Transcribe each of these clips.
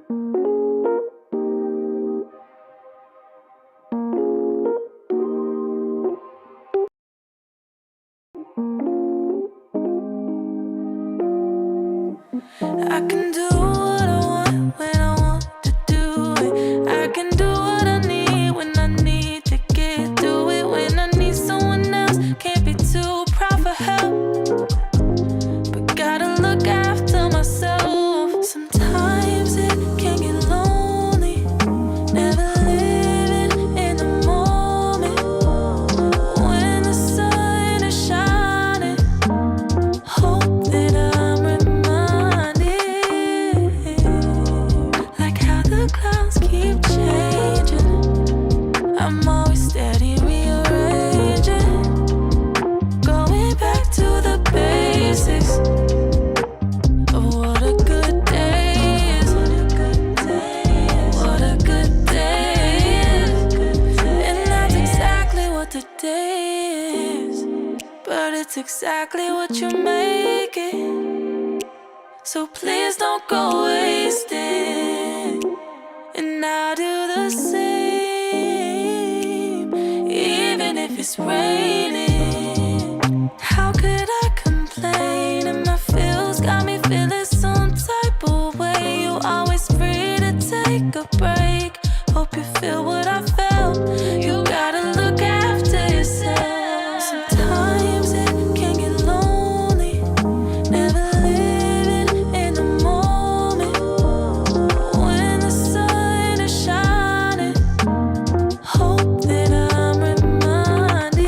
I can do what I want when I want to do it. I can do what I need when I need to get through it. When I need someone else, can't be too proud for help, but gotta look after myself. Sometimes it can get lonely, never living in the moment. When the sun is shining, hope that I'm reminded, like how the clouds keep changing. I'm always steady rearranging, going back to the basics of what a good day is. What a good day is. And that's exactly what the day is. But it's exactly what you make it. So please don't go wasting. And I'll do the same, even if it's raining. How could I complain? And my feels got me feeling some type of way. You always free to take a break. Hope you feel what I felt. You gotta look after yourself. Sometimes it can get lonely, never living in the moment. When the sun is shining, hope that I'm reminded,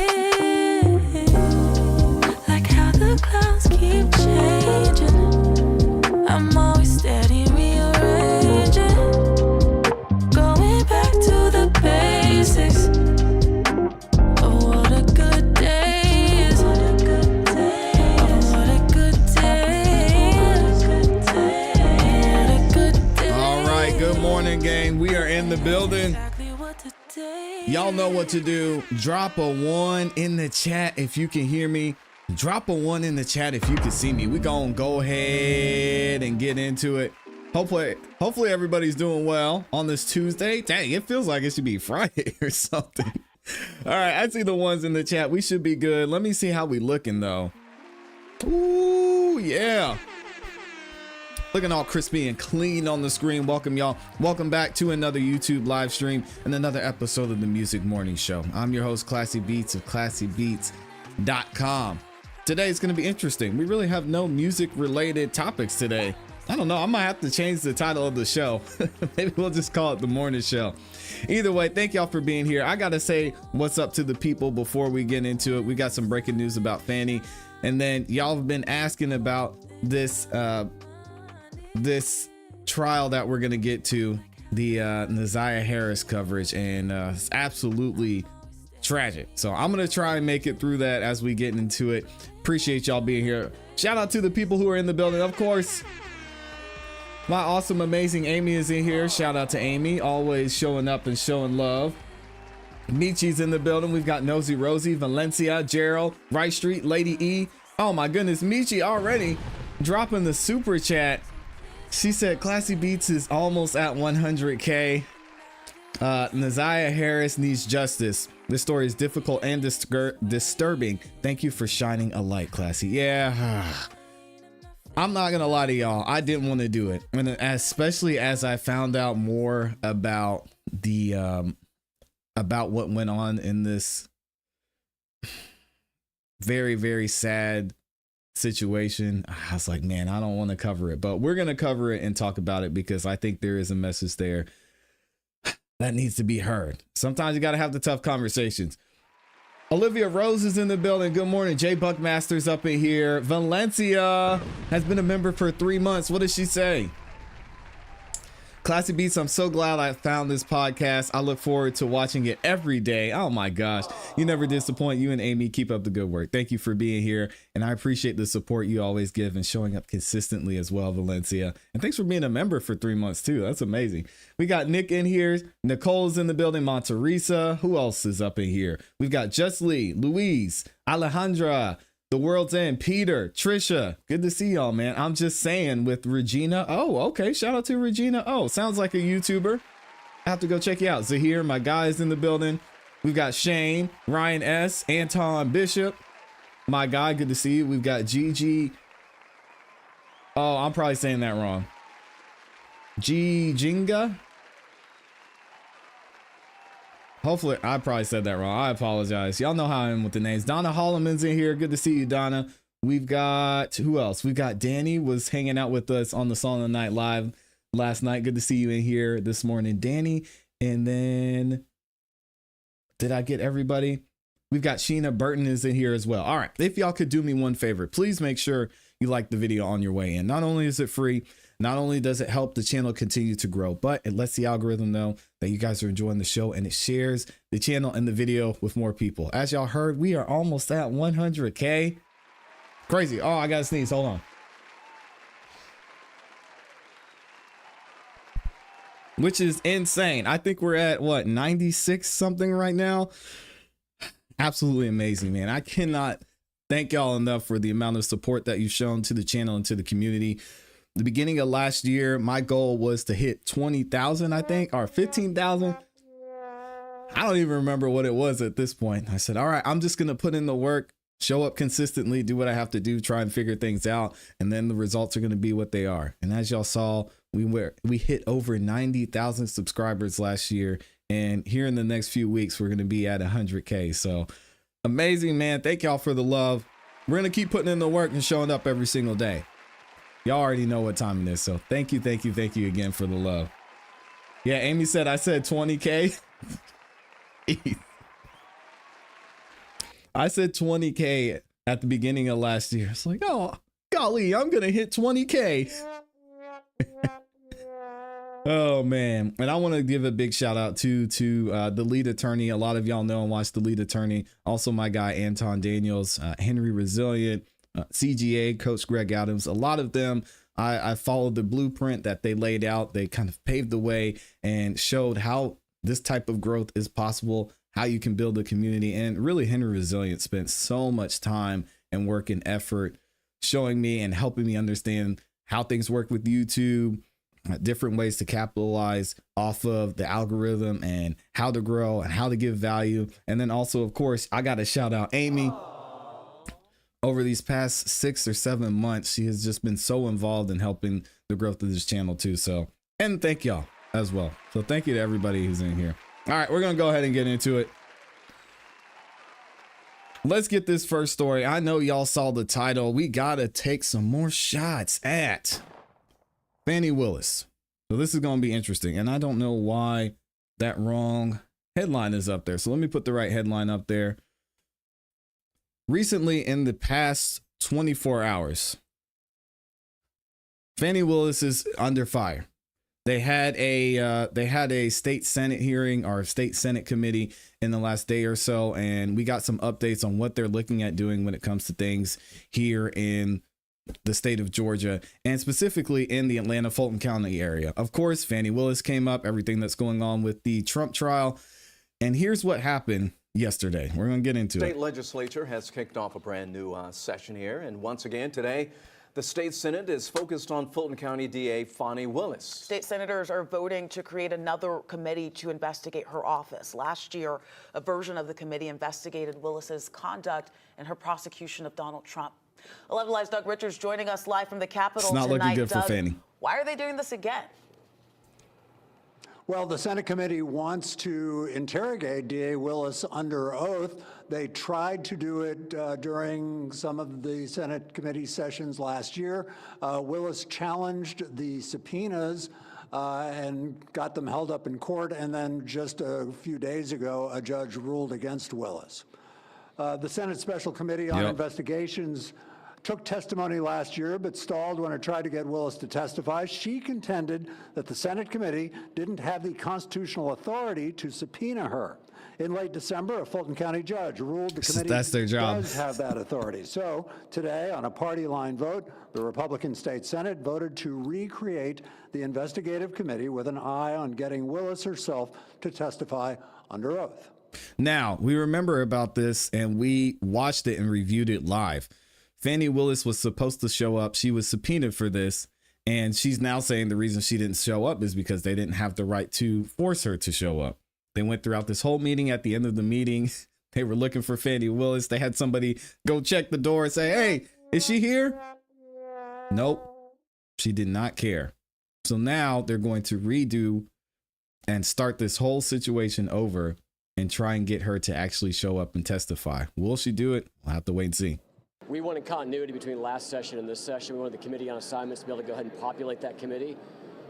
like how the clouds keep changing. I'm always steady rearranging, going back to the basics of what a good day is. What a good day is. What a good day is. What a good day. All right, good morning, gang. We are in the building. Exactly what the day Y'all know what to do. Drop a 1 in the chat if you can hear me. Drop a 1 in the chat if you can see me. We gonna go ahead and get into it. Hopefully everybody's doing well on this Tuesday. Dang, it feels like it should be Friday or something. All right, I see the ones in the chat. We should be good. Let me see how we looking though. Ooh, yeah. Looking all crispy and clean on the screen. Welcome, y'all. Welcome back to another YouTube live stream and another episode of the Music Morning Show. I'm your host, Classy Beats of ClassyBeats.com. Today is going to be interesting. We really have no music related topics today. I don't know. I might have to change the title of the show. Maybe we'll just call it the morning show. Either way, thank y'all for being here. I got to say what's up to the people before we get into it. We got some breaking news about Fani. And then y'all have been asking about this trial that we're going to get to, the Naziah Harris coverage. And it's absolutely tragic. So I'm going to try and make it through that as we get into it. Appreciate y'all being here. Shout out to the people who are in the building. Of course, my awesome, amazing Amy is in here. Shout out to Amy, always showing up and showing love. Michi's in the building. We've got Nosy Rosie, Valencia, Gerald, Right Street, Lady E. Oh my goodness, Michi already dropping the super chat. She said Classy Beats is almost at 100K. Naziah Harris needs justice. This story is difficult and disturbing. Thank you for shining a light, Classy. Yeah. I'm not gonna lie to y'all, I didn't want to do it, and especially as I found out more about the about what went on in this very, very sad situation. I was like, man, I don't want to cover it, but we're gonna cover it and talk about it because I think there is a message there that needs to be heard. Sometimes you got to have the tough conversations. Olivia Rose is in the building. Good morning. Jay Buckmaster's up in here. Valencia has been a member for 3 months. What does she say? Classy Beats, I'm so glad I found this podcast. I look forward to watching it every day. Oh my gosh. You never disappoint. You and Amy, keep up the good work. Thank you for being here. And I appreciate the support you always give and showing up consistently as well, Valencia. And thanks for being a member for 3 months too. That's amazing. We got Nick in here. Nicole's in the building. Monteresa. Who else is up in here? We've got Just Lee, Louise, Alejandra, The World's End, Peter, Trisha, good to see y'all, man. I'm just saying with Regina. Oh, okay. Shout out to Regina. Oh, sounds like a YouTuber. I have to go check you out. Zahir, my guy's in the building. We've got Shane, Ryan S, Anton Bishop, my guy. Good to see you. We've got Gigi. Oh, I'm probably saying that wrong. G Jinga. Hopefully, I probably said that wrong. I apologize. Y'all know how I am with the names. Donna Holloman's in here. Good to see you, Donna. We've got, who else? We've got Danny was hanging out with us on the Song of the Night Live last night. Good to see you in here this morning, Danny. And then, did I get everybody? We've got Sheena Burton is in here as well. All right. If y'all could do me one favor, please make sure you like the video on your way in. Not only is it free, not only does it help the channel continue to grow, but it lets the algorithm know that you guys are enjoying the show, and it shares the channel and the video with more people. As y'all heard, we are almost at 100K. Crazy. Oh, I gotta sneeze. Hold on. Which is insane. I think we're at what, 96 something right now. Absolutely amazing, man. I cannot thank y'all enough for the amount of support that you've shown to the channel and to the community. The beginning of last year, my goal was to hit 20,000, I think, or 15,000. I don't even remember what it was at this point. I said, all right, I'm just going to put in the work, show up consistently, do what I have to do, try and figure things out. And then the results are going to be what they are. And as y'all saw, we hit over 90,000 subscribers last year. And here in the next few weeks, we're going to be at 100K. So amazing, man. Thank y'all for the love. We're going to keep putting in the work and showing up every single day. Y'all already know what time it is. So thank you again for the love. Yeah, Amy said I said 20K. I said 20K at the beginning of last year. It's like, oh, golly, I'm going to hit 20K. Oh, man. And I want to give a big shout out to the lead attorney. A lot of y'all know and watch the lead attorney. Also, my guy, Anton Daniels, Henry Resilient, CGA, Coach Greg Adams. A lot of them, I followed the blueprint that they laid out. They kind of paved the way and showed how this type of growth is possible, how you can build a community. And really, Henry Resilient spent so much time and work and effort showing me and helping me understand how things work with YouTube, different ways to capitalize off of the algorithm and how to grow and how to give value. And then also, of course, I got to shout out Amy. Over these past 6 or 7 months, she has just been so involved in helping the growth of this channel too. So, and thank y'all as well. So thank you to everybody who's in here. All right, we're going to go ahead and get into it. Let's get this first story. I know y'all saw the title. We got to take some more shots at Fani Willis. So this is going to be interesting. And I don't know why that wrong headline is up there. So let me put the right headline up there. Recently, in the past 24 hours, Fani Willis is under fire. They had a state Senate hearing or state Senate committee in the last day or so, and we got some updates on what they're looking at doing when it comes to things here in the state of Georgia, and specifically in the Atlanta Fulton County area. Of course, Fani Willis came up, everything that's going on with the Trump trial, and here's what happened yesterday. We're going to get into it. State legislature has kicked off a brand new session here, and once again today, the state Senate is focused on Fulton County DA Fani Willis. State senators are voting to create another committee to investigate her office. Last year, a version of the committee investigated Willis's conduct in her prosecution of Donald Trump. 11 Live's Doug Richards joining us live from the Capitol tonight. It's not looking good for Doug, Fani. why are they doing this again? Well, the Senate committee wants to interrogate DA Willis under oath. They tried to do it during some of the Senate committee sessions last year. Willis challenged the subpoenas and got them held up in court. And then just a few days ago, a judge ruled against Willis. The Senate Special Committee on Investigations took testimony last year, but stalled when it tried to get Willis to testify. She contended that the Senate committee didn't have the constitutional authority to subpoena her. In late December, a Fulton County judge ruled the committee does have that authority. So today, on a party line vote, the Republican State Senate voted to recreate the investigative committee with an eye on getting Willis herself to testify under oath. Now, we remember about this and we watched it and reviewed it live. Fani Willis was supposed to show up. She was subpoenaed for this. And she's now saying the reason she didn't show up is because they didn't have the right to force her to show up. They went throughout this whole meeting. At the end of the meeting, they were looking for Fani Willis. They had somebody go check the door and say, hey, is she here? Nope. She did not care. So now they're going to redo and start this whole situation over and try and get her to actually show up and testify. Will she do it? We'll have to wait and see. We wanted continuity between last session and this session. We wanted the committee on assignments to be able to go ahead and populate that committee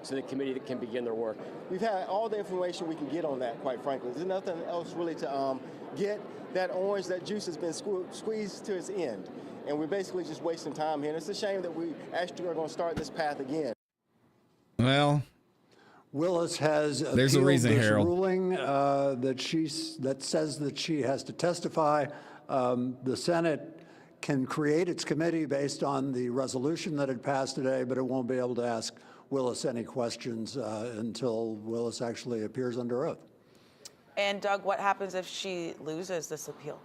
so the committee can begin their work. We've had all the information we can get on that, quite frankly. There's nothing else really to get. That orange, that juice has been squeezed to its end. And we're basically just wasting time here. And it's a shame that we actually are going to start this path again. Well, Willis has there's a appealed reason, this Harold. ruling that says that she has to testify. The Senate can create its committee based on the resolution that had passed today, but it won't be able to ask Willis any questions until Willis actually appears under oath. And Doug, what happens if she loses this appeal?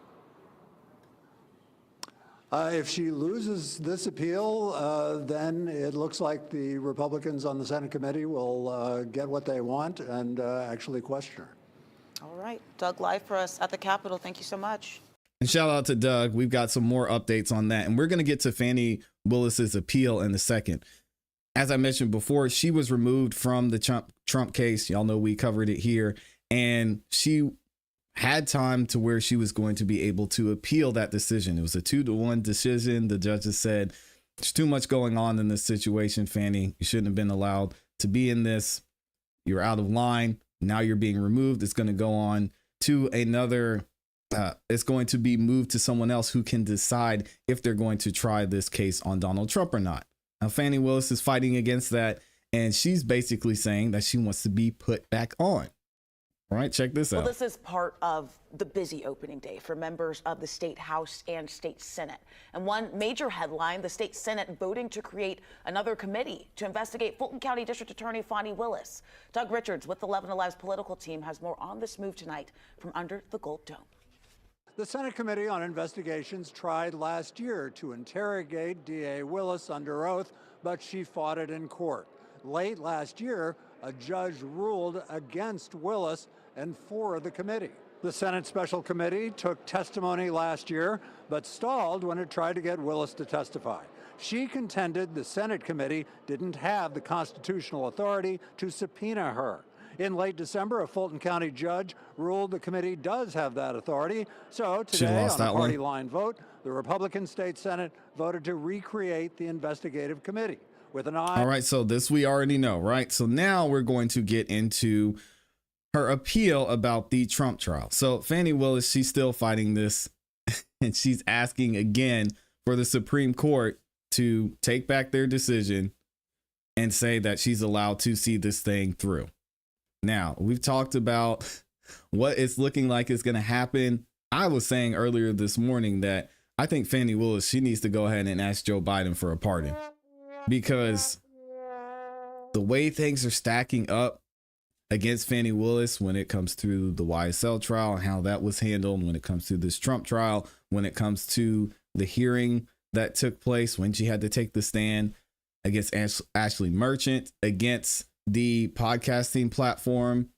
If she loses this appeal, then it looks like the Republicans on the Senate committee will get what they want and actually question her. All right, Doug, live for us at the Capitol. Thank you so much. And shout out to Doug. We've got some more updates on that. And we're going to get to Fani Willis's appeal in a second. As I mentioned before, she was removed from the Trump case. Y'all know we covered it here. And she had time to where she was going to be able to appeal that decision. It was a 2-1 decision. The judges said, there's too much going on in this situation, Fani. You shouldn't have been allowed to be in this. You're out of line. Now you're being removed. It's going to go on to another it's going to be moved to someone else who can decide if they're going to try this case on Donald Trump or not. Now, Fani Willis is fighting against that, and she's basically saying that she wants to be put back on. All right, check this out. Well, this is part of the busy opening day for members of the state House and state Senate. And one major headline, the state Senate voting to create another committee to investigate Fulton County District Attorney Fani Willis. Doug Richards with 11 Alive's political team has more on this move tonight from under the Gold Dome. The Senate Committee on Investigations tried last year to interrogate DA Willis under oath, but she fought it in court. Late last year, a judge ruled against Willis and for the committee. The Senate Special Committee took testimony last year, but stalled when it tried to get Willis to testify. She contended the Senate committee didn't have the constitutional authority to subpoena her. In late December, a Fulton County judge ruled the committee does have that authority. So today, on a party line vote, the Republican State Senate voted to recreate the investigative committee with an eye. All right, so this we already know, right? So now we're going to get into her appeal about the Trump trial. So Fani Willis, she's still fighting this, and she's asking again for the Supreme Court to take back their decision and say that she's allowed to see this thing through. Now, we've talked about what it's looking like is going to happen. I was saying earlier this morning that I think Fani Willis, she needs to go ahead and ask Joe Biden for a pardon, because the way things are stacking up against Fani Willis when it comes to the YSL trial and how that was handled, when it comes to this Trump trial, when it comes to the hearing that took place when she had to take the stand against Ashley Merchant, against the podcasting platform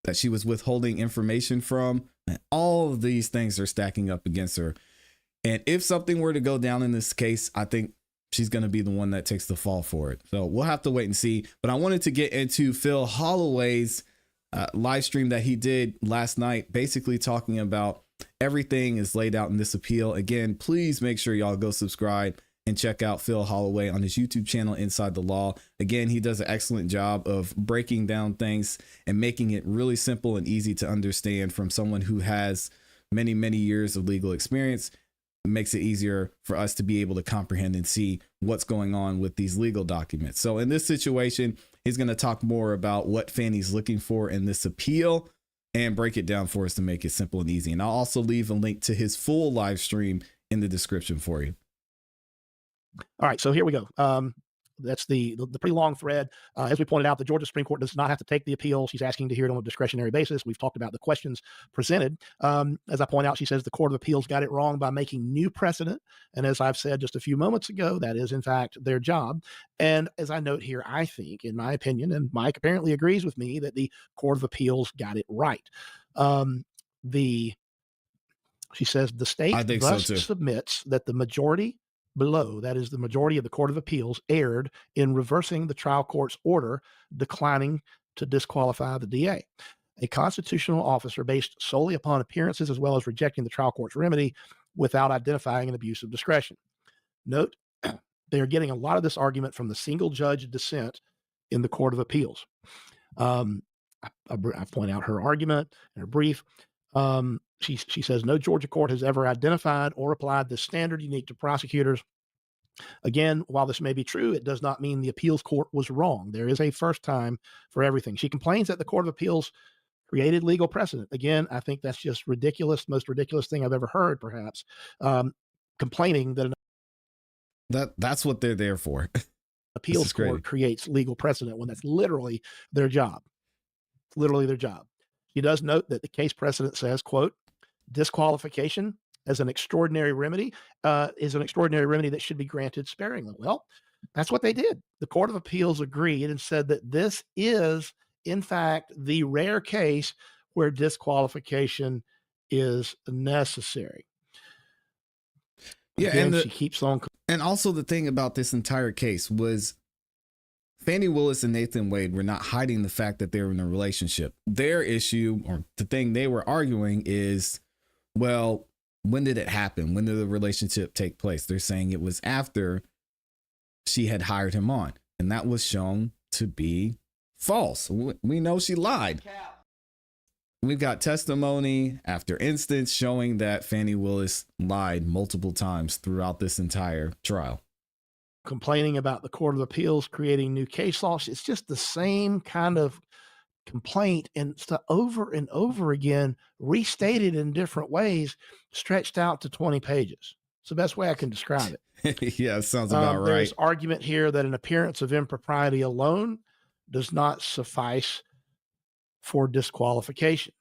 that she was withholding information from, and all of these things are stacking up against her. And if something were to go down in this case, I think she's going to be the one that takes the fall for it. So we'll have to wait and see. But I wanted to get into Phil Holloway's live stream that he did last night, basically talking about everything is laid out in this appeal. Again, please make sure y'all go subscribe and check out Phil Holloway on his YouTube channel, Inside the Law. Again, he does an excellent job of breaking down things and making it really simple and easy to understand from someone who has many, many years of legal experience. It makes it easier for us to be able to comprehend and see what's going on with these legal documents. So in this situation, he's going to talk more about what Fani's looking for in this appeal and break it down for us to make it simple and easy. And I'll also leave a link to his full live stream in the description for you. All right, so here we go. That's the pretty long thread. As we pointed out, the Georgia Supreme Court does not have to take the appeal. She's asking to hear it on a discretionary basis. We've talked about the questions presented. As I point out, she says the Court of Appeals got it wrong by making new precedent. And as I've said just a few moments ago, that is in fact their job. And as I note here, I think, in my opinion, and Mike apparently agrees with me, that the Court of Appeals got it right. She says the state thus submits that the majority below, that is the majority of the Court of Appeals, erred in reversing the trial court's order declining to disqualify the DA. A constitutional officer based solely upon appearances as well as rejecting the trial court's remedy without identifying an abuse of discretion. Note, they are getting a lot of this argument from the single judge dissent in the Court of Appeals. I point out her argument in her brief. She says no Georgia court has ever identified or applied the standard unique to prosecutors. Again, while this may be true, it does not mean the appeals court was wrong. There is a first time for everything. She complains that the Court of Appeals created legal precedent. Again, I think that's just ridiculous, most ridiculous thing I've ever heard, perhaps. Complaining that that's what they're there for. Appeals court creates legal precedent when that's literally their job. Literally their job. She does note that the case precedent says, quote, disqualification as an extraordinary remedy is an extraordinary remedy that should be granted sparingly. Well, that's what they did. The Court of Appeals agreed and said that this is, in fact, the rare case where disqualification is necessary. Yeah, again, and she keeps on. And also the thing about this entire case was Fani Willis and Nathan Wade were not hiding the fact that they were in a relationship. Their issue, or the thing they were arguing, is, well, when did it happen? When did the relationship take place? They're saying it was after she had hired him on, and that was shown to be false. We know she lied. We've got testimony after instance showing that Fani Willis lied multiple times throughout this entire trial. Complaining about the Court of Appeals creating new case laws. It's just the same kind of complaint, and it's over and over again, restated in different ways, stretched out to 20 pages. It's the best way I can describe it. Yeah, it sounds about right. There's argument here that an appearance of impropriety alone does not suffice for disqualification.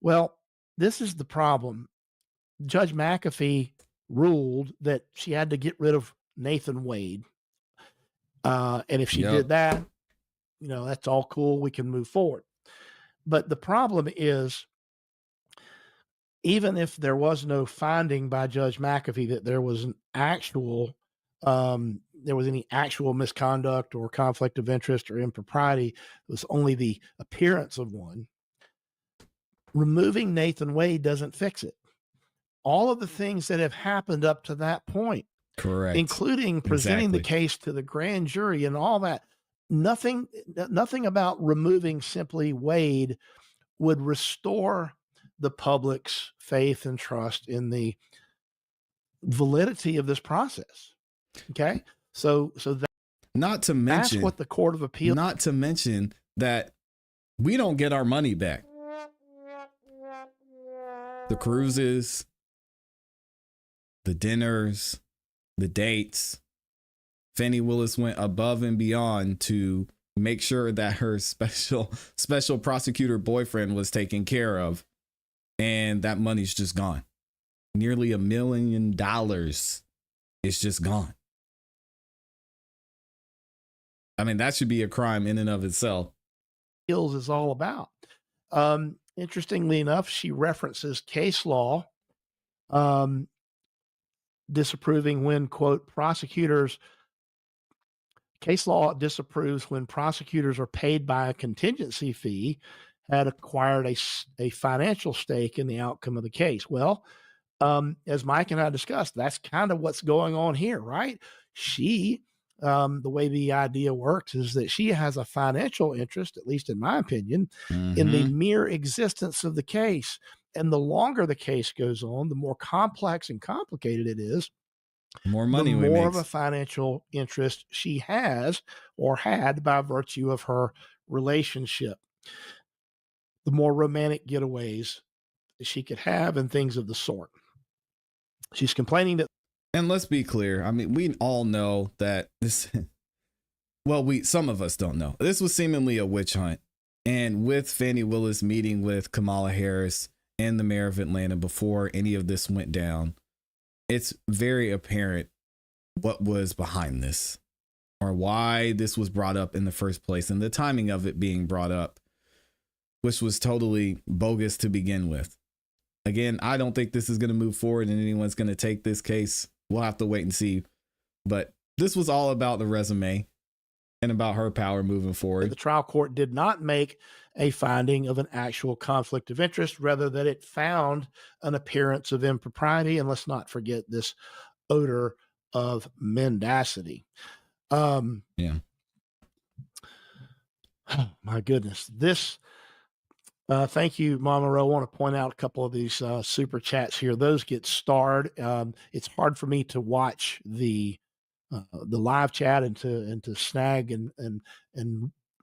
Well, this is the problem. Judge McAfee ruled that she had to get rid of Nathan Wade. And if she did that, that's all cool. We can move forward. But the problem is, even if there was no finding by Judge McAfee that there was an actual, there was any actual misconduct or conflict of interest or impropriety, it was only the appearance of one. Removing Nathan Wade doesn't fix it. All of the things that have happened up to that point, correct, including presenting the case to the grand jury and all that, nothing about removing simply Wade would restore the public's faith and trust in the validity of this process. Okay. So that, not to mention, that's what the Court of Appeals, not to mention that we don't get our money back. The cruises, the dinners, the dates. Fani Willis went above and beyond to make sure that her special prosecutor boyfriend was taken care of. And that money's just gone. Nearly $1 million is just gone. I mean, that should be a crime in and of itself. Is all about. Interestingly enough, she references case law disapproving when, quote, case law disapproves when prosecutors are paid by a contingency fee, had acquired a financial stake in the outcome of the case. Well, as Mike and I discussed, that's kind of what's going on here, right? She, the way the idea works is that she has a financial interest, at least in my opinion, in the mere existence of the case. And the longer the case goes on, the more complex and complicated it is, more money, the more of a financial interest she has or had by virtue of her relationship. The more romantic getaways she could have and things of the sort. She's complaining that. And let's be clear. I mean, we all know that well, some of us don't know. This was seemingly a witch hunt. And with Fani Willis meeting with Kamala Harris and the mayor of Atlanta before any of this went down, it's very apparent what was behind this, or why this was brought up in the first place, and the timing of it being brought up, which was totally bogus to begin with. Again, I don't think this is going to move forward and anyone's going to take this case. We'll have to wait and see. But this was all about the resume and about her power moving forward. The trial court did not make a finding of an actual conflict of interest, rather that it found an appearance of impropriety. And let's not forget this odor of mendacity. Yeah. Oh, my goodness. This, thank you, Mama Ro. I want to point out a couple of these super chats here. Those get starred. It's hard for me to watch the live chat and to snag and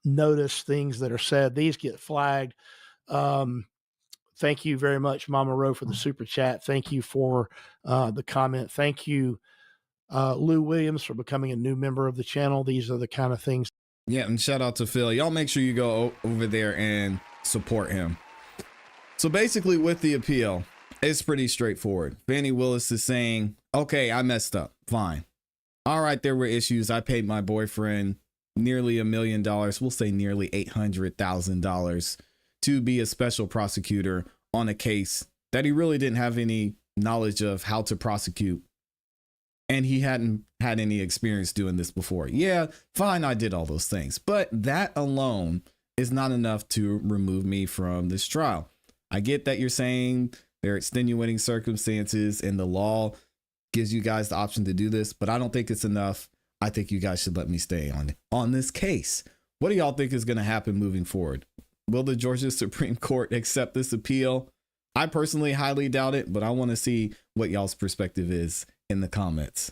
notice things that are said. These get flagged. Thank you very much, Mama Ro, for the super chat. Thank you for the comment. Thank you, Lou Williams, for becoming a new member of the channel. These are the kind of things. Yeah, and shout out to Phil. Y'all make sure you go over there and support him. So basically with the appeal, it's pretty straightforward. Fani Willis is saying, okay, I messed up. Fine. All right, there were issues. I paid my boyfriend nearly $1 million. We'll say nearly $800,000 to be a special prosecutor on a case that he really didn't have any knowledge of how to prosecute. And he hadn't had any experience doing this before. Yeah, fine, I did all those things. But that alone is not enough to remove me from this trial. I get that you're saying there are extenuating circumstances and the law gives you guys the option to do this, but I don't think it's enough. I think you guys should let me stay on this case. What do y'all think is going to happen moving forward? Will the Georgia Supreme Court accept this appeal? I personally highly doubt it, but I want to see what y'all's perspective is in the comments.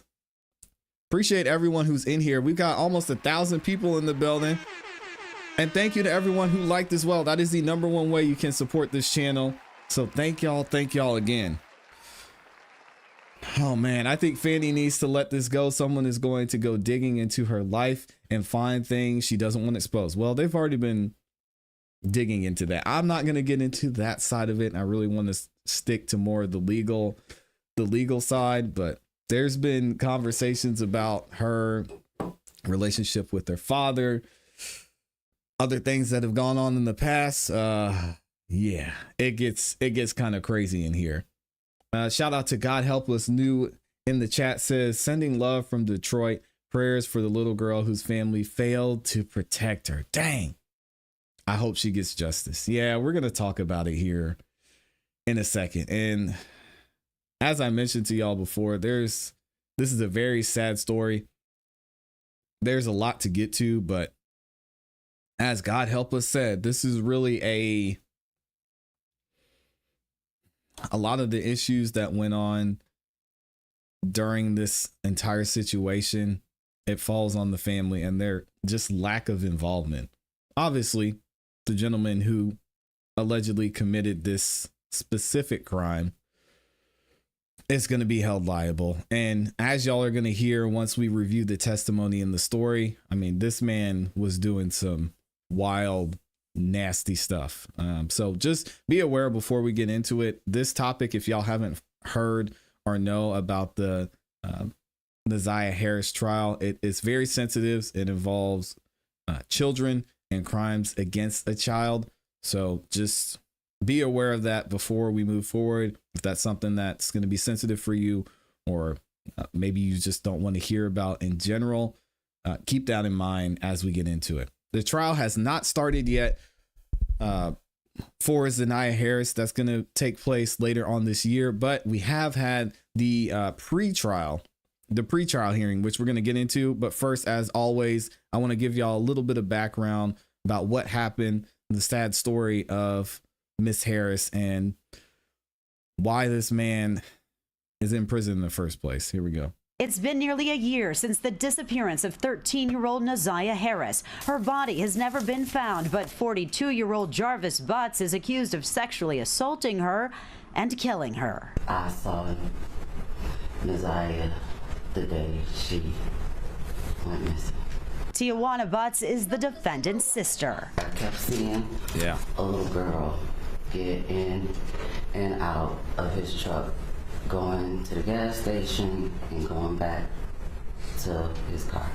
Appreciate everyone who's in here. We've got almost 1,000 people in the building. And thank you to everyone who liked as well. That is the #1 way you can support this channel. So thank y'all again. Oh man, I think Fani needs to let this go. Someone is going to go digging into her life and find things she doesn't want exposed. Well, they've already been digging into that. I'm not going to get into that side of it. I really want to stick to more of the legal side, but there's been conversations about her relationship with her father, other things that have gone on in the past. Yeah, it gets kind of crazy in here. Shout out to God Help Us New in the chat, says sending love from Detroit, prayers for the little girl whose family failed to protect her. Dang. I hope she gets justice. Yeah, we're going to talk about it here in a second. And as I mentioned to y'all before, this is a very sad story. There's a lot to get to, but as God Help Us said, this is really a lot of the issues that went on during this entire situation, it falls on the family and their just lack of involvement. Obviously, the gentleman who allegedly committed this specific crime is going to be held liable. And as y'all are going to hear once we review the testimony and the story, I mean, this man was doing some wild, nasty stuff. So just be aware before we get into it. This topic, if y'all haven't heard or know about the Naziah Harris trial, it's very sensitive. It involves children and crimes against a child. So just be aware of that before we move forward. If that's something that's going to be sensitive for you, or maybe you just don't want to hear about in general, keep that in mind as we get into it. The trial has not started yet for Naziah Harris. That's going to take place later on this year, but we have had the pre-trial hearing, which we're going to get into. But first, as always, I want to give y'all a little bit of background about what happened, the sad story of Miss Harris, and why this man is in prison in the first place. Here we go. It's been nearly a year since the disappearance of 13-year-old Naziah Harris. Her body has never been found, but 42-year-old Jarvis Butts is accused of sexually assaulting her and killing her. I saw Naziah the day she went missing. Tijuana Butts is the defendant's sister. I kept seeing a little girl get in and out of his truck, going to the gas station and going back to his car.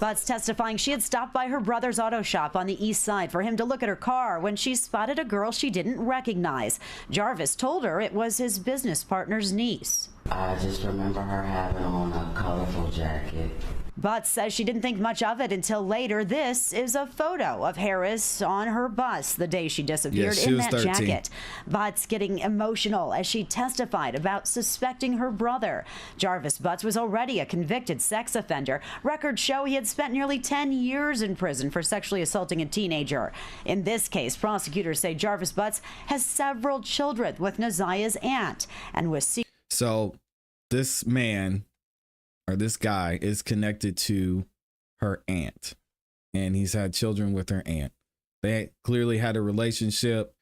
Butts testifying she had stopped by her brother's auto shop on the east side for him to look at her car when she spotted a girl she didn't recognize. Jarvis told her it was his business partner's niece. I just remember her having on a colorful jacket. Butts says she didn't think much of it until later. This is a photo of Harris on her bus the day she disappeared in that 13. jacket. Butts getting emotional as she testified about suspecting her brother. Jarvis Butts was already a convicted sex offender. Records show he had spent nearly 10 years in prison for sexually assaulting a teenager. In this case, prosecutors say Jarvis Butts has several children with Naziah's aunt and was So this man, or this guy, is connected to her aunt, and he's had children with her aunt. They clearly had a relationship.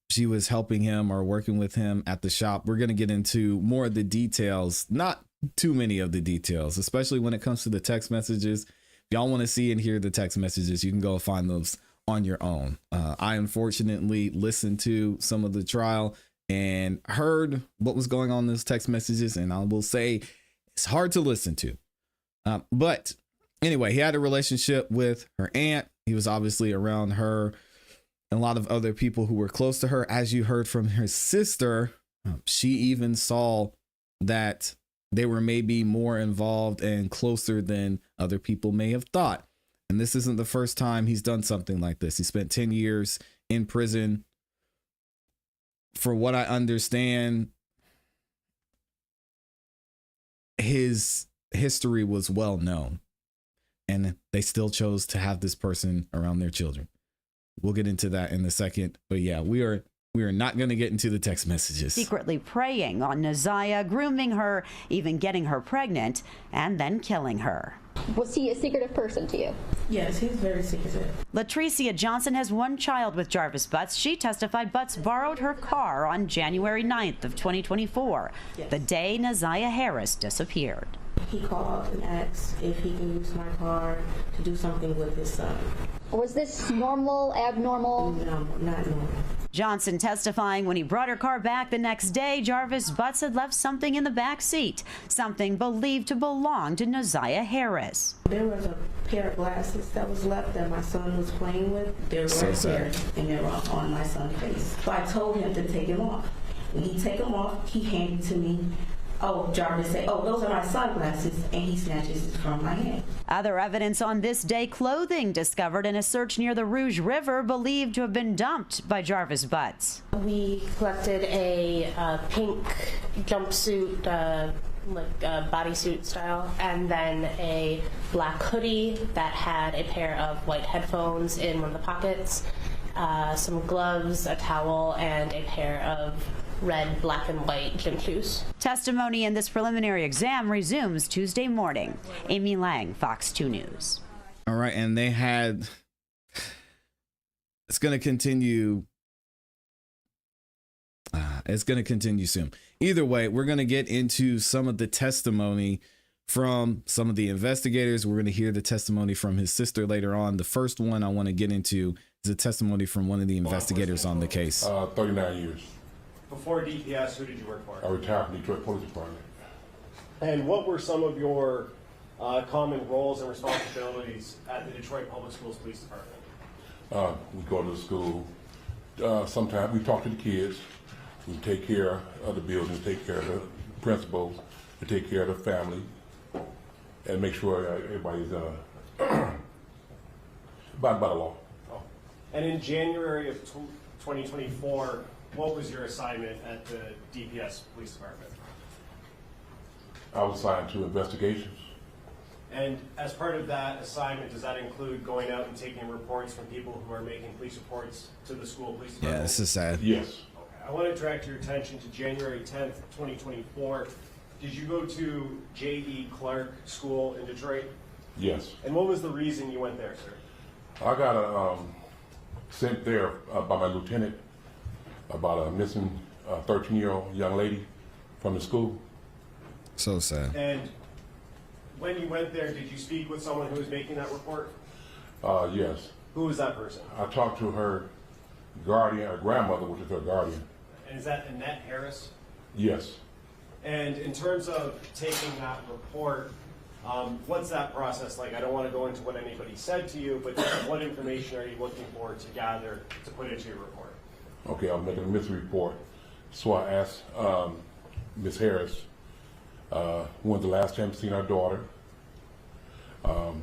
She was helping him or working with him at the shop. We're going to get into more of the details, not too many of the details, especially when it comes to the text messages. If y'all want to see and hear the text messages, you can go find those on your own. I unfortunately listened to some of the trial and heard what was going on in those text messages, and I will say it's hard to listen to. But anyway, he had a relationship with her aunt. He was obviously around her and a lot of other people who were close to her. As you heard from her sister, she even saw that they were maybe more involved and closer than other people may have thought. And this isn't the first time he's done something like this. He spent 10 years in prison. For what I understand, his history was well known, and they still chose to have this person around their children. We'll get into that in a second, but yeah, we are not going to get into the text messages. secretly preying on Naziah, grooming her, even getting her pregnant, and then killing her. Was he a secretive person to you? Yes, he's very secretive. Latricia Johnson has one child with Jarvis Butts. She testified Butts borrowed her car on January 9th of 2024, the day Naziah Harris disappeared. He called and asked if he can use my car to do something with his son. Was this normal, abnormal? No, not normal. Johnson testifying when he brought her car back the next day, Jarvis Butts had left something in the back seat, something believed to belong to Naziah Harris. There was a pair of glasses that was left that my son was playing with. They were right there, and they were on my son's face. So I told him to take them off. When he take them off, he handed to me. Oh, Jarvis said, "Oh, those are my sunglasses," and he snatches it from my hand. Other evidence on this day, clothing discovered in a search near the Rouge River believed to have been dumped by Jarvis Butts. We collected a pink jumpsuit, bodysuit style, and then a black hoodie that had a pair of white headphones in one of the pockets, some gloves, a towel, and a pair of red, black, and white gym shoes. Testimony in this preliminary exam resumes Tuesday morning. Amy Lang, Fox 2 News. All right, and they had, it's going to continue. It's going to continue soon. Either way, we're going to get into some of the testimony from some of the investigators. We're going to hear the testimony from his sister later on. The first one I want to get into is a testimony from one of the investigators on the case. 39 years. Before DPS, who did you work for? I retired from Detroit Police Department. And what were some of your common roles and responsibilities at the Detroit Public Schools Police Department? We go to the school. Sometimes we talk to the kids. We take care of the building, take care of the principals, we take care of the family, and make sure everybody's abiding by the law. Oh. And in January of 2024, what was your assignment at the DPS Police Department? I was assigned to investigations. And as part of that assignment, does that include going out and taking reports from people who are making police reports to the school police department? Yeah, this is sad. Yes. Okay. I want to direct your attention to January 10th, 2024. Did you go to J.E. Clark School in Detroit? Yes. And what was the reason you went there, sir? I got sent there by my lieutenant about a missing 13-year-old young lady from the school. So sad. And when you went there, did you speak with someone who was making that report? Yes. Who was that person? I talked to her guardian, her grandmother, which is her guardian. And is that Annette Harris? Yes. And in terms of taking that report, what's that process like? I don't want to go into what anybody said to you, but what information are you looking for to gather to put into your report? Okay, I'm making a mystery report. So I asked Ms. Harris, when's the last time you seen her daughter? Her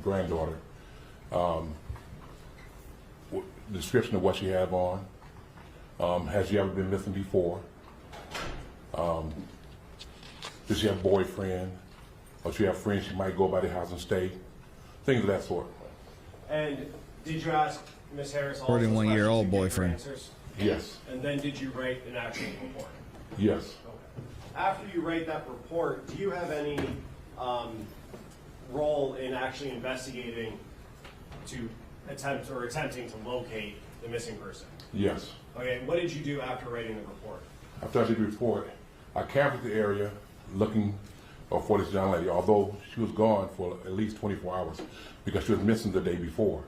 granddaughter. Description of what she had on. Has she ever been missing before? Does she have a boyfriend? Or she have friends she might go by the house and stay? Things of that sort. And did you ask Ms. Harris all 41-year-old boyfriend. Answers? Yes. And then did you write an actual report? Yes. Okay. After you write that report, do you have any role in actually investigating to attempting to locate the missing person? Yes. Okay, what did you do after writing the report? After I did the report, I canvassed the area looking for this young lady, although she was gone for at least 24 hours because she was missing the day before.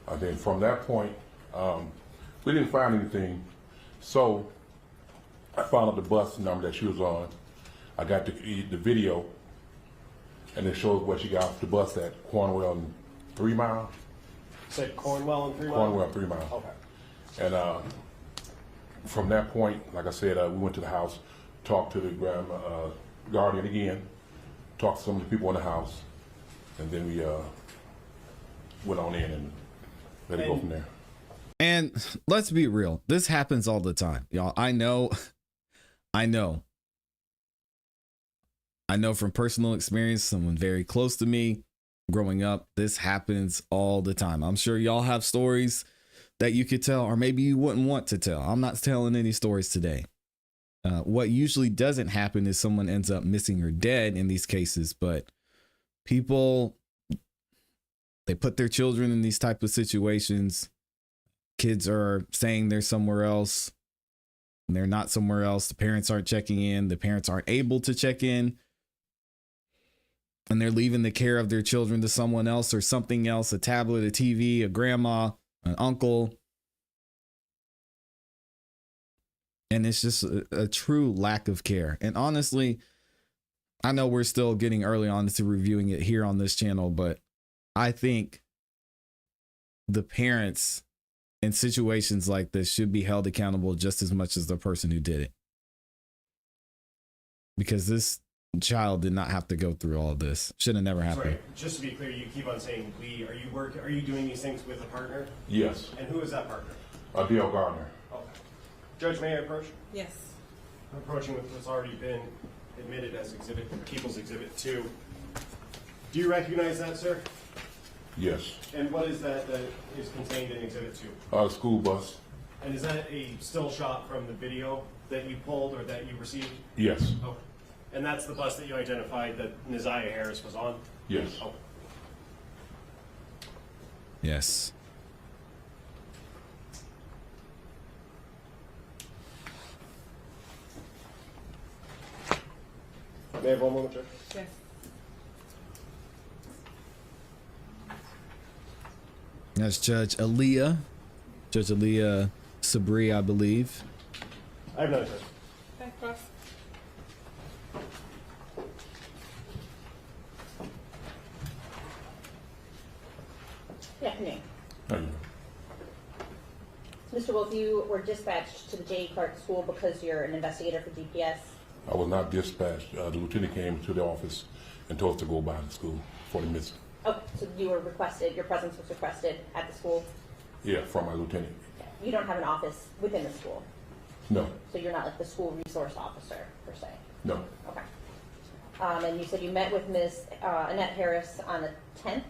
And then from that point, we didn't find anything. So I found out the bus number that she was on. I got the video, and it shows where she got off the bus at Cornwell and 3 Mile. Said Cornwell and 3 Mile? Cornwell and 3 Mile. Okay. And from that point, like I said, we went to the house, talked to the guardian again, talked to some of the people in the house, and then we went on in and let it go from there. And let's be real, this happens all the time, y'all. I know from personal experience, someone very close to me growing up, this happens all the time. I'm sure y'all have stories that you could tell, or maybe you wouldn't want to tell. I'm not telling any stories today. What usually doesn't happen is someone ends up missing or dead in these cases, but people, they put their children in these type of situations. Kids are saying they're somewhere else and they're not somewhere else. The parents aren't checking in. The parents aren't able to check in. And they're leaving the care of their children to someone else or something else, a tablet, a TV, a grandma, an uncle. And it's just a true lack of care. And honestly, I know we're still getting early on to reviewing it here on this channel, but I think the parents in situations like this should be held accountable just as much as the person who did it. Because this child did not have to go through all of this. Should have never happened. Sorry, just to be clear, you keep on saying we. Are you doing these things with a partner? Yes. And who is that partner? D.L. Gardner. Okay. Judge, may I approach? Yes. I'm approaching with what's already been admitted as People's Exhibit 2. Do you recognize that, sir? Yes. And what is that is contained in Exhibit 2? A school bus. And is that a still shot from the video that you pulled or that you received? Yes. Okay. And that's the bus that you identified that Naziah Harris was on? Yes. Okay. Yes. May I have one moment, Judge? Yes. That's Judge Aaliyah Sabri, I believe. I have another question. Okay, cross. Good afternoon. Thank you. Mr. Wolf, you were dispatched to the J. Clark School because you're an investigator for DPS. I was not dispatched. The lieutenant came to the office and told us to go by the school for the missing. Okay, so you were requested, your presence was requested at the school? Yeah, from my lieutenant. You don't have an office within the school? No. So you're not like the school resource officer, per se? No. Okay. And you said you met with Ms. Annette Harris on the 10th?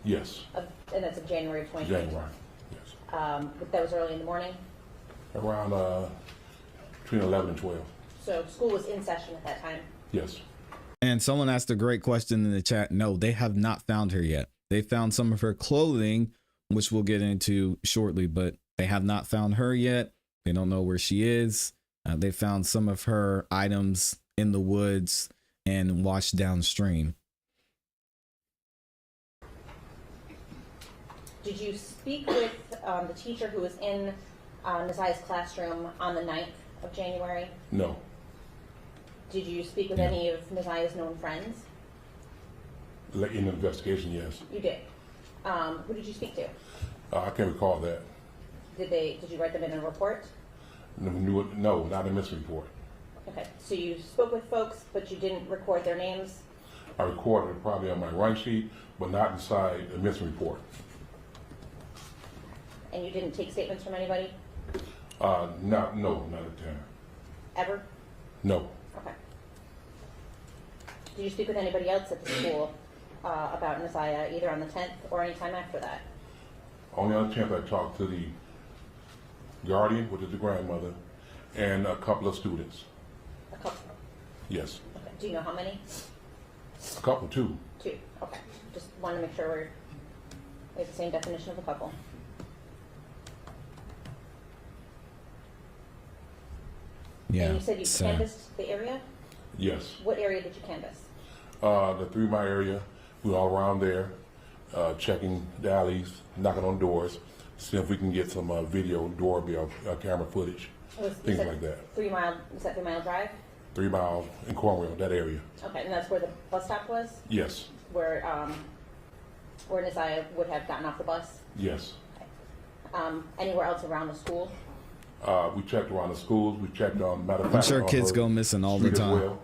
Yes. And that's of January of 2021? January, yes. That was early in the morning? Around between 11 and 12. So school was in session at that time? Yes. And someone asked a great question in the chat. No, they have not found her yet. They found some of her clothing, which we'll get into shortly, but they have not found her yet. They don't know where she is. They found some of her items in the woods and washed downstream. Did you speak with the teacher who was in Naziah's classroom on the 9th of January? No. Did you speak with any of Naziah's known friends? Like in the investigation, yes. You did. Who did you speak to? I can't recall that. Did you write them in a report? No, not a missing report. Okay, so you spoke with folks, but you didn't record their names? I recorded it probably on my run sheet, but not inside the missing report. And you didn't take statements from anybody? No, not at the time. Ever? No. Okay. Did you speak with anybody else at the school about Naziah, either on the 10th or any time after that? Only on the 10th I talked to the guardian, which is the grandmother, and a couple of students. A couple? Yes. Okay. Do you know how many? A couple, two. Two, okay. Just want to make sure we have the same definition of a couple. Yeah. And you said you canvassed the area? Yes. What area did you canvass? The 3 Mile area. We were all around there, checking the alleys, knocking on doors, seeing if we can get some video, doorbell, camera footage, things like that. 3 Mile, was that 3 Mile Drive? 3 Mile in Cornwall, that area. Okay, and that's where the bus stop was? Yes. Where Naziah would have gotten off the bus? Yes. Anywhere else around the school? We checked around the schools. We checked on, matter of I'm fact, sure kids go missing all the street as time.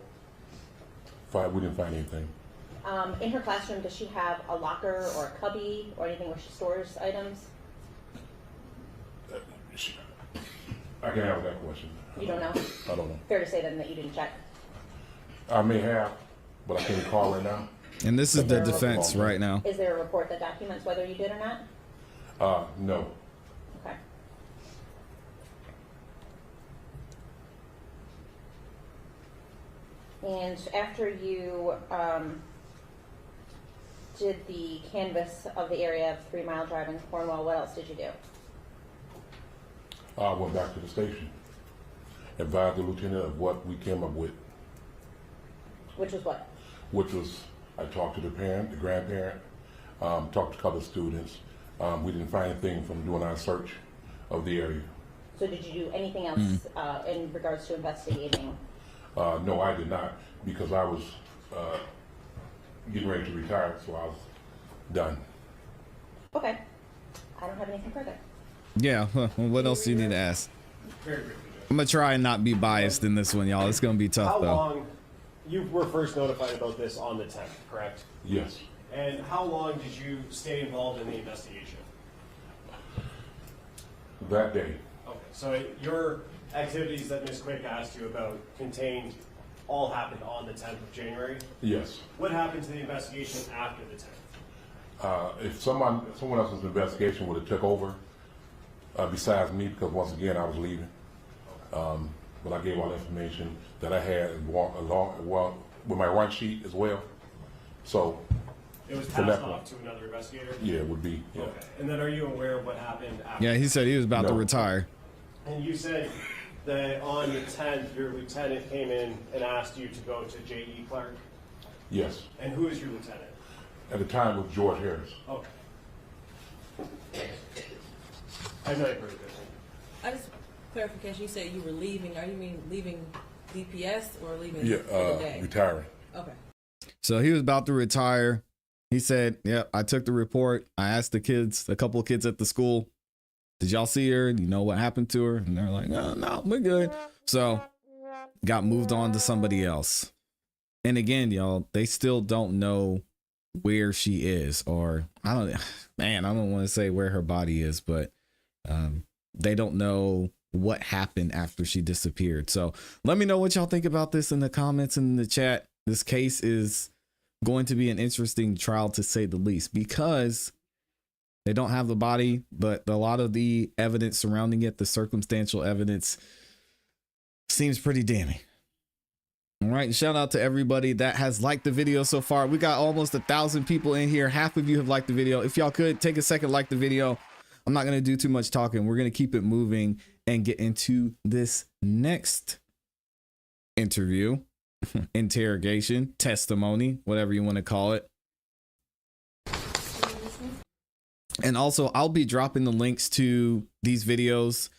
well. We didn't find anything. In her classroom, does she have a locker or a cubby or anything where she stores items? I can't answer that question. You don't know? I don't know. Fair to say then that you didn't check? I may have, but I can't recall right now. And this is the defense right now. Is there a report that documents whether you did or not? No. Okay. And after you did the canvass of the area of 3 Mile Drive in Cornwall, what else did you do? I went back to the station, advised the lieutenant of what we came up with. Which was what? Which was, I talked to the parent, the grandparent, talked to a couple of students. We didn't find anything from doing our search of the area. So did you do anything else in regards to investigating? No, I did not, because I was getting ready to retire, so I was done. Okay. I don't have anything further. Yeah, well, what else do you need to ask? I'm gonna try and not be biased in this one, y'all. It's gonna be tough, How though. long, you were first notified about this on the 10th, correct? Yes. And how long did you stay involved in the investigation? That day. Okay, so your activities that Ms. Quick asked you about contained all happened on the 10th of January? Yes. What happened to the investigation after the 10th? If someone else's investigation would have took over, besides me, because once again I was leaving, but I gave all the information that I had along with my run sheet as well. So it was from passed that off point, to another investigator? Yeah, it would be. Yeah. Okay. And then are you aware of what happened after? Yeah, he said he was about to retire. And you said that on the 10th, your lieutenant came in and asked you to go to J.E. Clark? Yes. And who is your lieutenant? At the time it was George Harris. Okay. I know you've heard of it. I just clarification. You said you were leaving. Are you mean leaving DPS or leaving? Yeah, for the day? retiring. Okay. So he was about to retire. He said, "Yep, I took the report. I asked the kids, a couple of kids at the school, did y'all see her? You know what happened to her?" And they're like, "No, we're good." So got moved on to somebody else. And again, y'all, they still don't know where she is, or I don't want to say where her body is, but they don't know what happened after she disappeared. So let me know what y'all think about this in the comments and in the chat. This case is going to be an interesting trial, to say the least, because they don't have the body, but a lot of the evidence surrounding it, the circumstantial evidence, seems pretty damning. All right, shout out to everybody that has liked the video so far. We got almost 1,000 people in here. Half of you have liked the video. If y'all could take a second, like the video. I'm not going to do too much talking. We're going to keep it moving and get into this next interview. interrogation, testimony, whatever you want to call it. And also, I'll be dropping the links to these videos.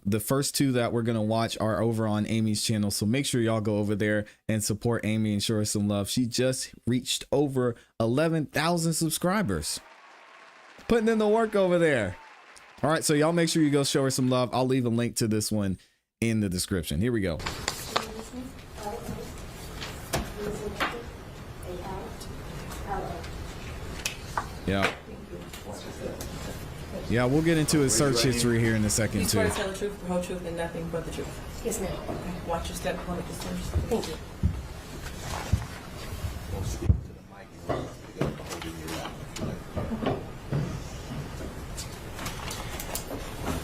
The first two that we're going to watch are over on Amy's channel. So make sure y'all go over there and support Amy and show her some love. She just reached over 11,000 subscribers. Putting in the work over there. All right, so y'all make sure you go show her some love. I'll leave a link to this one in the description. Here we go. Yeah. Yeah, we'll get into his search history here in a second, You too. swear to tell the truth, the whole truth, and nothing but the truth. Yes, ma'am. Okay. Watch your step, hold up the stairs. Thank you.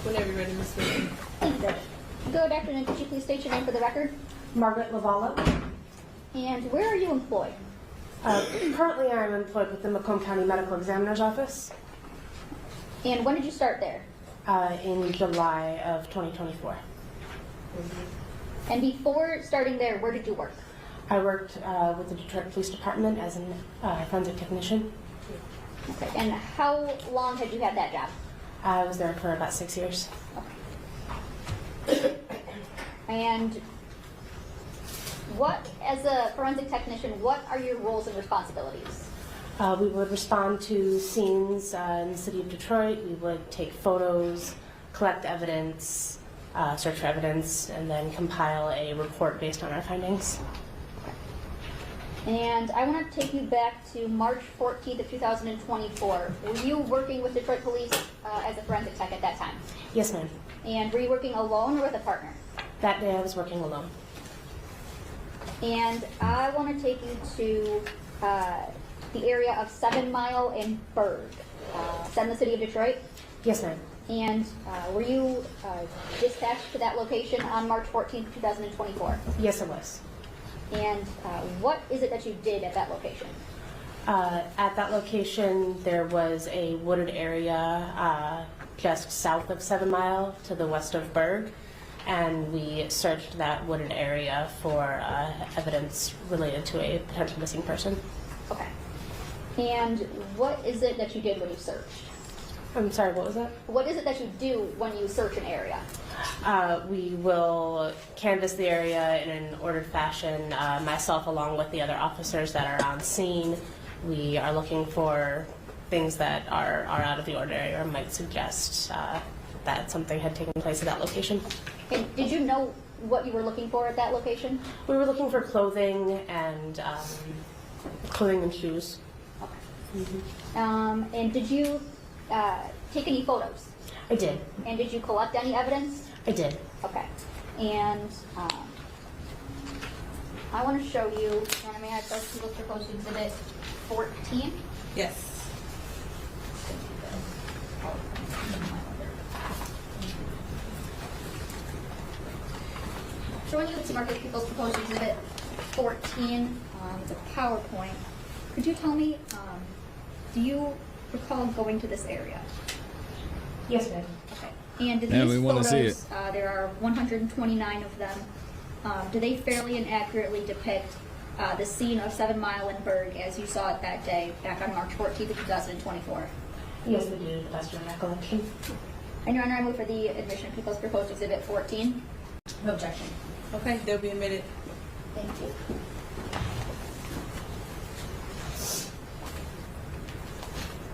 Whenever you're ready, Ms. Williams. Good afternoon. Could you please state your name for the record? Margaret Lavallo. And where are you employed? Currently, I'm employed with the Macomb County Medical Examiner's Office. And when did you start there? In July of 2024. And before starting there, where did you work? I worked with the Detroit Police Department as a forensic technician. Okay. And how long had you had that job? I was there for about 6 years. And what, as a forensic technician, what are your roles and responsibilities? We would respond to scenes in the city of Detroit. We would take photos, collect evidence, search for evidence, and then compile a report based on our findings. And I want to take you back to March 14th of 2024. Were you working with Detroit Police as a forensic tech at that time? Yes, ma'am. And were you working alone or with a partner? That day I was working alone. And I want to take you to the area of 7 Mile and Berg. Is that in the city of Detroit? Yes, ma'am. And were you dispatched to that location on March 14th, 2024? Yes, I was. And what is it that you did at that location? At that location, there was a wooded area just south of 7 Mile to the west of Berg, and we searched that wooded area for evidence related to a potential missing person. Okay. And what is it that you did when you searched? I'm sorry, what was that? What is it that you do when you search an area? We will canvass the area in an ordered fashion, myself along with the other officers that are on scene. We are looking for things that are out of the ordinary or might suggest that something had taken place at that location. And did you know what you were looking for at that location? We were looking for clothing and shoes. Okay. Mm-hmm. And did you take any photos? I did. And did you collect any evidence? I did. Okay. And I want to show you, and may I first look proposed exhibit 14? Yes. Showing you the Market People's proposed exhibit 14, it's a PowerPoint. Could you tell me, do you recall going to this area? Yes, ma'am. Okay. And these photos, there are 129 of them. Do they fairly and accurately depict the scene of 7 Mile and Berg as you saw it that day, back on March 14th of 2024? Yes, they do. That's your recollection. And Your Honor, I move for the admission of People's proposed exhibit 14. No objection. Okay, they'll be admitted. Thank you.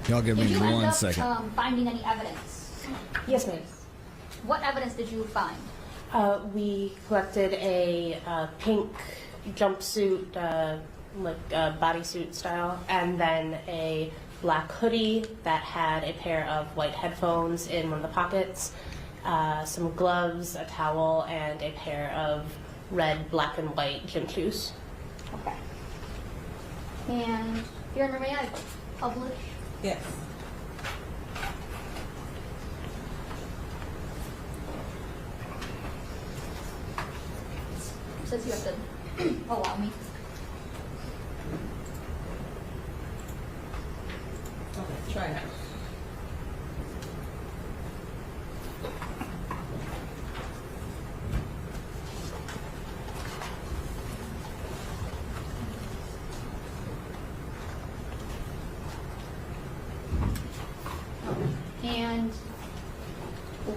Y'all give me 1 second. Finding any evidence? Yes, ma'am. What evidence did you find? We collected a pink jumpsuit, like bodysuit style, and then a black hoodie that had a pair of white headphones in one of the pockets, some gloves, a towel, and a pair of red, black, and white gym shoes. Okay. And Your Honor, may I publish? Yes. It says you have to allow me. Okay, try it.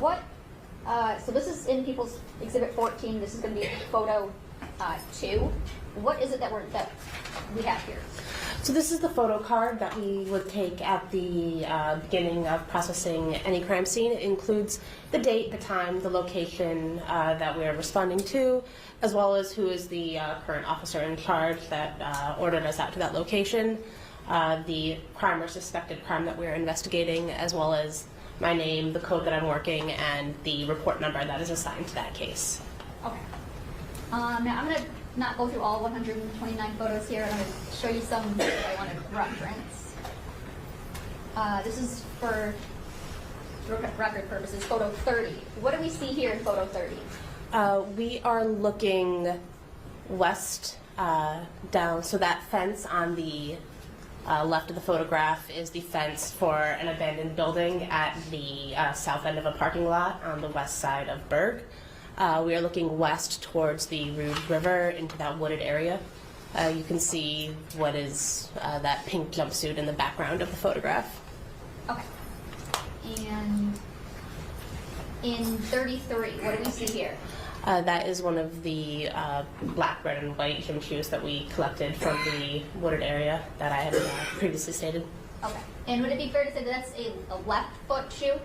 What, so this is in People's Exhibit 14. This is going to be photo 2. What is it that we have here? So this is the photo card that we would take at the beginning of processing any crime scene. It includes the date, the time, the location that we are responding to, as well as who is the current officer in charge that ordered us out to that location, the crime or suspected crime that we're investigating, as well as my name, the code that I'm working, and the report number that is assigned to that case. Okay. Now I'm going to not go through all 129 photos here. I'm going to show you some that I want to reference. This is for record purposes, photo 30. What do we see here in photo 30? We are looking west down, so that fence on the left of the photograph is the fence for an abandoned building at the south end of a parking lot on the west side of Berg. We are looking west towards the Rouge River into that wooded area. You can see what is that pink jumpsuit in the background of the photograph. Okay. And in 33, what do we see here? That is one of the black, red, and white gym shoes that we collected from the wooded area that I had previously stated. Okay. And would it be fair to say that that's a left foot shoe?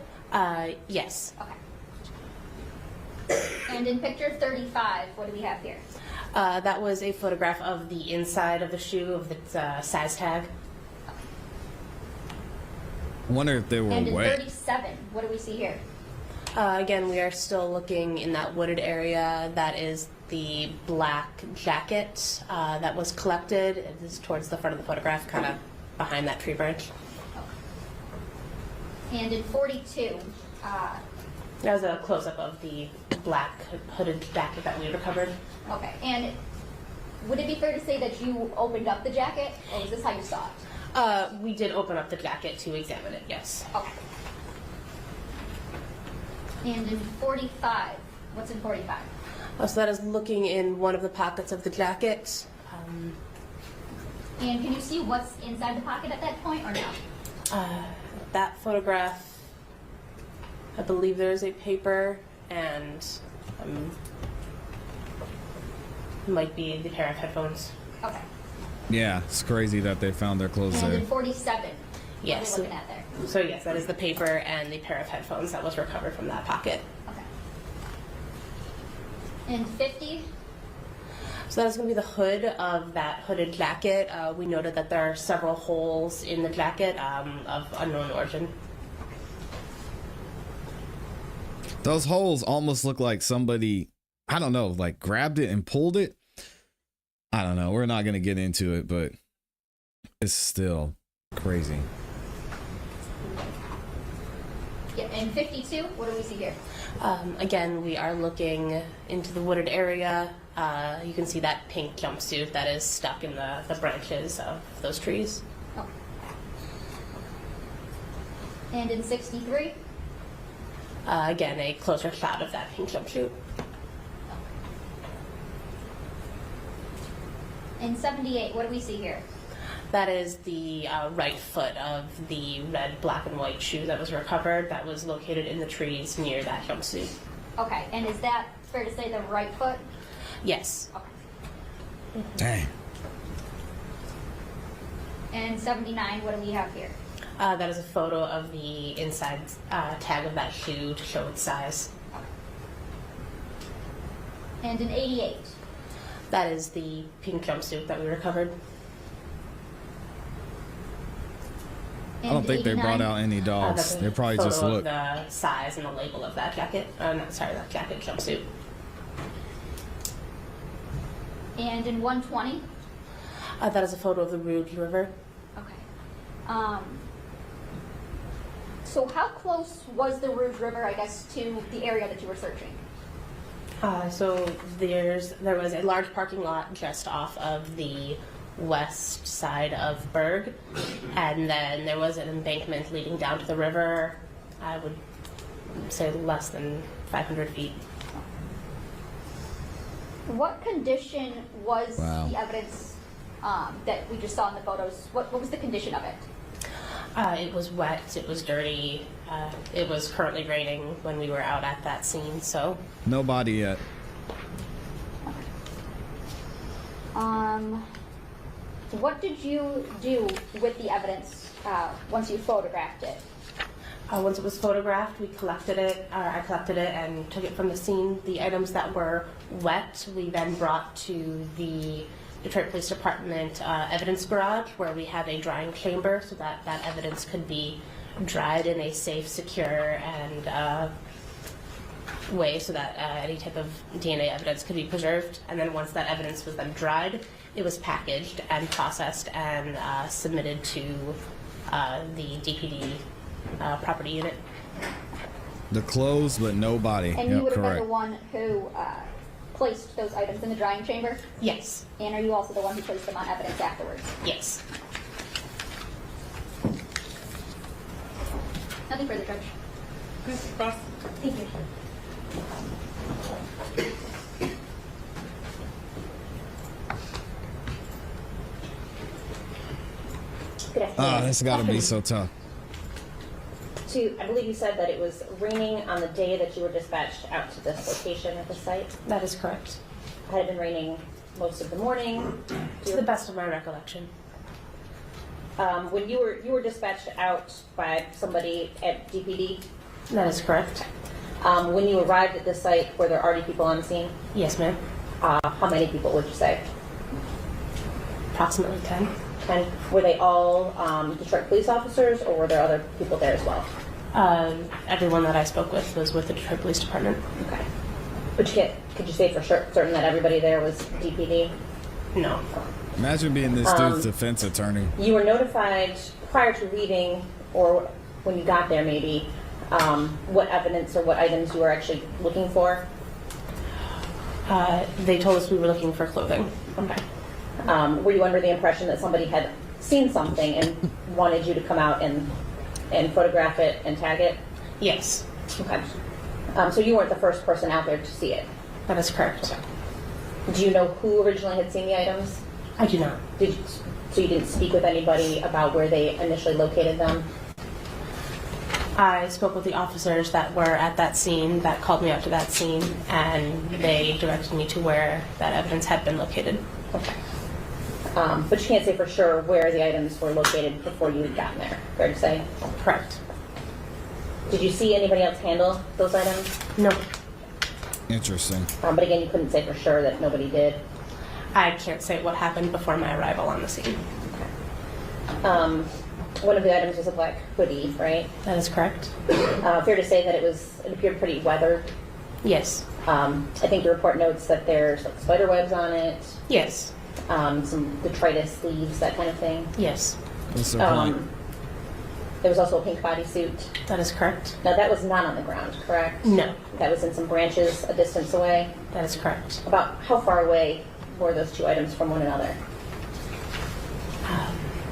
Yes. Okay. And in picture 35, what do we have here? That was a photograph of the inside of the shoe, of the size tag. I wonder if they were and in wet. 37, what do we see here? Again, we are still looking in that wooded area. That is the black jacket that was collected. It is towards the front of the photograph, kind of behind that tree branch. Okay. And in 42, that was a close-up of the black hooded jacket that we recovered. Okay. And would it be fair to say that you opened up the jacket, or is this how you saw it? We did open up the jacket to examine it, yes. Okay. And in 45, what's in 45? So that is looking in one of the pockets of the jacket. And can you see what's inside the pocket at that point, or no? That photograph, I believe there's a paper and might be the pair of headphones. Okay. Yeah, it's crazy that they found their clothes And there. in 47, yes. what are we looking at there? So yes, that is the paper and the pair of headphones that was recovered from that pocket. Okay. And 50? So that is going to be the hood of that hooded jacket. We noted that there are several holes in the jacket of unknown origin. Those holes almost look like somebody, I don't know, like grabbed it and pulled it. I don't know. We're not going to get into it, but it's still crazy. Yeah, and 52, what do we see here? Again, we are looking into the wooded area. You can see that pink jumpsuit that is stuck in the branches of those trees. Oh. And in 63? Again, a closer shot of that pink jumpsuit. In 78, what do we see here? That is the right foot of the red, black, and white shoe that was recovered that was located in the trees near that jumpsuit. Okay, and is that fair to say the right foot? Yes. Okay. Dang. And 79, what do we have here? That is a photo of the inside tag of that shoe to show its size. And in 88? That is the pink jumpsuit that we recovered. I don't think they brought out any dogs. They probably just looked. The size and the label of that jacket. That jacket jumpsuit. And in 120? That is a photo of the Rouge River. Okay. So how close was the Rouge River, I guess, to the area that you were searching? So there was a large parking lot just off of the west side of Berg, and then there was an embankment leading down to the river. I would say less than 500 feet. What condition was Wow. the evidence that we just saw in the photos? What was the condition of it? It was wet, it was dirty, It was currently raining when we were out at that scene, so. No body yet. What did you do with the evidence once you photographed it? Once it was photographed, I collected it and took it from the scene. The items that were wet, we then brought to the Detroit Police Department evidence garage, where we have a drying chamber so that that evidence could be dried in a safe, secure, and way so that any type of DNA evidence could be preserved. And then once that evidence was then dried, it was packaged and processed and submitted to the DPD property unit. The clothes, but no body. And yep, you would have correct. been the one who placed those items in the drying chamber? Yes. And are you also the one who placed them on evidence afterwards? Yes. Nothing further, Judge. Mr. Cross. Thank you. Good afternoon. This got to be so tough. I believe you said that it was raining on the day that you were dispatched out to this location at the site? That is correct. Had it been raining most of the morning? To the best of my recollection. When you were dispatched out by somebody at DPD? That is correct. When you arrived at the site, were there already people on the scene? Yes, ma'am. How many people would you say? Approximately 10. 10. Were they all Detroit police officers, or were there other people there as well? Everyone that I spoke with was with the Detroit Police Department. Okay. But could you say for certain that everybody there was DPD? No. Imagine being this dude's defense attorney. You were notified prior to leaving, or when you got there maybe, what evidence or what items you were actually looking for? They told us we were looking for clothing. Okay. Were you under the impression that somebody had seen something and wanted you to come out and photograph it and tag it? Yes. Okay. So you weren't the first person out there to see it? That is correct. Okay. Do you know who originally had seen the items? I do not. So you didn't speak with anybody about where they initially located them? I spoke with the officers that were at that scene, that called me out to that scene, and they directed me to where that evidence had been located. Okay. But you can't say for sure where the items were located before you had gotten there, fair to say? Correct. Did you see anybody else handle those items? No. Interesting. But again, you couldn't say for sure that nobody did? I can't say what happened before my arrival on the scene. Okay. One of the items was a black hoodie, right? That is correct. Fair to say that it appeared pretty weathered? Yes. I think your report notes that there's like spider webs on it. Yes. Some detritus leaves, that kind of thing. Yes. What's the point? There was also a pink bodysuit. That is correct. Now that was not on the ground, correct? No. That was in some branches a distance away? That is correct. About how far away were those two items from one another?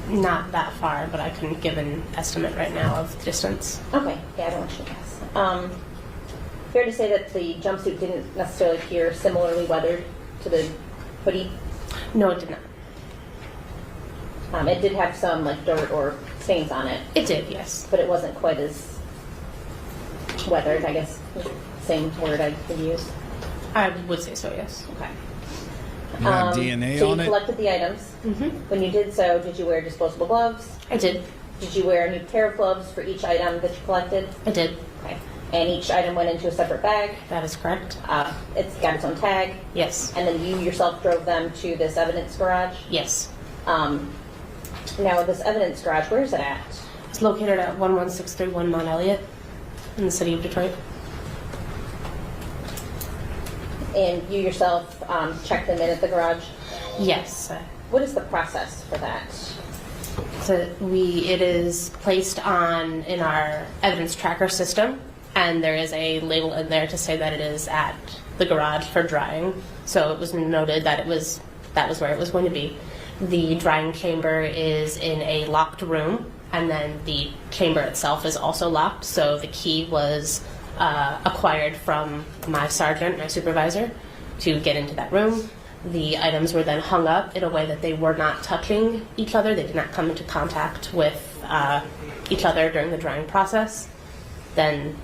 Not that far, but I couldn't give an estimate right now of distance. Okay, yeah, I don't want you to guess. Fair to say that the jumpsuit didn't necessarily appear similarly weathered to the hoodie? No, it did not. It did have some like dirt or stains on it. It did, yes. But it wasn't quite as weathered, I guess. Same word I could use. I would say so, yes. Okay. You have DNA so on you it? collected the items. Mm-hmm. When you did so, did you wear disposable gloves? I did. Did you wear a new pair of gloves for each item that you collected? I did. Okay. And each item went into a separate bag? That is correct. It's got its own tag? Yes. And then you yourself drove them to this evidence garage? Yes. Now, this evidence garage, where is it at? It's located at 11631 Mount Elliott in the city of Detroit. And you yourself checked them in at the garage? Yes. What is the process for that? So it is placed in our evidence tracker system, and there is a label in there to say that it is at the garage for drying. So it was noted that that was where it was going to be. The drying chamber is in a locked room, and then the chamber itself is also locked. So the key was acquired from my sergeant, my supervisor, to get into that room. The items were then hung up in a way that they were not touching each other. They did not come into contact with each other during the drying process. Then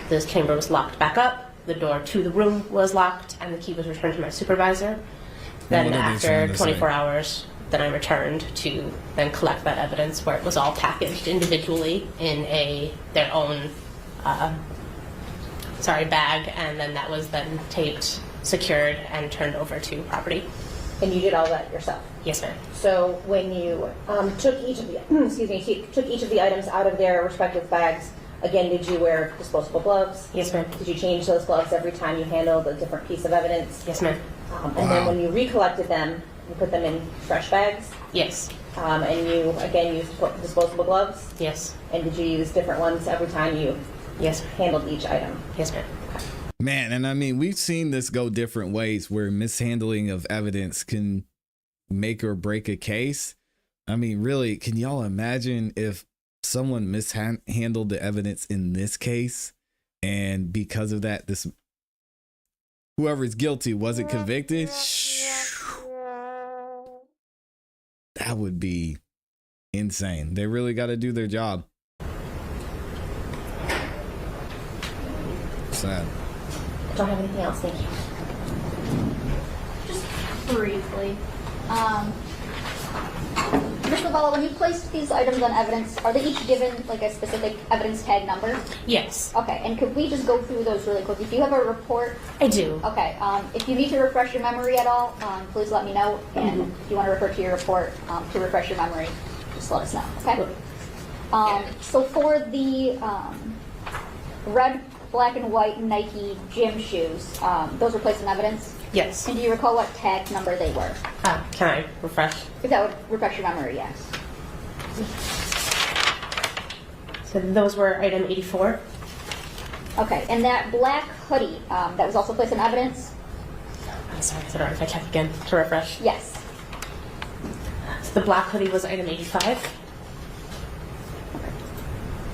this chamber was locked back up, the door to the room was locked, and the key was returned to my supervisor. Then after 24 hours, then I returned to then collect that evidence, where it was all packaged individually in their own bag, and then that was then taped, secured, and turned over to property. And you did all that yourself? Yes, ma'am. So when you took each of the items out of their respective bags, again, did you wear disposable gloves? Yes, ma'am. Did you change those gloves every time you handled a different piece of evidence? Yes, ma'am. And then when you recollected them, you put them in fresh bags? Yes. And you, again, used disposable gloves? Yes. And did you use different ones every time you handled each item? Yes, ma'am. Man, and I mean, we've seen this go different ways where mishandling of evidence can make or break a case. I mean, really, can y'all imagine if someone mishandled the evidence in this case, and because of that, whoever is guilty wasn't convicted? That would be insane. They really got to do their job. Sad. Don't have anything else, thank you. Just briefly, Mr. Vala, when you placed these items on evidence, are they each given like a specific evidence tag number? Yes. Okay, and could we just go through those really quickly? Do you have a report? I do. Okay, if you need to refresh your memory at all, please let me know. And if you want to refer to your report to refresh your memory, just let us know, okay? So for the red, black, and white Nike gym shoes, those were placed in evidence? Yes. And do you recall what tag number they were? Can I refresh? If that would refresh your memory, yes. So those were item 84. Okay, and that black hoodie that was also placed in evidence? I'm sorry, I don't know if I check again to refresh. Yes. So the black hoodie was item 85.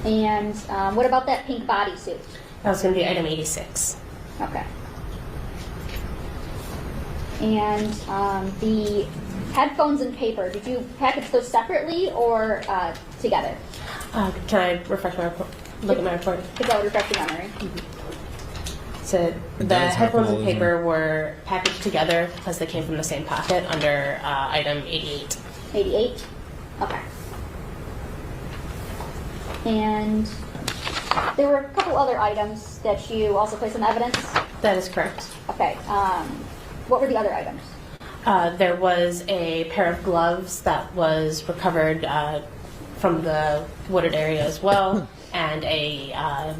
And what about that pink bodysuit? That was going to be item 86. Okay. And the headphones and paper, did you package those separately or together? Can I refresh my report? Look at my report. If that would refresh your memory. So the headphones and paper were packaged together because they came from the same pocket under item 88. 88? Okay. And there were a couple other items that you also placed in evidence? That is correct. Okay. What were the other items? There was a pair of gloves that was recovered from the wooded area as well, and a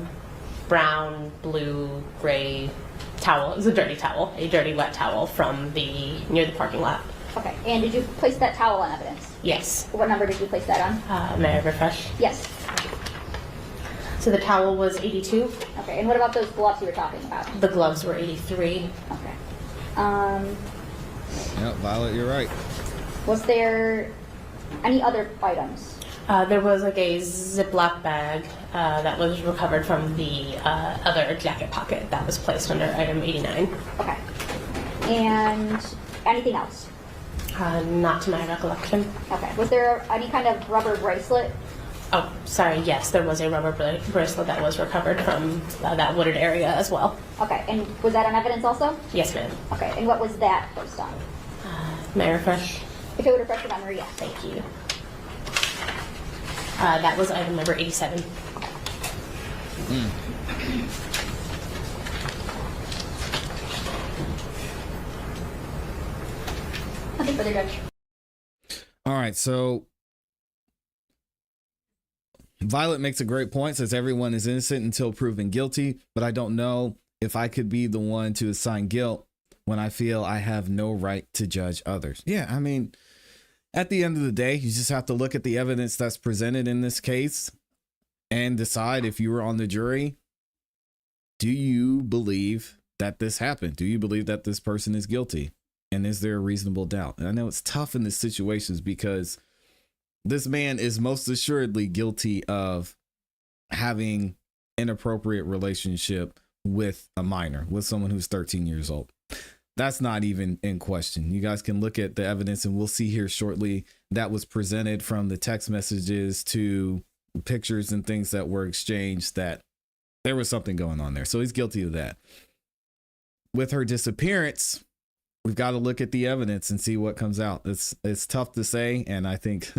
brown, blue, gray towel. It was a dirty towel, a dirty wet towel from near the parking lot. Okay. And did you place that towel on evidence? Yes. What number did you place that on? May I refresh? Yes. So the towel was 82. Okay. And what about those gloves you were talking about? The gloves were 83. Okay. Yep, Violet, you're right. Was there any other items? There was like a Ziploc bag that was recovered from the other jacket pocket that was placed under item 89. Okay. And anything else? Not to my recollection. Okay. Was there any kind of rubber bracelet? Oh, sorry. Yes, there was a rubber bracelet that was recovered from that wooded area as well. Okay. And was that on evidence also? Yes, ma'am. Okay. And what was that placed on? May I refresh? If it would refresh your memory, yes. Thank you. That was item number 87. Nothing further, Judge. All right, so Violet makes a great point, says everyone is innocent until proven guilty, but I don't know if I could be the one to assign guilt when I feel I have no right to judge others. Yeah, I mean, at the end of the day, you just have to look at the evidence that's presented in this case and decide, if you were on the jury, do you believe that this happened? Do you believe that this person is guilty? And is there a reasonable doubt? And I know it's tough in these situations because this man is most assuredly guilty of having inappropriate relationship with a minor, with someone who's 13 years old. That's not even in question. You guys can look at the evidence, and we'll see here shortly that was presented, from the text messages to pictures and things that were exchanged, that there was something going on there. So he's guilty of that. With her disappearance, we've got to look at the evidence and see what comes out. It's tough to say, and I think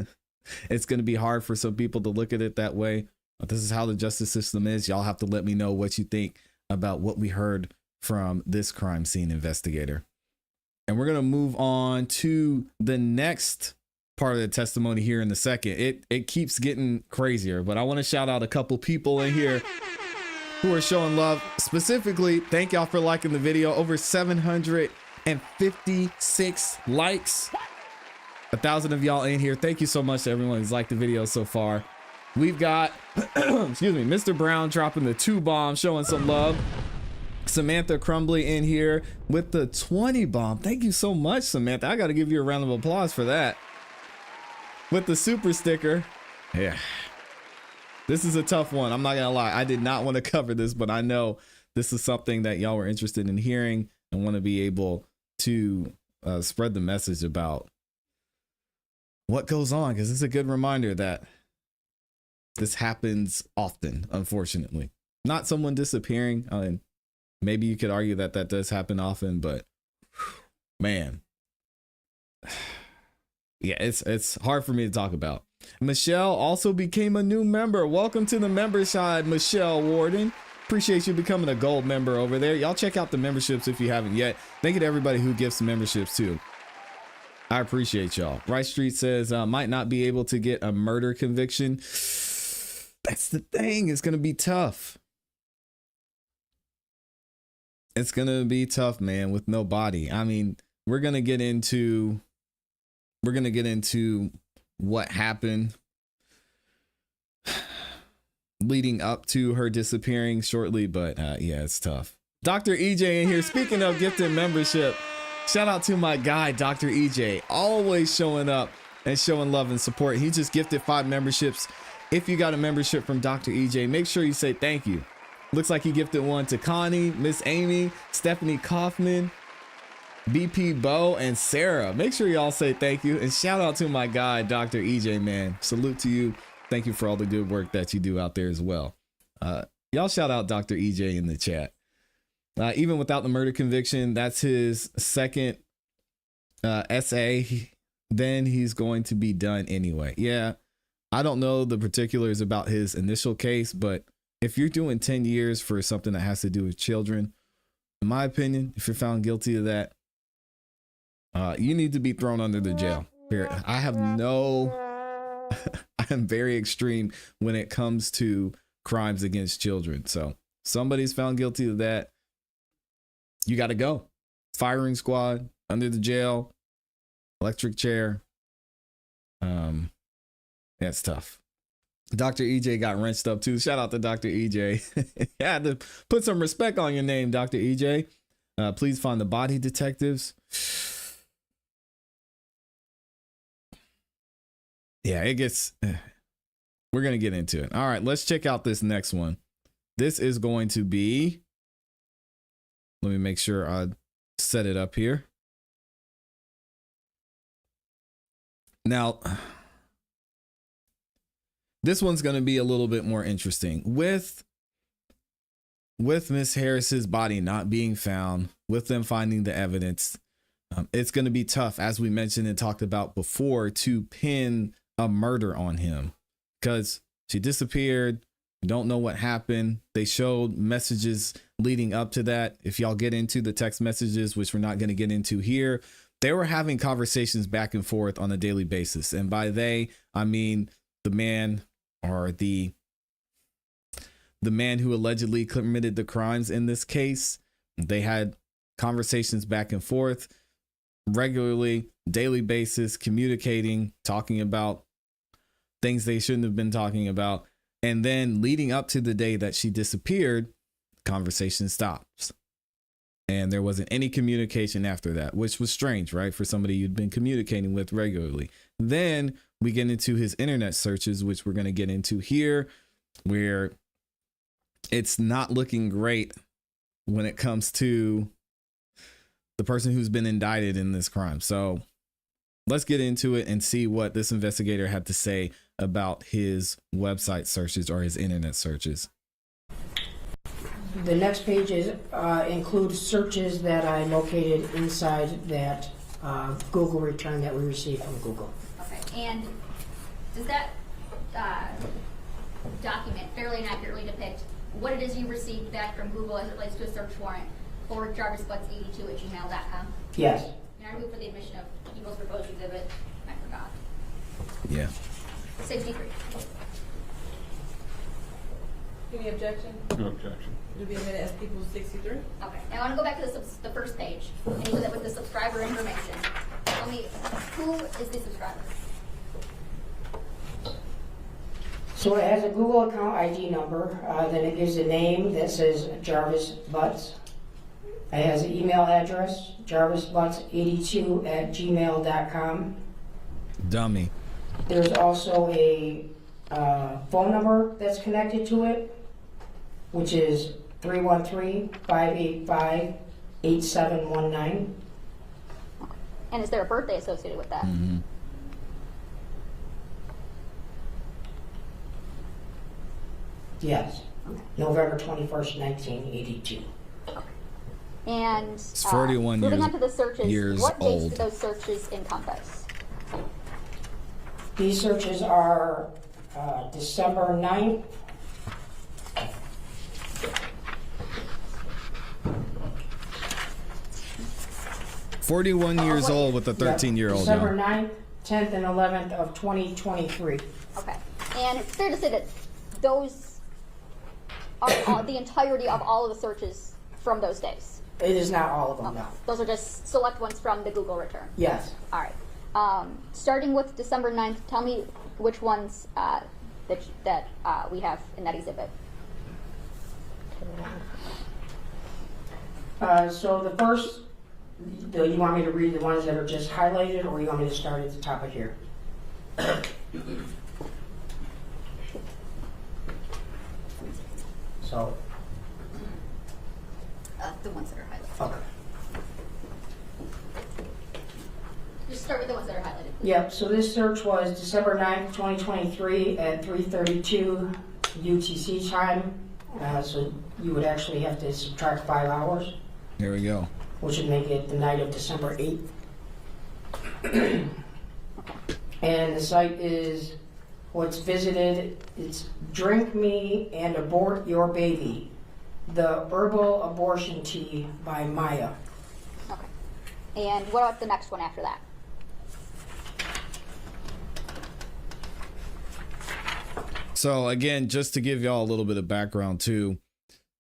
it's going to be hard for some people to look at it that way. But this is how the justice system is. Y'all have to let me know what you think about what we heard from this crime scene investigator. And we're going to move on to the next part of the testimony here in a second. It keeps getting crazier, but I want to shout out a couple people in here who are showing love. Specifically, thank y'all for liking the video. Over 756 likes. 1,000 of y'all in here. Thank you so much to everyone who's liked the video so far. We've got, excuse me, Mr. Brown dropping the 2 bomb, showing some love. Samantha Crumbly in here with the 20 bomb. Thank you so much, Samantha. I got to give you a round of applause for that. With the super sticker. Yeah. This is a tough one. I'm not going to lie. I did not want to cover this, but I know this is something that y'all were interested in hearing and want to be able to spread the message about what goes on, because it's a good reminder that this happens often, unfortunately. Not someone disappearing. I mean, maybe you could argue that that does happen often, but man, yeah, it's hard for me to talk about. Michelle also became a new member. Welcome to the member side, Michelle Warden. Appreciate you becoming a gold member over there. Y'all check out the memberships if you haven't yet. Thank you to everybody who gives some memberships too. I appreciate y'all. Rice Street says, might not be able to get a murder conviction. That's the thing. It's going to be tough. It's going to be tough, man, with no body. I mean, we're going to get into what happened leading up to her disappearing shortly, but yeah, it's tough. Dr. EJ in here. Speaking of gifted membership, shout out to my guy, Dr. EJ, always showing up and showing love and support. He just gifted 5 memberships. If you got a membership from Dr. EJ, make sure you say thank you. Looks like he gifted one to Connie, Miss Amy, Stephanie Kaufman, BP Bo, and Sarah. Make sure y'all say thank you, and shout out to my guy, Dr. EJ, man. Salute to you. Thank you for all the good work that you do out there as well. Y'all shout out Dr. EJ in the chat. Even without the murder conviction, that's his second SA. Then he's going to be done anyway. Yeah, I don't know the particulars about his initial case, but if you're doing 10 years for something that has to do with children, in my opinion, if you're found guilty of that, you need to be thrown under the jail. I have no, I am very extreme when it comes to crimes against children. So somebody's found guilty of that, you got to go. Firing squad, under the jail, electric chair. That's tough. Dr. EJ got wrenched up too. Shout out to Dr. EJ. Yeah, to put some respect on your name, Dr. EJ. Please find the body detectives. Yeah, it gets, we're going to get into it. All right, let's check out this next one. This is going to be, let me make sure I set it up here. Now, this one's going to be a little bit more interesting. With Miss Harris's body not being found, with them finding the evidence, it's going to be tough, as we mentioned and talked about before, to pin a murder on him, because she disappeared. We don't know what happened. They showed messages leading up to that. If y'all get into the text messages, which we're not going to get into here, they were having conversations back and forth on a daily basis. And by they, I mean the man, or the man who allegedly committed the crimes in this case. They had conversations back and forth regularly, daily basis, communicating, talking about things they shouldn't have been talking about. And then leading up to the day that she disappeared, conversation stops. And there wasn't any communication after that, which was strange, right? For somebody you'd been communicating with regularly. Then we get into his internet searches, which we're going to get into here, where it's not looking great when it comes to the person who's been indicted in this crime. So let's get into it and see what this investigator had to say about his website searches, or his internet searches. The next pages include searches that I located inside that Google return that we received from Google. Okay, and does that document fairly and accurately depict what it is you received back from Google as it relates to a search warrant for jarvisbutts82@gmail.com? Yes. And I move for the admission of People's Proposed Exhibit. I forgot. Yeah. 63. Any objection? No objection. It'll be admitted as People's 63. Okay, now I want to go back to the first page, and you do that with the subscriber information. Tell me, who is the subscriber? So it has a Google account ID number, then it gives a name that says Jarvis Butts. It has an email address, jarvisbutts82@gmail.com. Dummy. There's also a phone number that's connected to it, which is 313-585-8719. And is there a birthday associated with that? Mm-hmm. Yes, November 21st, 1982. And It's 41 moving years, on to the searches, years what dates old. do those searches encompass? These searches are December 9th, Years old with a 13-year-old. December 9th, 10th, and 11th of 2023. Okay, and it's fair to say that those are the entirety of all of the searches from those days? It is not all of them, no. Those are just select ones from the Google return? Yes. All right. Starting with December 9th, tell me which ones that we have in that exhibit. So the first, you want me to read the ones that are just highlighted, or you want me to start at the top of here? So. The ones that are highlighted. Okay. Just start with the ones that are highlighted. Yep, so this search was December 9th, 2023 at 3:32 UTC time. So you would actually have to subtract 5 hours. Here we go. Which would make it the night of December 8th. And the site is, what's visited, it's Drink Me and Abort Your Baby, the Herbal Abortion Tea by Maya. Okay. And what about the next one after that? So again, just to give y'all a little bit of background too,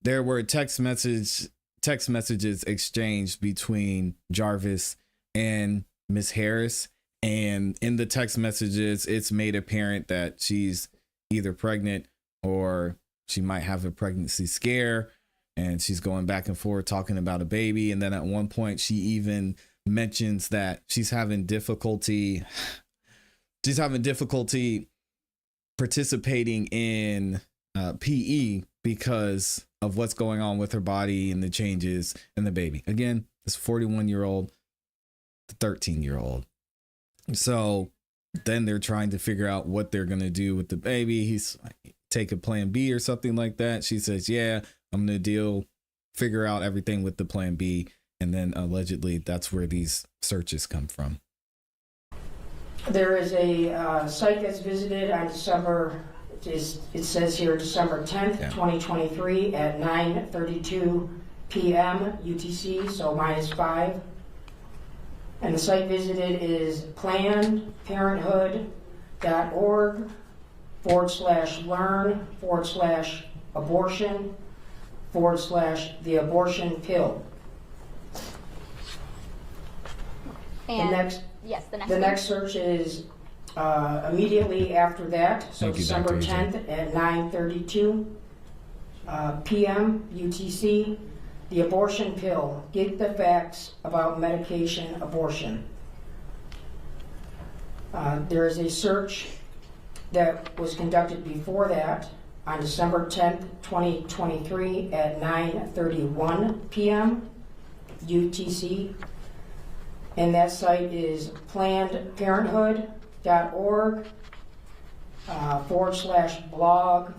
there were text messages exchanged between Jarvis and Miss Harris. And in the text messages, it's made apparent that she's either pregnant or she might have a pregnancy scare. And she's going back and forth talking about a baby. And then at one point, she even mentions that she's having difficulty participating in PE because of what's going on with her body and the changes in the baby. Again, this 41-year-old, the 13-year-old. So then they're trying to figure out what they're going to do with the baby. He's like, take a plan B or something like that. She says, yeah, I'm going to figure out everything with the plan B. And then allegedly that's where these searches come from. There is a site that's visited on December, it says here December 10th, 2023 at 9:32 p.m. UTC, so -5. And the site visited is plannedparenthood.org/learn/abortion/the abortion pill. And the the next search is immediately after that, so December 10th at 9:32 p.m. UTC. The abortion pill. Get the facts about medication abortion. There is a search that was conducted before that on December 10th, 2023 at 9:31 p.m. UTC. And that site is plannedparenthood.org /blog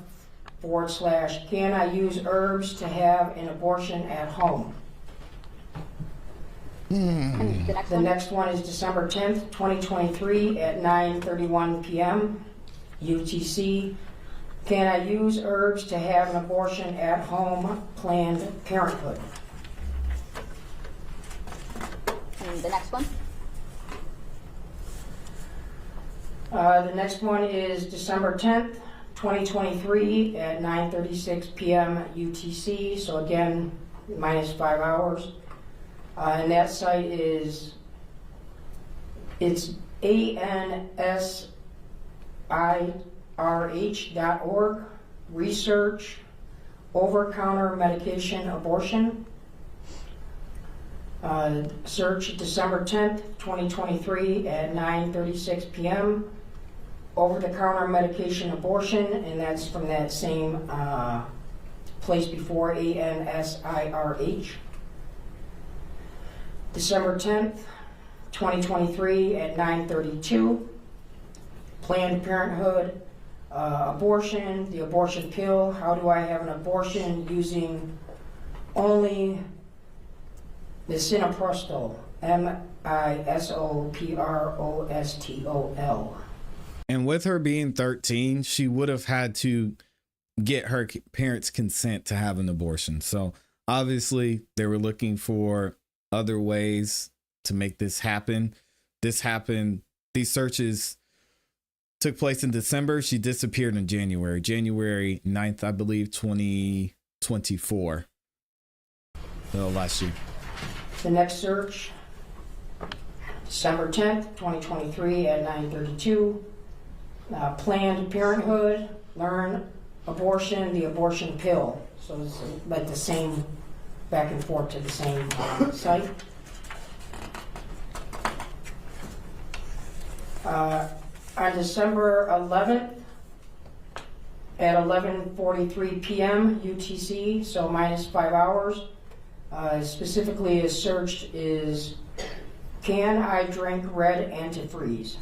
/can I use herbs to have an abortion at home? The next one is December 10th, 2023 at 9:31 p.m. UTC. Can I use herbs to have an abortion at home? Planned Parenthood. And the next one? The next one is December 10th, 2023 at 9:36 p.m. UTC. So again, minus 5 hours. And that site is, it's ansirh.org, research, over-counter medication abortion. Search December 10th, 2023 at 9:36 p.m. Over-the-counter medication abortion, and that's from that same place before, ANSIRH. December 10th, 2023 at 9:32. Planned Parenthood, abortion, the abortion pill. How do I have an abortion using only misoprostol, misoprostol. And with her being 13, she would have had to get her parents' consent to have an abortion. So obviously they were looking for other ways to make this happen. This happened. These searches took place in December. She disappeared in January 9th, I believe, 2024. So last year. The next search, December 10th, 2023 at 9:32. Planned Parenthood, learn abortion, the abortion pill. So it's like the same, back and forth to the same site. On December 11th at 11:43 p.m. UTC, so minus 5 hours. Specifically is searched is, can I drink red antifreeze?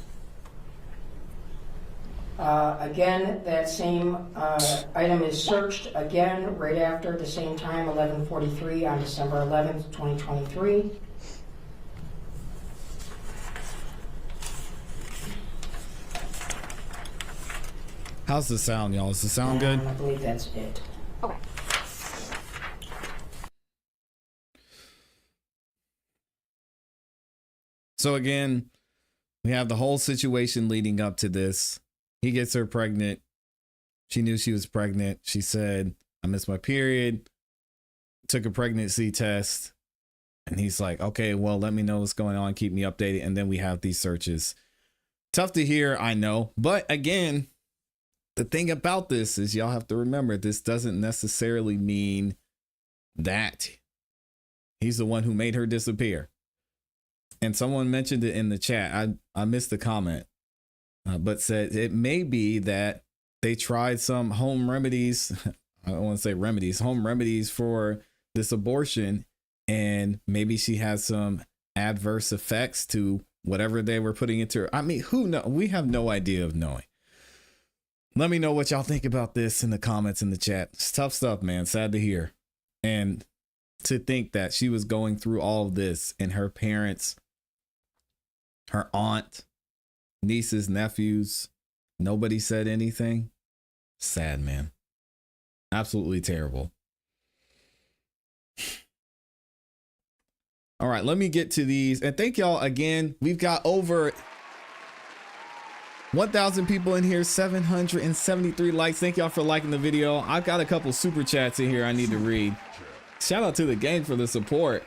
Again, that same item is searched again right after the same time, 11:43 on December 11th, 2023. How's the sound, y'all? Does the sound good? I believe that's it. Okay. So again, we have the whole situation leading up to this. He gets her pregnant. She knew she was pregnant. She said, I missed my period. Took a pregnancy test. And he's like, okay, well, let me know what's going on. Keep me updated. And then we have these searches. Tough to hear, I know. But again, the thing about this is y'all have to remember, this doesn't necessarily mean that he's the one who made her disappear. And someone mentioned it in the chat. I missed the comment, but said it may be that they tried some home remedies. I don't want to say remedies, home remedies for this abortion. And maybe she has some adverse effects to whatever they were putting into her. I mean, who knows? We have no idea of knowing. Let me know what y'all think about this in the comments in the chat. It's tough stuff, man. Sad to hear. And to think that she was going through all of this and her parents, her aunt, nieces, nephews, nobody said anything. Sad, man. Absolutely terrible. All right, let me get to these. And thank y'all again. We've got over 1,000 people in here, 773 likes. Thank y'all for liking the video. I've got a couple super chats in here I need to read. Shout out to the gang for the support.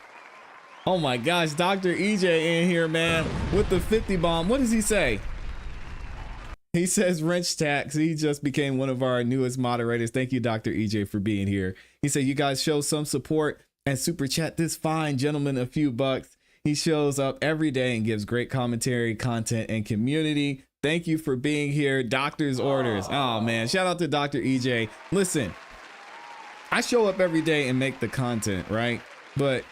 Oh my gosh, Dr. EJ in here, man, with the 50 bomb. What does he say? He says wrench tax. He just became one of our newest moderators. Thank you, Dr. EJ, for being here. He said, you guys show some support and super chat this fine gentleman a few bucks. He shows up every day and gives great commentary, content, and community. Thank you for being here. Doctor's orders. Oh man, shout out to Dr. EJ. Listen, I show up every day and make the content, right? But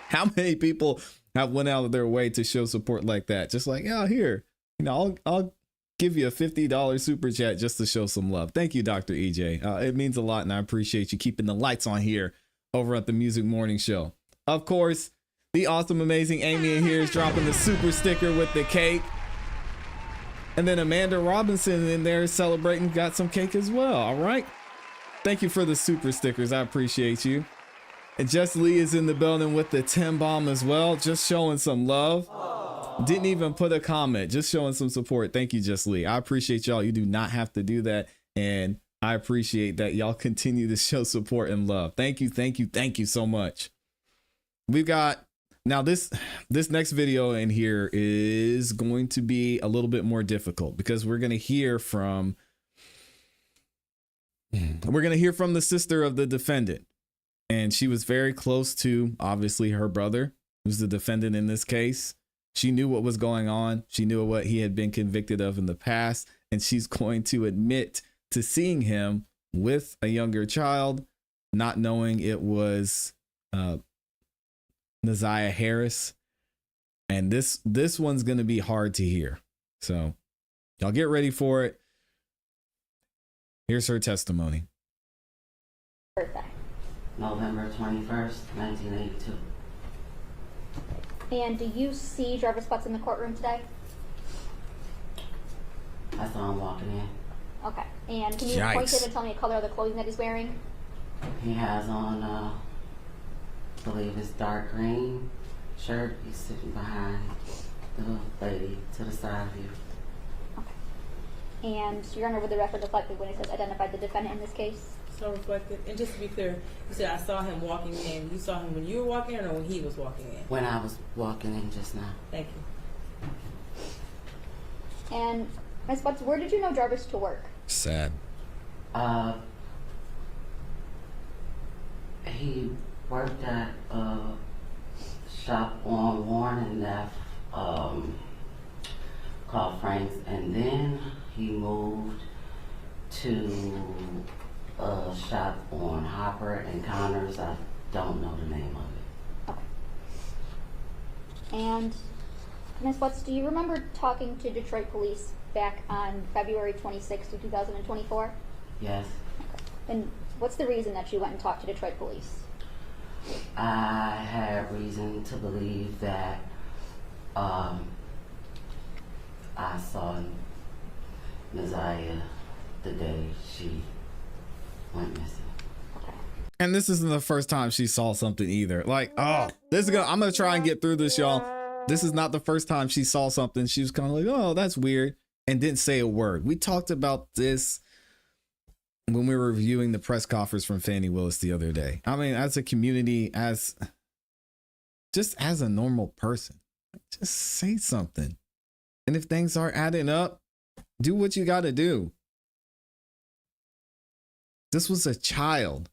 how many people have went out of their way to show support like that? Just like, yeah, here, you know, I'll give you a $50 super chat just to show some love. Thank you, Dr. EJ. It means a lot, and I appreciate you keeping the lights on here over at the Music Morning Show. Of course, the awesome, amazing Amy in here is dropping the super sticker with the cake. And then Amanda Robinson in there is celebrating, got some cake as well. All right. Thank you for the super stickers. I appreciate you. And Jess Lee is in the building with the 10 bomb as well, just showing some love. Didn't even put a comment, just showing some support. Thank you, Jess Lee. I appreciate y'all. You do not have to do that. And I appreciate that y'all continue to show support and love. Thank you. Thank you. Thank you so much. We've got now this next video in here is going to be a little bit more difficult because we're going to hear from the sister of the defendant. And she was very close to, obviously, her brother, who's the defendant in this case. She knew what was going on. She knew what he had been convicted of in the past. And she's going to admit to seeing him with a younger child, not knowing it was Naziah Harris. And this one's going to be hard to hear. So y'all get ready for it. Here's her testimony. Birthday. November 21st, 1982. And do you see Jarvis Butts in the courtroom today? I saw him walking in. Okay. And can you point to it and tell me the color of the clothing that he's wearing? He has on, I believe it's dark green shirt. He's sitting behind the lady to the side of you. Okay. And Your Honor, would the record reflect when it says identified the defendant in this case? So reflected. And just to be clear, you said I saw him walking in. You saw him when you were walking in or when he was walking in? When I was walking in just now. Thank you. And Ms. Butts, where did you know Jarvis to work? Sad. He worked at a shop on Warren and F called Frank's, and then he moved to a shop on Hopper and Connors. I don't know the name of it. Okay. And Ms. Butts, do you remember talking to Detroit police back on February 26th of 2024? Yes. Okay. And what's the reason that you went and talked to Detroit police? I had reason to believe that I saw Naziah the day she went missing. And this isn't the first time she saw something either. Like, I'm gonna try and get through this, y'all. This is not the first time she saw something. She was kind of like, oh, that's weird, and didn't say a word. We talked about this when we were reviewing the press conference from Fani Willis the other day. I mean, as a community, just as a normal person, just say something. And if things aren't adding up, do what you got to do. This was a child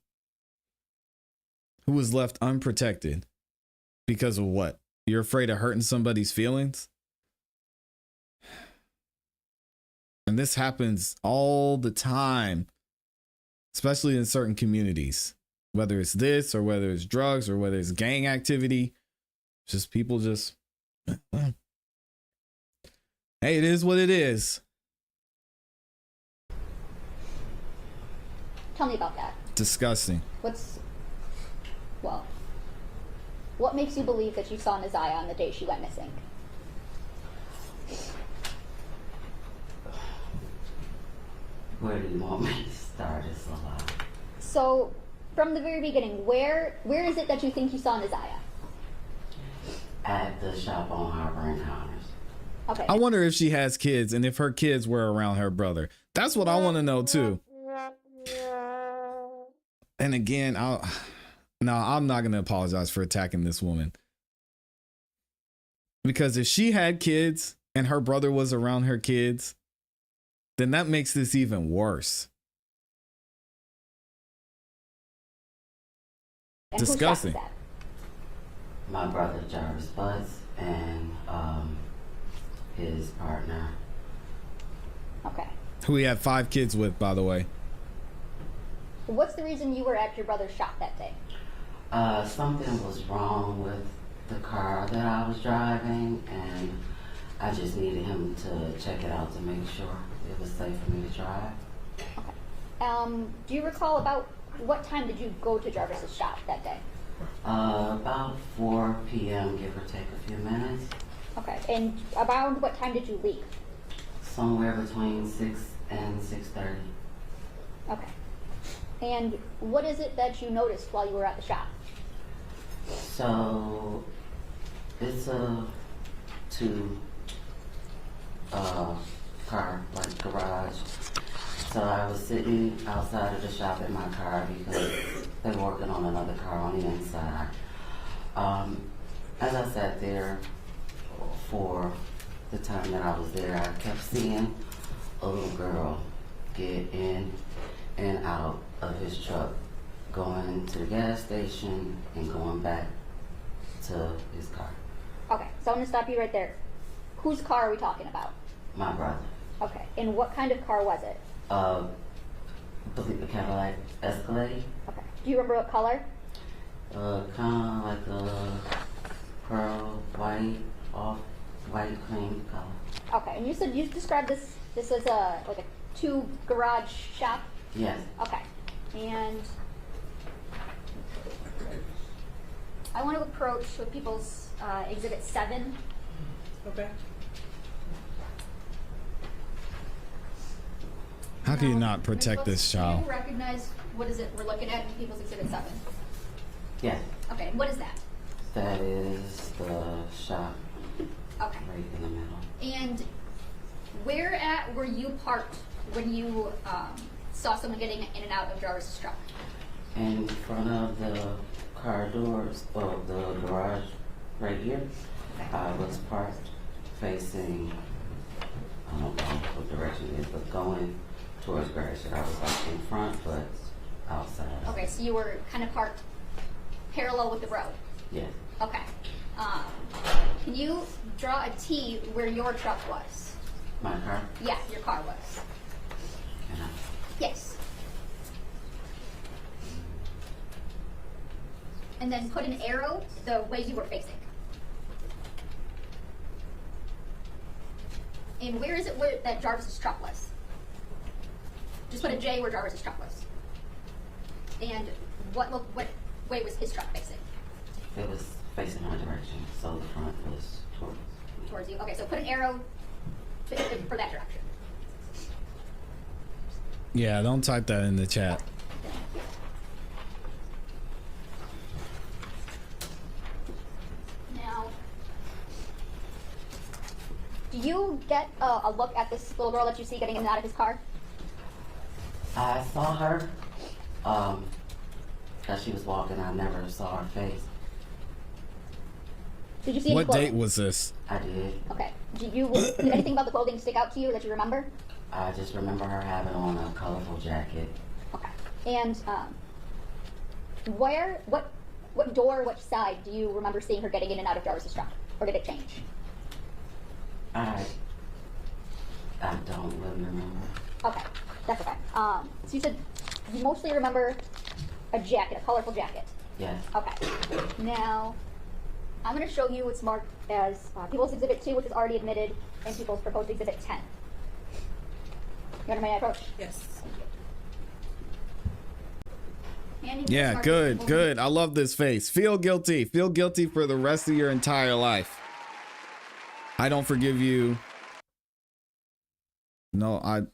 who was left unprotected because of what? You're afraid of hurting somebody's feelings? And this happens all the time, especially in certain communities, whether it's this or whether it's drugs or whether it's gang activity. Just people just, hey, it is what it is. Tell me about that. Disgusting. What makes you believe that you saw Naziah on the day she went missing? Where do you want me to start? It's a lot. So, from the very beginning, where is it that you think you saw Naziah? At the shop on Harbor and Connors. Okay. I wonder if she has kids and if her kids were around her brother. That's what I want to know too. And again, I'm not going to apologize for attacking this woman. Because if she had kids and her brother was around her kids, then that makes this even worse. And disgusting. My brother Jarvis Butts and his partner. Okay. Who he had 5 kids with, by the way. What's the reason you were at your brother's shop that day? Something was wrong with the car that I was driving, and I I just needed him to check it out to make sure it was safe for me to drive. Do you recall about what time did you go to Jarvis's shop that day? About 4 p.m., give or take a few minutes. Okay, and around what time did you leave? Somewhere between 6 and 6:30. Okay. And what is it that you noticed while you were at the shop? So, it's a car, like garage. So I was sitting outside of the shop in my car because they were working on another car on the inside. As I sat there for the time that I was there, I kept seeing a little girl get in and out of his truck, going to the gas station and going back to his car. Okay, so I'm gonna stop you right there. Whose car are we talking about? My brother. Okay, and what kind of car was it? I believe a Cadillac Escalade. Okay. Do you remember what color? Kind of like a pearl white, off white cream color. Okay, and you said you described this as a like a 2 garage shop? Yes. Okay. And I want to approach with people's Exhibit 7. Okay. How can you not protect this child? Do you recognize what is it we're looking at in People's Exhibit 7? Yes. Okay, what is that? That is the shop. Okay. Right in the middle. And where at were you parked when you saw someone getting in and out of Jarvis's truck? In front of the car doors of the garage right here. I was parked facing, I don't know what direction it is, but going towards Gratiot. I was like in front, but outside. Okay, so you were kind of parked parallel with the road? Yes. Okay. Can you draw a T where your truck was? My car? Yeah, your car was. Can I? Yes. And then put an arrow the way you were facing. And where is it where that Jarvis's truck was? Just put a J where Jarvis's truck was. And what way was his truck facing? It was facing my direction, so the front was Towards you. Okay, so put an arrow for that direction. Yeah, don't type that in the chat. Now, do you get a look at this little girl that you see getting in and out of his car? I saw her as she was walking. I never saw her face. Did you see any What clothing? date was this? I did. Okay. Did anything about the clothing stick out to you that you remember? I just remember her having on a colorful jacket. Okay. And what door, which side do you remember seeing her getting in and out of Jarvis's truck? Or did it change? I don't really remember. Okay, that's okay. So you said you mostly remember a jacket, a colorful jacket. Yes. Okay. Now, I'm going to show you what's marked as People's Exhibit 2, which is already admitted, and People's Proposed Exhibit 10. You understand my approach? Yes. Yeah, good. I love this face. Feel guilty. Feel guilty for the rest of your entire life. I don't forgive you. No,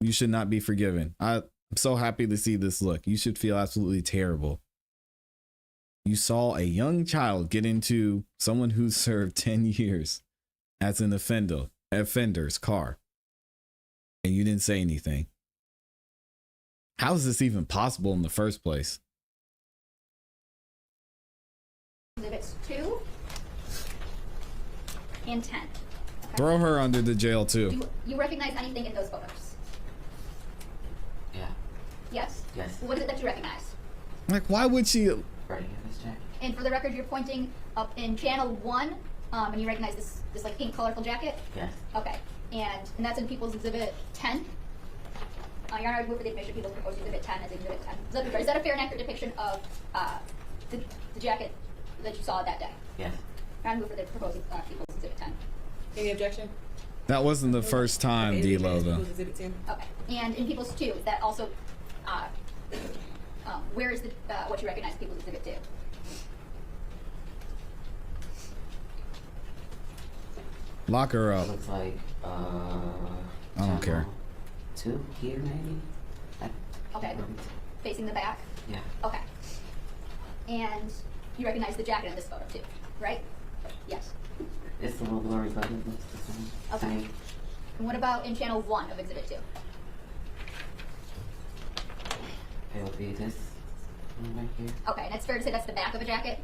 you should not be forgiven. I'm so happy to see this look. You should feel absolutely terrible. You saw a young child get into someone who served 10 years as an offender's car, and you didn't say anything. How is this even possible in the first place? Exhibits 2 and 10. Okay. Throw her under the jail too. Do you recognize anything in those photos? Yeah. Yes? Yes. What is it that you recognize? Like, why would she? Right here, this jacket. And for the record, you're pointing up in channel 1, and you recognize this like pink colorful jacket? Yes. Okay. And that's in People's Exhibit 10? Your Honor, I move for the admission People's Proposed Exhibit 10 as Exhibit 10. Is that a fair and accurate depiction of the jacket that you saw that day? Yes. Your Honor, I move for the proposed People's Exhibit 10. Any objection? That wasn't the first time, D-Lo, though. Exhibit 10. Okay. And in People's 2, is that also, where is the what you recognize People's Exhibit 2? Lock her up. Looks like, I don't care. 2 here, maybe? Okay. Facing the back? Yeah. Okay. And you recognize the jacket in this photo too, right? Yes. It's a little blurry, but it looks the same. Okay. And what about in channel 1 of Exhibit 2? It would be this one right here. Okay, and it's fair to say that's the back of a jacket?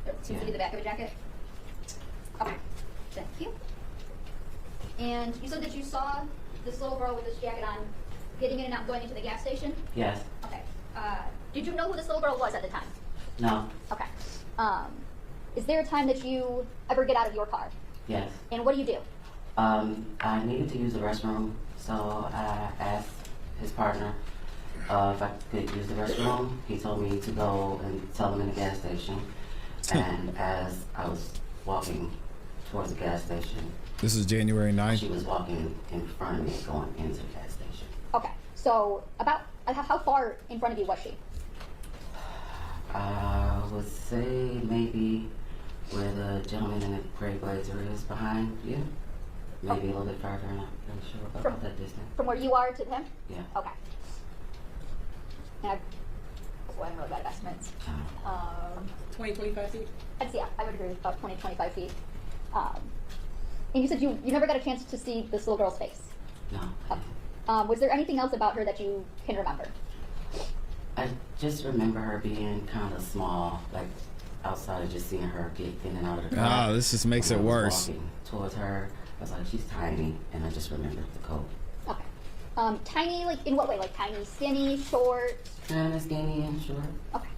It seems to be the back of a jacket? Okay, thank you. And you said that you saw this little girl with this jacket on getting in and out going into the gas station? Yes. Okay. Did you know who this little girl was at the time? No. Okay. Is there a time that you ever get out of your car? Yes. And what do you do? I needed to use the restroom, so I asked his partner if I could use the restroom. He told me to go and tell him in the gas station. And as I was walking towards the gas station, this is January 9th. She was walking in front of me, going into the gas station. Okay. So about how far in front of you was she? I would say maybe where the gentleman in the gray blazer is behind you. Maybe a little bit farther, I'm not really sure about that distance. From where you are to him? Yeah. Okay. And I haven't really got estimates. 20, 25 feet? I would agree with about 20, 25 feet. And you said you never got a chance to see this little girl's face? No. Okay. Was there anything else about her that you can remember? I just remember her being kind of small, like outside of just seeing her get in and out of the car. Ah, this just makes it worse. Walking towards her, I was like, she's tiny, and I just remembered the coat. Okay. Tiny, like in what way? Like tiny, skinny, short? Kind of skinny and short. Okay.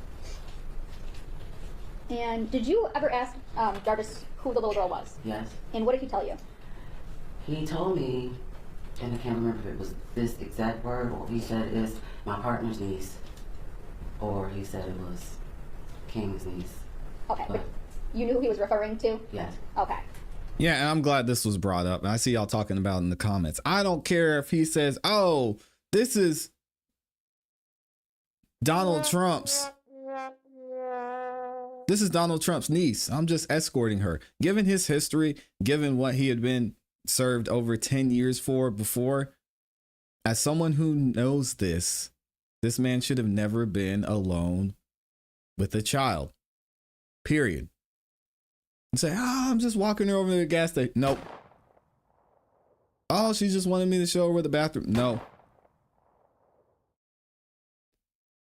And did you ever ask Jarvis who the little girl was? Yes. And what did he tell you? He told me, and I can't remember if it was this exact word, or he said it's my partner's niece, or he said it was King's niece. Okay, but you knew who he was referring to? Yes. Okay. Yeah, and I'm glad this was brought up. And I see y'all talking about it in the comments. I don't care if he says, oh, this is Donald Trump's niece. I'm just escorting her. Given his history, given what he had been served over 10 years for before, as someone who knows this man should have never been alone with a child. Period. And say, I'm just walking her over to the gas station. Nope. Oh, she just wanted me to show her where the bathroom. No.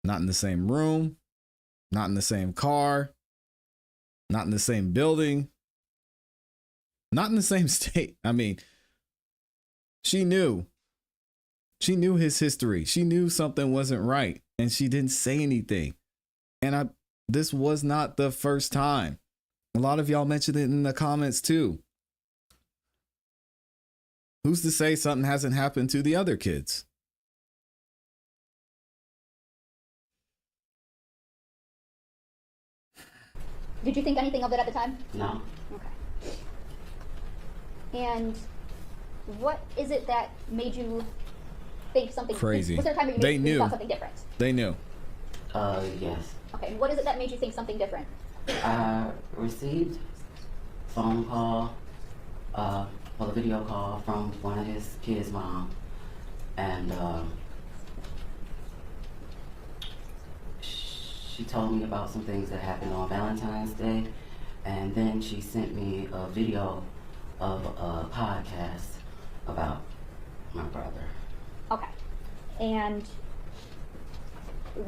Not in the same room. Not in the same car. Not in the same building. Not in the same state. I mean, she knew. She knew his history. She knew something wasn't right. And she didn't say anything. And this was not the first time. A lot of y'all mentioned it in the comments too. Who's to say something hasn't happened to the other kids? Did you think anything of it at the time? No. Okay. And what is it that made you think something crazy? Was there a time that you made you thought something different? They knew. Yes. Okay, and what is it that made you think something different? I received a phone call, a video call from one of his kids' mom, and she told me about some things that happened on Valentine's Day, and then she sent me a video of a podcast about my brother. Okay, and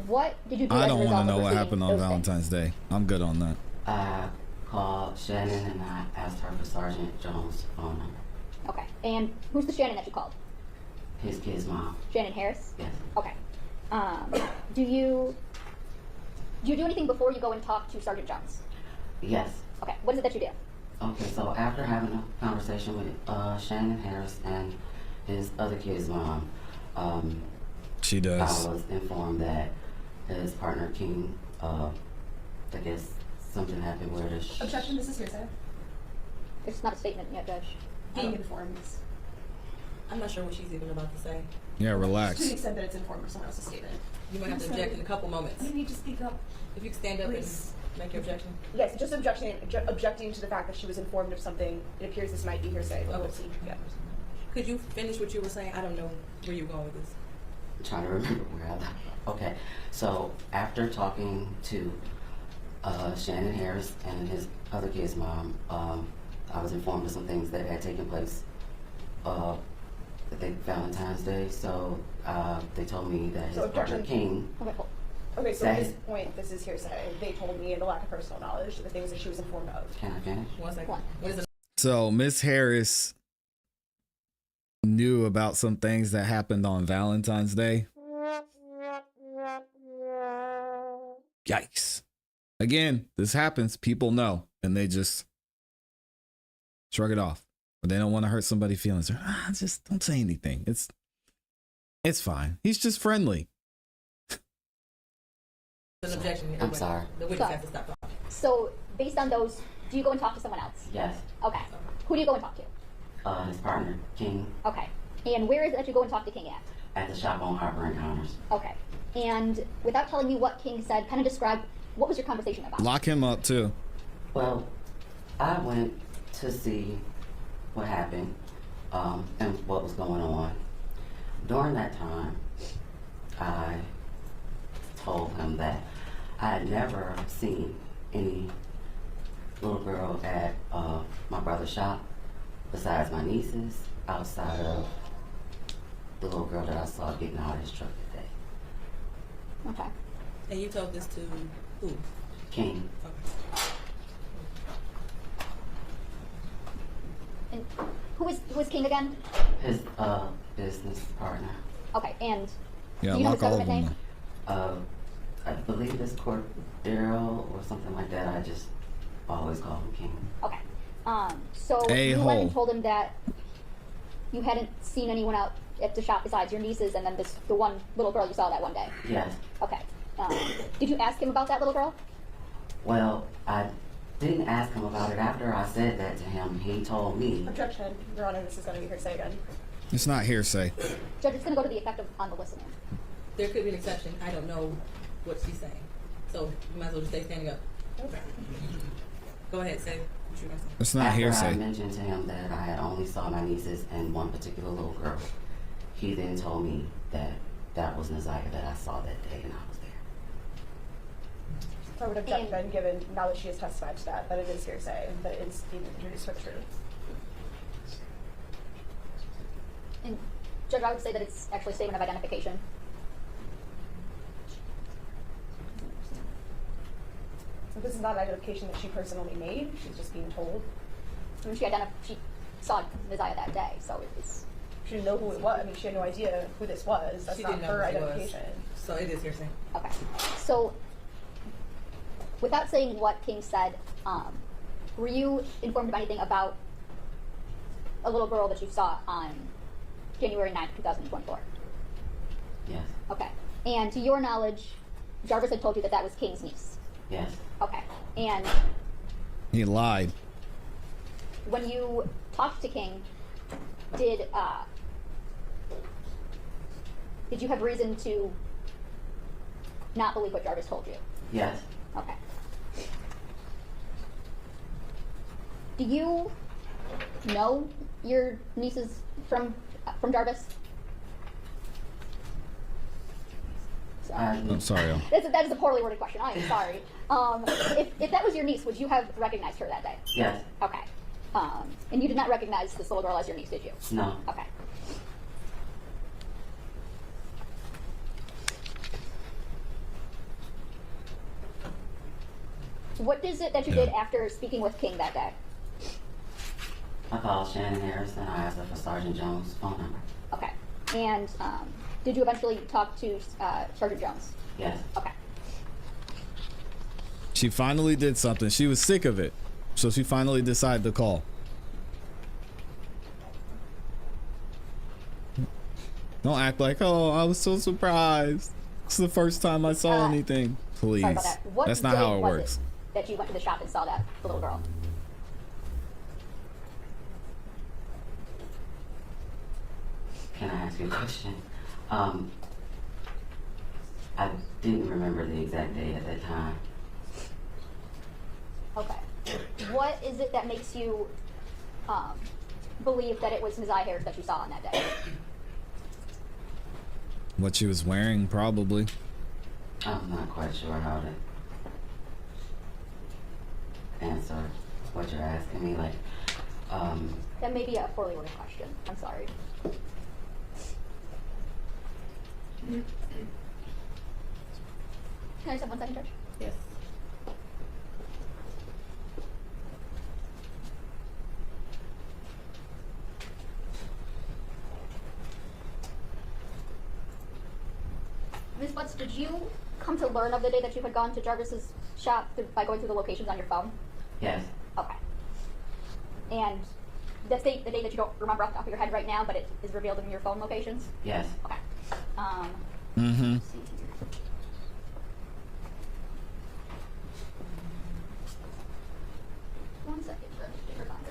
what did you do? I don't want to know what happened on Valentine's Day. I'm good on that. I called Shannon and I asked her for Sergeant Jones' phone number. Okay, and who's the Shannon that you called? His kid's mom. Shannon Harris? Yes. Okay. Do you do anything before you go and talk to Sergeant Jones? Yes. Okay, what is it that you do? Okay, so after having a conversation with Shannon Harris and his other kid's mom, she does. I was informed that his partner King, I guess something happened where Objection, this is hearsay. It's not a statement yet, Judge. being informed. I'm not sure what she's even about to say. Yeah, relax. To the extent that it's informed of someone else's statement. You might have to object in a couple moments. You need to speak up. If you can stand up Please. and make your objection. Yes, just objecting to the fact that she was informed of something. It appears this might be hearsay, but we'll see. Yeah. Could you finish what you were saying? I don't know where you're going with this. I'm trying to remember where I left. Okay, so after talking to Shannon Harris and his other kid's mom, I was informed of some things that had taken place, I think Valentine's Day, so they told me that his partner King. Okay, so at this point, this is hearsay. They told me, and the lack of personal knowledge, the things that she was informed of. Can I finish? 1 second. What is it? So Miss Harris knew about some things that happened on Valentine's Day. Yikes. Again, this happens. People know, and they just shrug it off. But they don't want to hurt somebody's feelings. Just don't say anything. It's fine. He's just friendly. An objection. I'm sorry. The witness has to stop talking. So, based on those, do you go and talk to someone else? Yes. Okay. Who do you go and talk to? His partner, King. Okay. And where is it that you go and talk to King at? At the shop on Harper and Commerce. Okay. And without telling me what King said, kind of describe what was your conversation about? Lock him up too. Well, I went to see what happened and what was going on. During that time, I told him that I had never seen any little girl at my brother's shop besides my nieces, outside of the little girl that I saw getting out of his truck today. Okay. And you told this to who? King. Okay. And who is King again? His business partner. Okay, and yeah, do you know his lock all of government them. name? I believe it's Cordero or something like that. I just always call him King. Okay. So A you hole. went and told him that you hadn't seen anyone out at the shop besides your nieces and then the one little girl you saw that one day. Yes. Okay. Did you ask him about that little girl? Well, I didn't ask him about it. After I said that to him, he told me. Objection, Your Honor, this is going to be hearsay again. It's not hearsay. Judge, it's going to go to the effect on the listener. There could be an exception. I don't know what she's saying. So you might as well just stay standing up. Okay. Go ahead, say what you're going to say. It's not After hearsay. I mentioned to him that I had only saw my nieces and one particular little girl, he then told me that that was Naziah that I saw that day and I was there. So I would object then, given now that she has testified to that it is hearsay and that it's being introduced for the truth. And Judge, I would say that it's actually a statement of identification. So this is not an identification that she personally made. She's just being told. I mean, she saw Naziah that day, so it's. She didn't know who it was. I mean, she had no idea who this was. That's not her identification. So it is hearsay. Okay. So, without saying what King said, were you informed of anything about a little girl that you saw on January 9th, 2024? Yes. Okay. And to your knowledge, Jarvis had told you that that was King's niece? Yes. Okay. And He lied. when you talked to King, did you have reason to not believe what Jarvis told you? Yes. Okay. Do you know your nieces from Jarvis? I'm sorry. That is a poorly worded question. I am sorry. If that was your niece, would you have recognized her that day? Yes. Okay. And you did not recognize this little girl as your niece, did you? No. Okay. What is it that you did after speaking with King that day? I called Shannon Harris and I asked her for Sergeant Jones' phone number. Okay. And did you eventually talk to Sergeant Jones? Yes. Okay. She finally did something. She was sick of it. So she finally decided to call. Don't act like, oh, I was so surprised. It's the first time I saw anything. Please. Sorry about that. What That's not day how it was works. That you went to the shop and saw the little girl? Can I ask you a question? I didn't remember the exact day at that time. Okay. What is it that makes you believe that it was Naziah Harris that you saw on that day? What she was wearing, probably. I'm not quite sure how to answer what you're asking me. Like, That may be a poorly worded question. I'm sorry. Can I just have 1 second, Judge? Yes. Ms. Butts, did you come to learn of the day that you had gone to Jarvis's shop by going through the locations on your phone? yes, Okay. And that's the day that you don't remember off the top of your head right now, but it is revealed in your phone locations? yes. Okay. Mm-hmm. Let's see here. 1 second, Judge. Get her binder.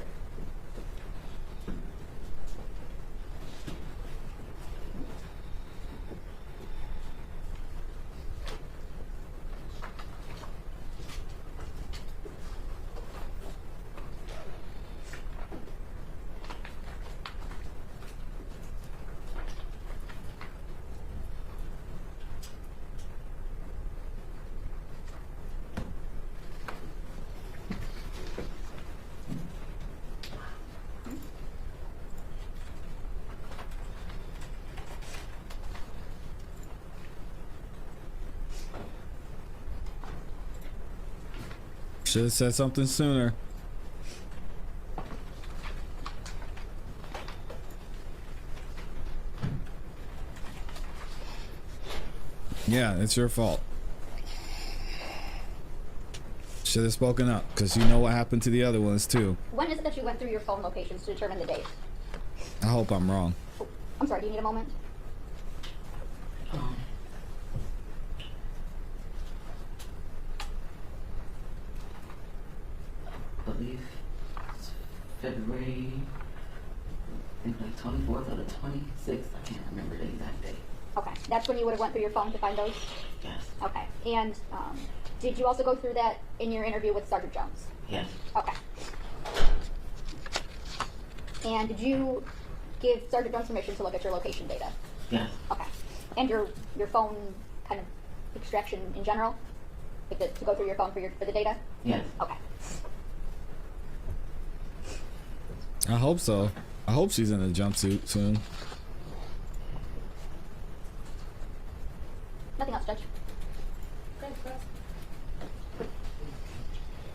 Should have said something sooner. Yeah, it's your fault. Should have spoken up, because you know what happened to the other ones too. When is it that you went through your phone locations to determine the date? I hope I'm wrong. Oh, I'm sorry, do you need a moment? I believe it's February, I think like 24th or the 26th. I can't remember the exact date. Okay, that's when you would have went through your phone to find those? Yes. Okay, and did you also go through that in your interview with Sergeant Jones? Yes. Okay. And did you give Sergeant Jones permission to look at your location data? Yes. Okay. And your phone kind of extraction in general? Like to go through your phone for the data? Yes. Okay. I hope so. I hope she's in a jumpsuit soon. Nothing else, Judge.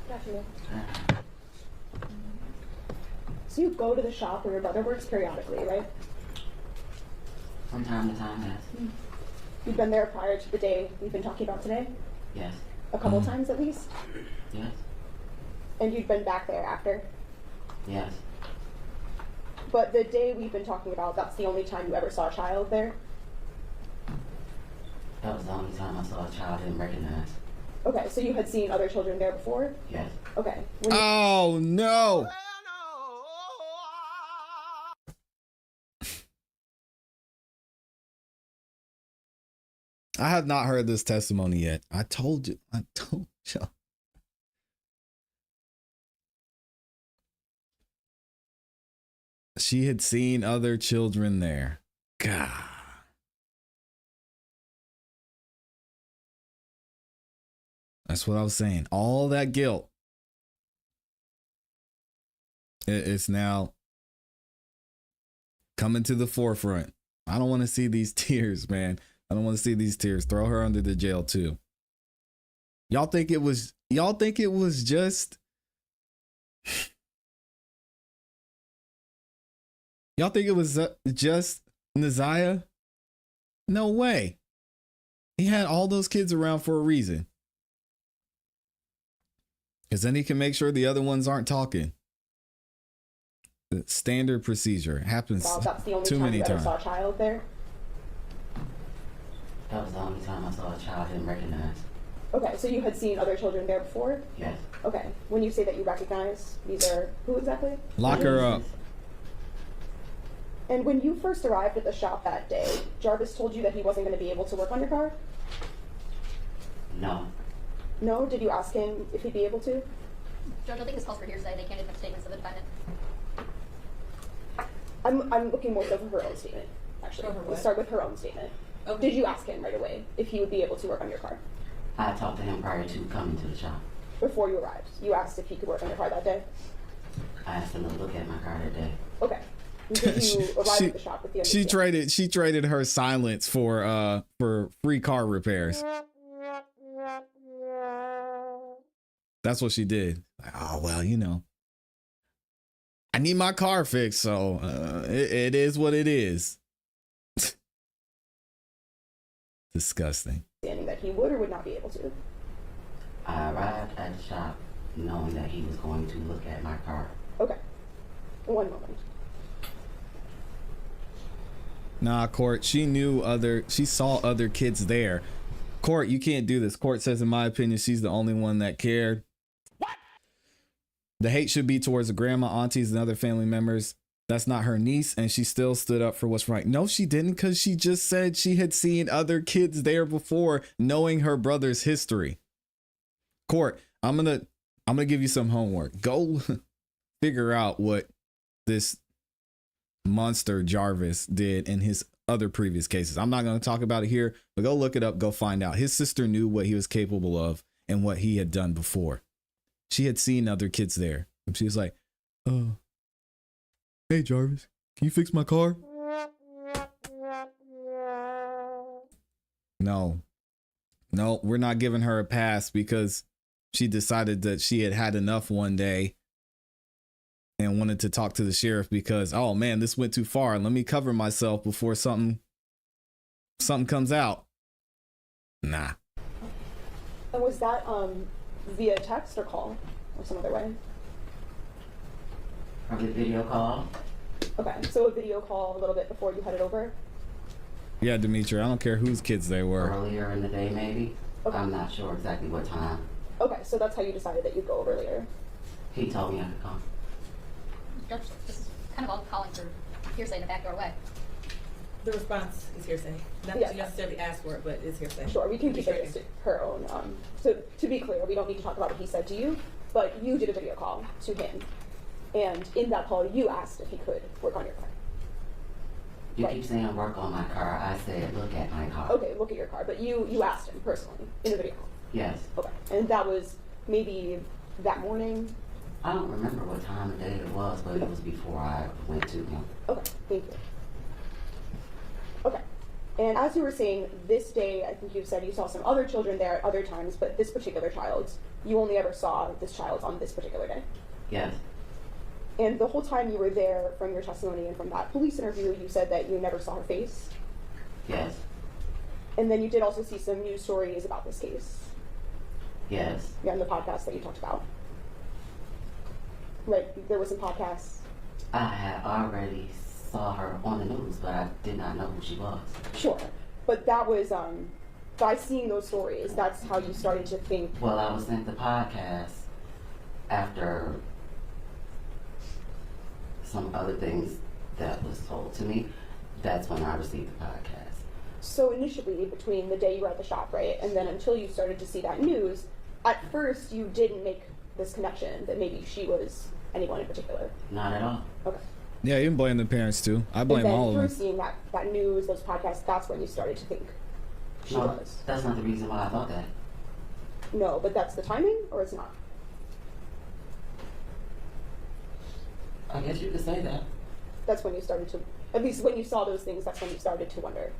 Good afternoon. So you go to the shop where your brother works periodically, right? From time to time, yes. You've been there prior to the day we've been talking about today? Yes. A couple times at least? Yes. And you've been back there after? Yes. But the day we've been talking about, that's the only time you ever saw a child there? That was the only time I saw a child I didn't recognize. Okay, so you had seen other children there before? Yes. Okay. Oh no! I have not heard this testimony yet. I told you. She had seen other children there. God. That's what I was saying. All that guilt. It's now coming to the forefront. I don't want to see these tears, man. I don't want to see these tears. Throw her under the jail too. Y'all think it was just y'all think it was just Naziah? No way. He had all those kids around for a reason. Because then he can make sure the other ones aren't talking. The standard procedure happens that's the only too time many you ever times. saw a child there? That was the only time I saw a child I didn't recognize. Okay, so you had seen other children there before? Yes. Okay. When you say that you recognize, these are who exactly? Lock her up. And when you first arrived at the shop that day, Jarvis told you that he wasn't going to be able to work on your car? No. No? Did you ask him if he'd be able to? Judge, I think this calls for hearsay. They can't admit statements of the defendant. I'm looking more so for her own statement, actually. Let's start with her own statement. Okay. Did you ask him right away if he would be able to work on your car? I talked to him prior to coming to the shop. Before you arrived, you asked if he could work on your car that day? I asked him to look at my car that day. Okay. Did you arrive at the shop with the understanding? She traded her silence for free car repairs. That's what she did. Like, oh well, you know, I need my car fixed, so it is what it is. Disgusting. That he would or would not be able to? I arrived at the shop knowing that he was going to look at my car. Okay. One moment. Nah, Court, she saw other kids there. Court, you can't do this. Court says, in my opinion, she's the only one that cared. What? The hate should be towards the grandma, aunties, and other family members. That's not her niece, and she still stood up for what's right. No, she didn't, because she just said she had seen other kids there before, knowing her brother's history. Court, I'm gonna give you some homework. Go figure out what this monster Jarvis did in his other previous cases. I'm not going to talk about it here, but go look it up. Go find out. His sister knew what he was capable of and what he had done before. She had seen other kids there. And she was like, hey, Jarvis, can you fix my car? No, we're not giving her a pass because she decided that she had had enough one day and wanted to talk to the sheriff because, oh man, this went too far. Let me cover myself before something comes out. Nah. And was that via text or call or some other way? Probably video call. Okay, so a video call a little bit before you headed over? Yeah, Demetri, I don't care whose kids they were. Earlier in the day, maybe. Okay. I'm not sure exactly what time. Okay, so that's how you decided that you'd go over later? He told me I could come. Judge, this is kind of all calling for hearsay in a backdoor way. The response is hearsay. Not that you necessarily asked for it, but it's hearsay. Sure, we can keep it to her own. So to be clear, we don't need to talk about what he said to you, but you did a video call to him. And in that call, you asked if he could work on your car. You keep saying work on my car. I said look at my car. Okay, look at your car. But you asked him personally in the video call? Yes. Okay. And that was maybe that morning? I don't remember what time of day it was, but it was before I went to him. Okay, thank you. Okay. And as you were saying, this day, I think you said you saw some other children there at other times, but this particular child, you only ever saw this child on this particular day? Yes. And the whole time you were there, from your testimony and from that police interview, you said that you never saw her face? Yes. And then you did also see some news stories about this case? Yes. Yeah, in the podcast that you talked about. Right, there were some podcasts? I had already saw her on the news, but I did not know who she was. Sure, but that was, by seeing those stories, that's how you started to think. Well, I was sent the podcast after some other things that was told to me. That's when I received the podcast. So initially, between the day you were at the shop, right, and then until you started to see that news, at first you didn't make this connection that maybe she was anyone in particular? Not at all. Okay. Yeah, you can blame the parents too. I blame all of them. And then through seeing that news, those podcasts, that's when you started to think she was. That's not the reason why I thought that. No, but that's the timing, or it's not? I guess you could say that. That's when you started to, at least when you saw those things, that's when you started to wonder.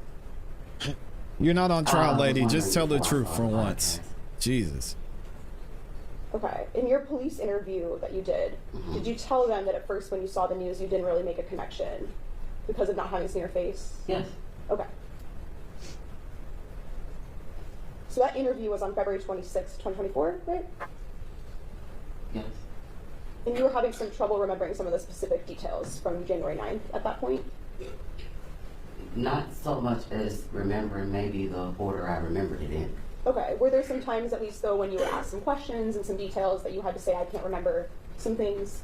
You're not on trial, lady. Just tell the truth for once. Jesus. Okay. In your police interview that you did, did you tell them that at first when you saw the news you didn't really make a connection because of not having seen her face? Yes. Okay. So that interview was on February 26, 2024, right? Yes. And you were having some trouble remembering some of the specific details from January 9th at that point? Not so much as remembering maybe the order I remembered it in. Okay. Were there some times, at least though, when you were asked some questions and some details that you had to say, I can't remember some things?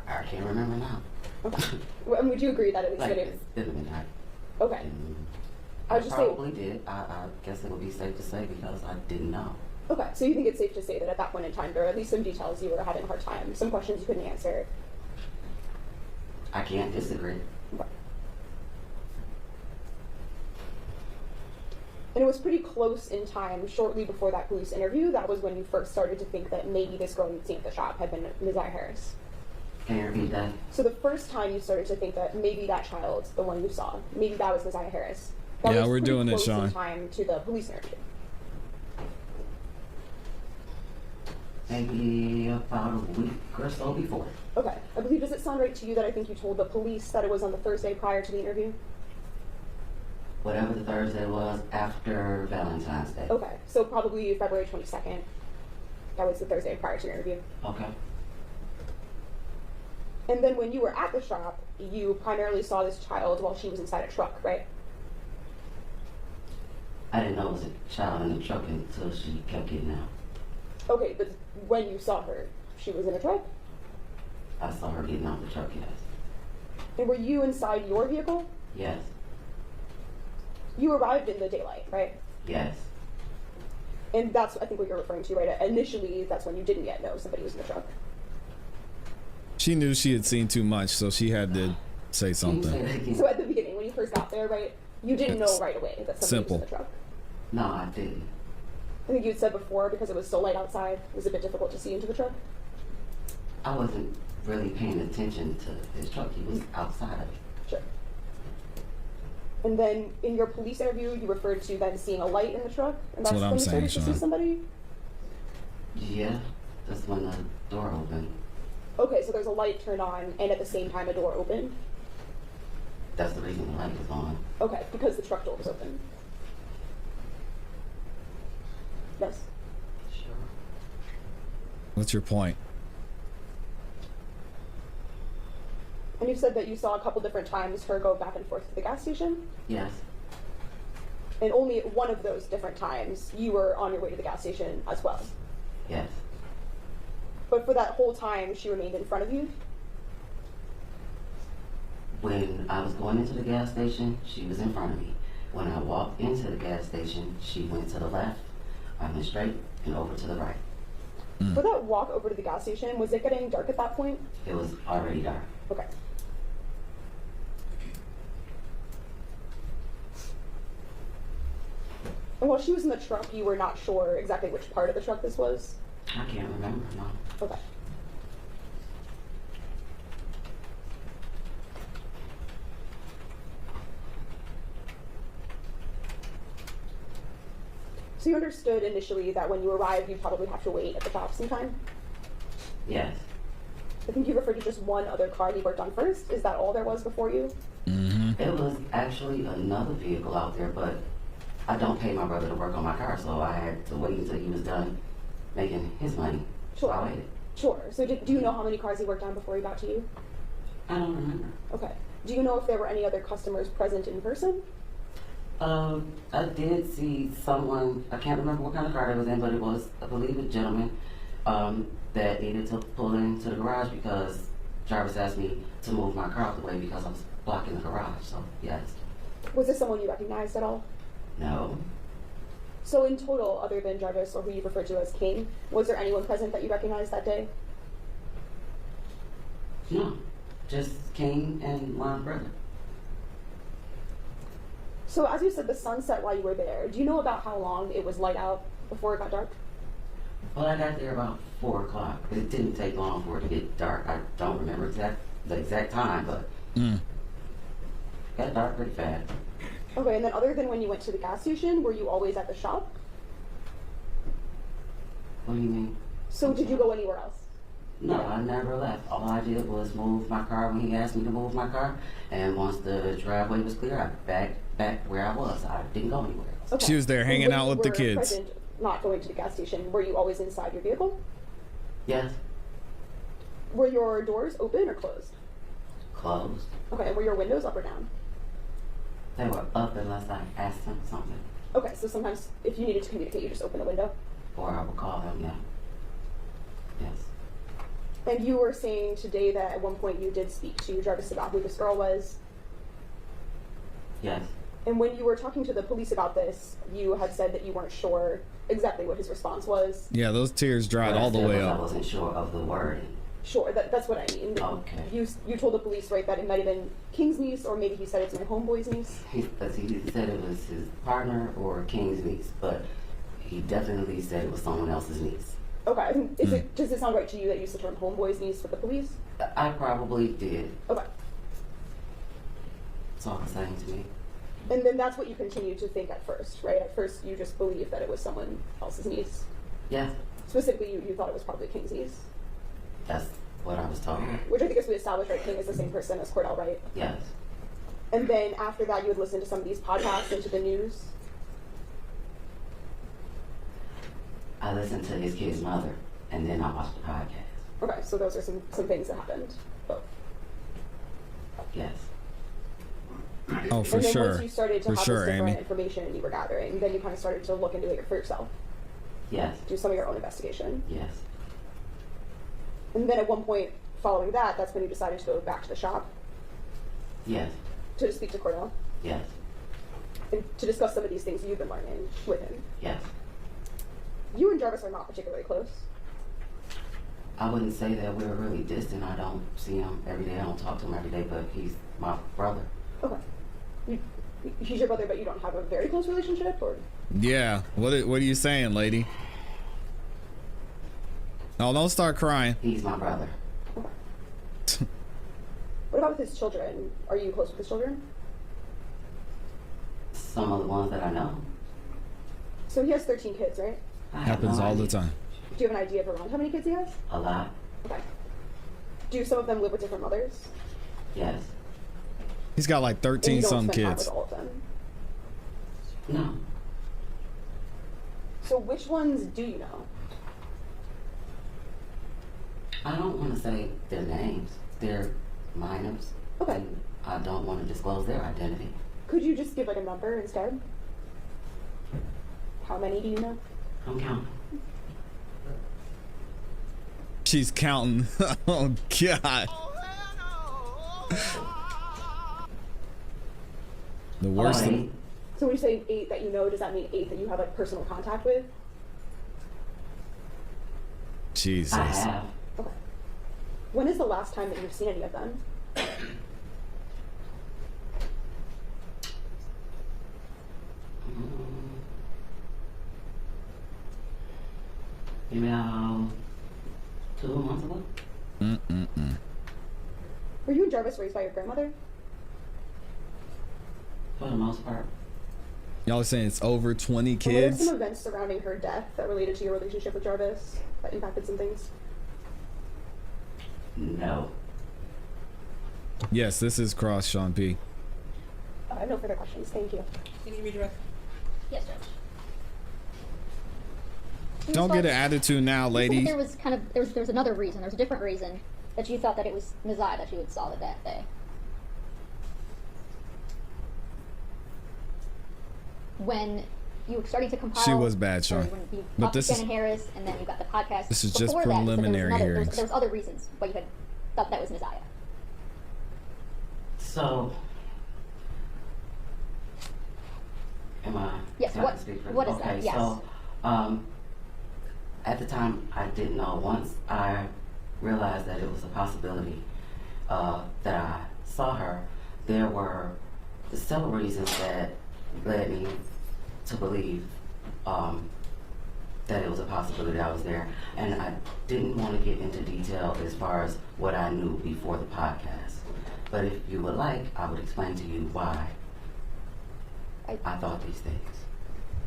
I can't remember now. Okay. And would you agree that at least Like, that it's in the midnight. Okay. I was just saying. Probably did. I guess it would be safe to say because I didn't know. Okay, so you think it's safe to say that at that point in time, there are at least some details you were having a hard time, some questions you couldn't answer. I can't disagree. Okay. And it was pretty close in time, shortly before that police interview, that was when you first started to think that maybe this girl you'd seen at the shop had been Naziah Harris. Can you repeat that? So the first time you started to think that maybe that child, the one you saw, maybe that was Naziah Harris. That yeah, was we're pretty doing it, close Sean. in time to the police interview. Maybe about a week or so before. Okay. I believe, does it sound right to you that I think you told the police that it was on the Thursday prior to the interview? Whatever the Thursday was after Valentine's Day. Okay. So probably February 22nd. That was the Thursday prior to the interview. Okay. And then when you were at the shop, you primarily saw this child while she was inside a truck, right? I didn't know it was a child in the truck until she kept getting out. Okay, but when you saw her, she was in a truck? I saw her getting out the truck, yes. And were you inside your vehicle? Yes. You arrived in the daylight, right? Yes. And that's, I think, what you're referring to, right? Initially, that's when you didn't yet know somebody was in the truck. She knew she had seen too much, so she had to say something. So at the beginning, when you first got there, right, you didn't know right away that somebody was in the truck? No, I didn't. I think you had said before, because it was so light outside, it was a bit difficult to see into the truck? I wasn't really paying attention to his truck. He was outside of it. Sure. And then in your police interview, you referred to then seeing a light in the truck, and that's when you started to see somebody? Yeah, that's when the door opened. Okay, so there's a light turned on, and at the same time a door opened? That's the reason the light was on. Okay, because the truck door was open. Yes. Sure. What's your point? And you said that you saw a couple different times her go back and forth to the gas station? Yes. And only at one of those different times, you were on your way to the gas station as well? Yes. But for that whole time, she remained in front of you? When I was going into the gas station, she was in front of me. When I walked into the gas station, she went to the left, I went straight, and over to the right. For that walk over to the gas station, was it getting dark at that point? It was already dark. Okay. And while she was in the truck, you were not sure exactly which part of the truck this was? I can't remember, no. Okay. So you understood initially that when you arrived, you'd probably have to wait at the shop sometime? Yes. I think you referred to just one other car he worked on first. Is that all there was before you? It was actually another vehicle out there, but I don't pay my brother to work on my car, so I had to wait until he was done making his money. Sure. So I waited. Sure. So do you know how many cars he worked on before he got to you? I don't remember. Okay. Do you know if there were any other customers present in person? I did see someone, I can't remember what kind of car it was in, but it was, I believe, a gentleman that needed to pull into the garage because Jarvis asked me to move my car out the way because I was blocking the garage, so yes. Was this someone you recognized at all? No. So in total, other than Jarvis, or who you referred to as King, was there anyone present that you recognized that day? No, just King and my brother. So as you said, the sun set while you were there. Do you know about how long it was light out before it got dark? Well, I got there about 4 o'clock. It didn't take long for it to get dark. I don't remember the exact time, but it got dark pretty fast. Okay, and then other than when you went to the gas station, were you always at the shop? What do you mean? So did you go anywhere else? No, I never left. All I did was move my car when he asked me to move my car, and once the driveway was clear, I back where I was. I didn't go anywhere else. Okay. She was there hanging out with the kids. Present, not going to the gas station, were you always inside your vehicle? Yes. Were your doors open or closed? Closed. Okay, and were your windows up or down? They were up unless I asked them something. Okay, so sometimes if you needed to communicate, you just open the window? Or I would call them, yeah. Yes. And you were saying today that at one point you did speak to Jarvis about who this girl was. Yes. And when you were talking to the police about this, you had said that you weren't sure exactly what his response was. Yeah, those tears dried all the way up. I wasn't sure of the wording. Sure, that's what I mean. Okay. You told the police, right, that it might have been King's niece, or maybe he said it's my homeboy's niece? He said it was his partner or King's niece, but he definitely said it was someone else's niece. Okay, I mean, does it sound right to you that you used the term homeboy's niece with the police? I probably did. Okay. It's all the same to me. And then that's what you continued to think at first, right? At first you just believed that it was someone else's niece. Yeah. Specifically, you thought it was probably King's niece. That's what I was told. Which I think as we established, right, King is the same person as Cordell, right? Yes. And then after that, you would listen to some of these podcasts and to the news. I listened to his kid's mother, and then I watched the podcast. Okay, so those are some things that happened. Both. Yes. Oh, for and then sure. once you started to For have sure, this different Amy. information you were gathering, then you kind of started to look into it for yourself. Yes. Do some of your own investigation. Yes. And then at one point following that, that's when you decided to go back to the shop. Yes. To speak to Cordell. Yes. And to discuss some of these things you've been learning with him. Yes. You and Jarvis are not particularly close. I wouldn't say that we're really distant. I don't see him every day. I don't talk to him every day, but he's my brother. Okay. He's your brother, but you don't have a very close relationship, or? Yeah. What are you saying, lady? No, don't start crying. He's my brother. Okay. What about with his children? Are you close with his children? Some of the ones that I know. So he has 13 kids, right? Happens all the time. Do you have an idea of around how many kids he has? A lot. Okay. Do some of them live with different mothers? Yes. He's got like 13 some spend time kids. with all of them? No. So which ones do you know? I don't want to say their names. They're minors. Okay. And I don't want to disclose their identity. Could you just give like a number instead? How many do you know? I'm counting. She's counting. Oh, God. The worst thing. So when you say 8 that you know, does that mean 8 that you have like personal contact with? Jesus. I have. Okay. When is the last time that you've seen any of them? Maybe about 2 months ago. Were you and Jarvis raised by your grandmother? For the most part. Y'all are saying it's over 20 And were there kids? some events surrounding her death that related to your relationship with Jarvis that impacted some things? No. Yes, this is Cross Sean P. I have no further questions. Thank you. Can you redirect? Yes, Judge. Don't get an attitude now, lady. There was kind of there was another reason. There was a different reason that you thought that it was Naziah that you had saw that day. When you were starting to compile, She was bad, Sean. when you But talked to this is Shannon Harris, and then you got the podcast. this is just Before that, you said preliminary there hearings. was other reasons why you had thought that was Naziah. So, am I? Yes, can I what- speak for- what is okay, that? Yes. So, at the time, I didn't know. Once I realized that it was a possibility that I saw her, there were several reasons that led me to believe that it was a possibility that I was there. And I didn't want to get into detail as far as what I knew before the podcast. But if you would like, I would explain to you why I thought these things.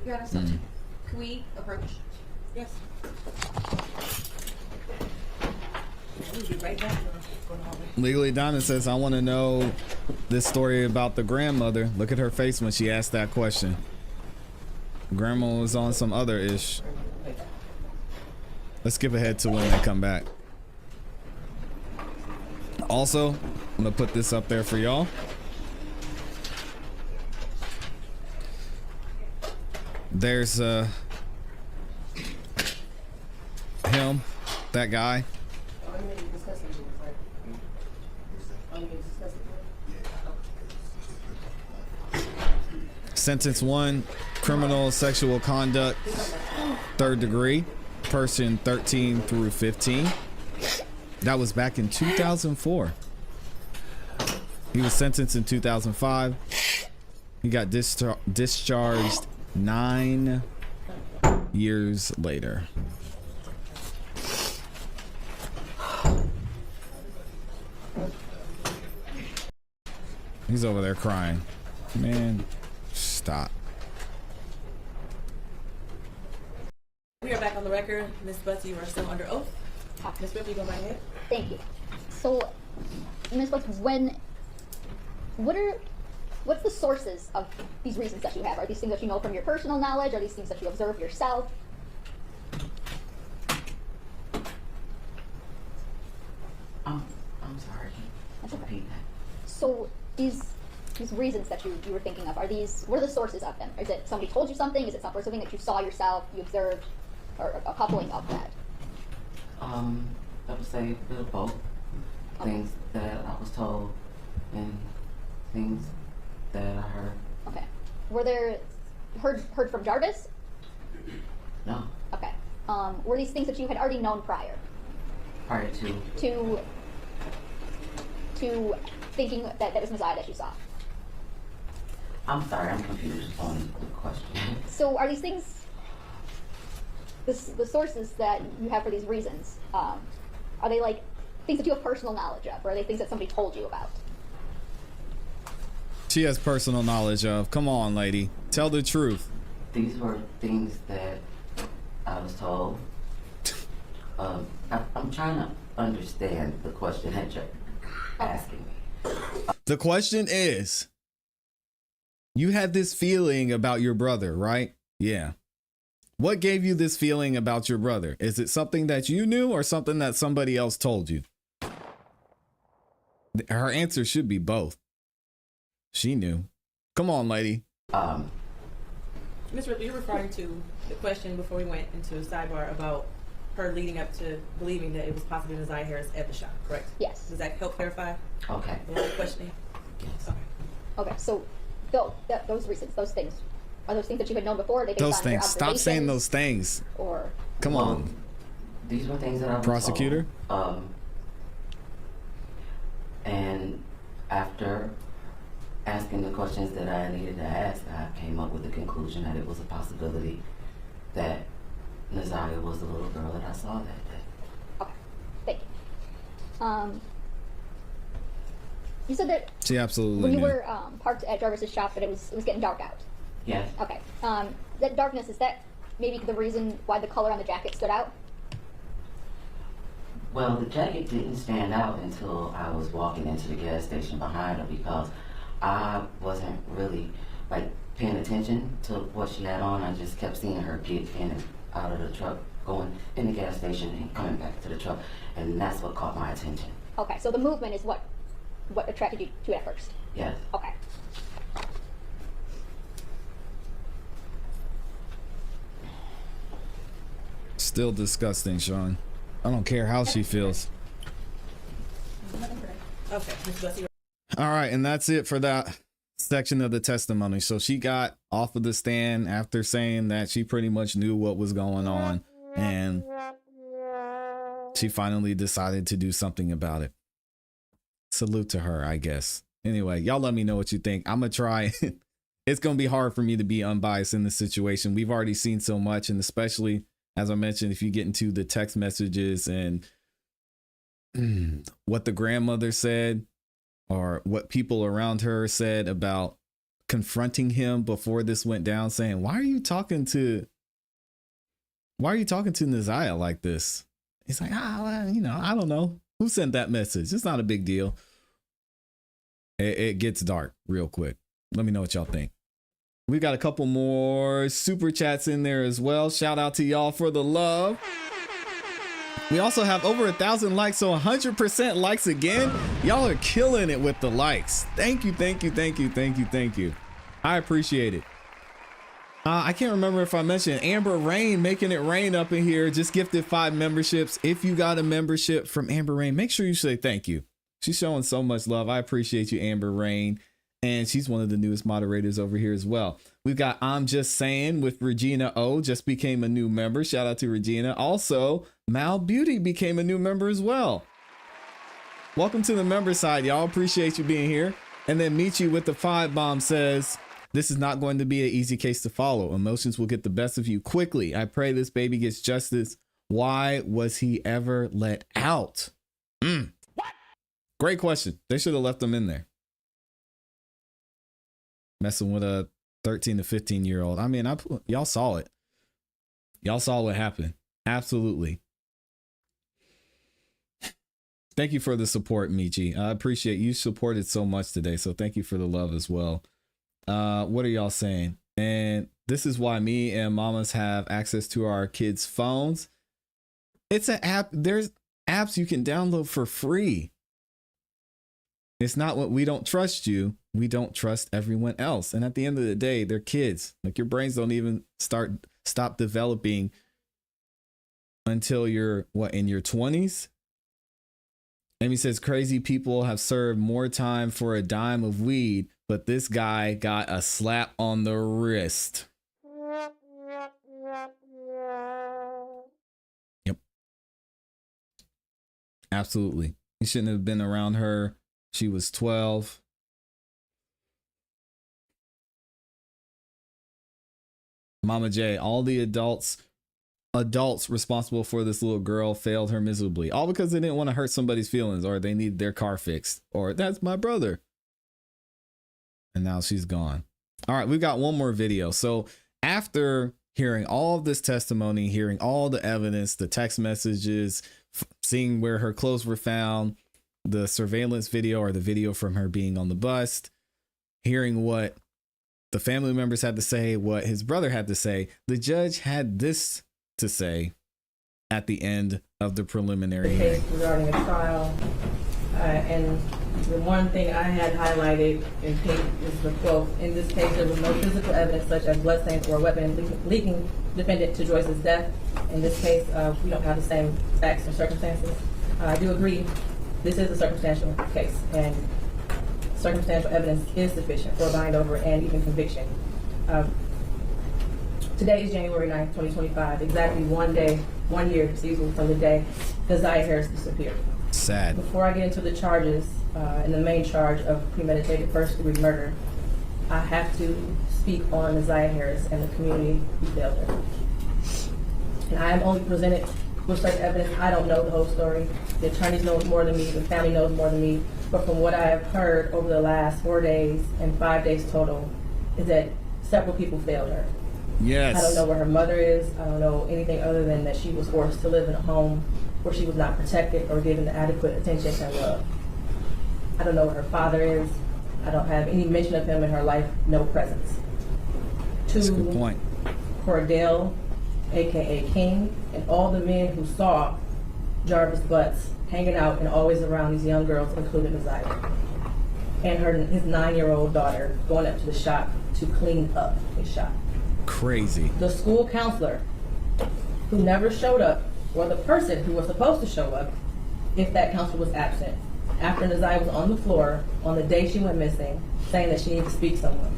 You got a subject. Can we approach? Yes. We'll be right back. Legally Donna says, I want to know this story about the grandmother. Look at her face when she asked that question. Grandma was on some other ish. Let's skip ahead to when they come back. Also, I'm gonna put this up there for y'all. There's him, that guy. Sentence 1, criminal sexual conduct, 3rd degree, person 13 through 15. That was back in 2004. He was sentenced in 2005. He got discharged 9 years later. He's over there crying. Man, stop. We are back on the record. Ms. Butts, you are still under oath. Ms. Whitley, you go right ahead. Thank you. So, Ms. Butts, what's the sources of these reasons that you have? Are these things that you know from your personal knowledge? Are these things that you observe yourself? I'm sorry. That's okay. Repeat that. So these reasons that you were thinking of, what are the sources of them? Is it somebody told you something? Is it something that you saw yourself, you observed, or a coupling of that? I would say a bit of both. Okay. Things that I was told and things that I heard. Okay. Were there heard from Jarvis? No. Okay. Were these things that you had already known prior? Prior to thinking that was Naziah that you saw? I'm sorry, I'm confused on the question. So are these things, the sources that you have for these reasons, are they like things that you have personal knowledge of, or are they things that somebody told you about? She has personal knowledge of. Come on, lady. Tell the truth. These were things that I was told. I'm trying to understand the question that you're asking me. The question is, you had this feeling about your brother, right? Yeah. What gave you this feeling about your brother? Is it something that you knew or something that somebody else told you? Her answer should be both. She knew. Come on, lady. Ms. Ripley, you're referring to the question before we went into a sidebar about her leading up to believing that it was possibly Naziah Harris at the shop, correct? Yes. Does that help clarify? Okay. The line of questioning? Yes. Okay. Okay, so those reasons, those things, are those things that you had known before? Are they based Those on your things. Stop saying those things. Or come on. These were things that I was prosecutor. Told. And after asking the questions that I needed to ask, I came up with the conclusion that it was a possibility that Naziah was the little girl that I saw that day. Okay, thank you. You said that she absolutely when you knew. were parked at Jarvis's shop that it was getting dark out. Yes. Okay. That darkness, is that maybe the reason why the color on the jacket stood out? Well, the jacket didn't stand out until I was walking into the gas station behind her because I wasn't really paying attention to what she had on. I just kept seeing her get in and out of the truck, going in the gas station and coming back to the truck, and that's what caught my attention. Okay, so the movement is what attracted you to it at first? Yes. Okay. Still disgusting, Sean. I don't care how she feels. Okay, Ms. Bussey. All right, and that's it for that section of the testimony. So she got off of the stand after saying that she pretty much knew what was going on, and she finally decided to do something about it. Salute to her, I guess. Anyway, y'all let me know what you think. I'm gonna try. It's gonna be hard for me to be unbiased in this situation. We've already seen so much, and especially, as I mentioned, if you get into the text messages and what the grandmother said or what people around her said about confronting him before this went down, saying, why are you talking to Naziah like this? He's like, well, I don't know. Who sent that message? It's not a big deal. It gets dark real quick. Let me know what y'all think. We got a couple more super chats in there as well. Shout out to y'all for the love. We also have over 1,000 likes, so 100% likes again. Y'all are killing it with the likes. Thank you, thank you, thank you, thank you, thank you. I appreciate it. I can't remember if I mentioned Amber Rain making it rain up in here. Just gifted 5 memberships. If you got a membership from Amber Rain, make sure you say thank you. She's showing so much love. I appreciate you, Amber Rain. And she's one of the newest moderators over here as well. We've got I'm Just Saying with Regina O, just became a new member. Shout out to Regina. Also, Mal Beauty became a new member as well. Welcome to the member side, y'all. Appreciate you being here. And then Michi with the 5 bomb says, this is not going to be an easy case to follow. Emotions will get the best of you quickly. I pray this baby gets justice. Why was he ever let out? What? Great question. They should have left him in there. Messing with a 13 to 15-year-old. I mean, y'all saw it. Y'all saw what happened. Absolutely. Thank you for the support, Michi. I appreciate you supported so much today. So thank you for the love as well. What are y'all saying? And this is why me and mamas have access to our kids' phones. It's an app. There's apps you can download for free. It's not what we don't trust you. We don't trust everyone else. And at the end of the day, they're kids. Like your brains don't even stop developing until you're in your 20s. Amy says crazy people have served more time for a dime of weed, but this guy got a slap on the wrist. Yep. Absolutely. He shouldn't have been around her. She was 12. Mama J, all the adults responsible for this little girl failed her miserably, all because they didn't want to hurt somebody's feelings, or they need their car fixed, or that's my brother. And now she's gone. All right, we've got one more video. So after hearing all of this testimony, hearing all the evidence, the text messages, seeing where her clothes were found, the surveillance video or the video from her being on the bus, hearing what the family members had to say, what his brother had to say, the judge had this to say at the end of the preliminary hearing. Case regarding a trial, and the one thing I had highlighted in case is the quote: in this case, there was no physical evidence such as bloodstains or a weapon leading defendant to Joyce's death. In this case, we don't have the same facts or circumstances. I do agree this is a circumstantial case, and circumstantial evidence is sufficient for a bind over and even conviction. Today is January 9th, 2025, exactly 1 year, from the day Naziah Harris disappeared. Sad. Before I get into the charges, and the main charge of premeditated first-degree murder, I have to speak on Naziah Harris and the community who failed her. And I am only presented with such evidence. I don't know the whole story. The attorneys know more than me, the family knows more than me, but from what I have heard over the last 4 days and 5 days total, is that several people failed her. Yes. I don't know where her mother is. I don't know anything other than that she was forced to live in a home where she was not protected or given the adequate attention and love. I don't know where her father is. I don't have any mention of him in her life, no presence. That's a good point. Cordell, aka King, and all the men who saw Jarvis Butts hanging out and always around these young girls, including Naziah, and his 9-year-old daughter going up to the shop to clean up his shop. Crazy. The school counselor who never showed up, or the person who was supposed to show up if that counselor was absent, after Naziah was on the floor on the day she went missing, saying that she needed to speak to someone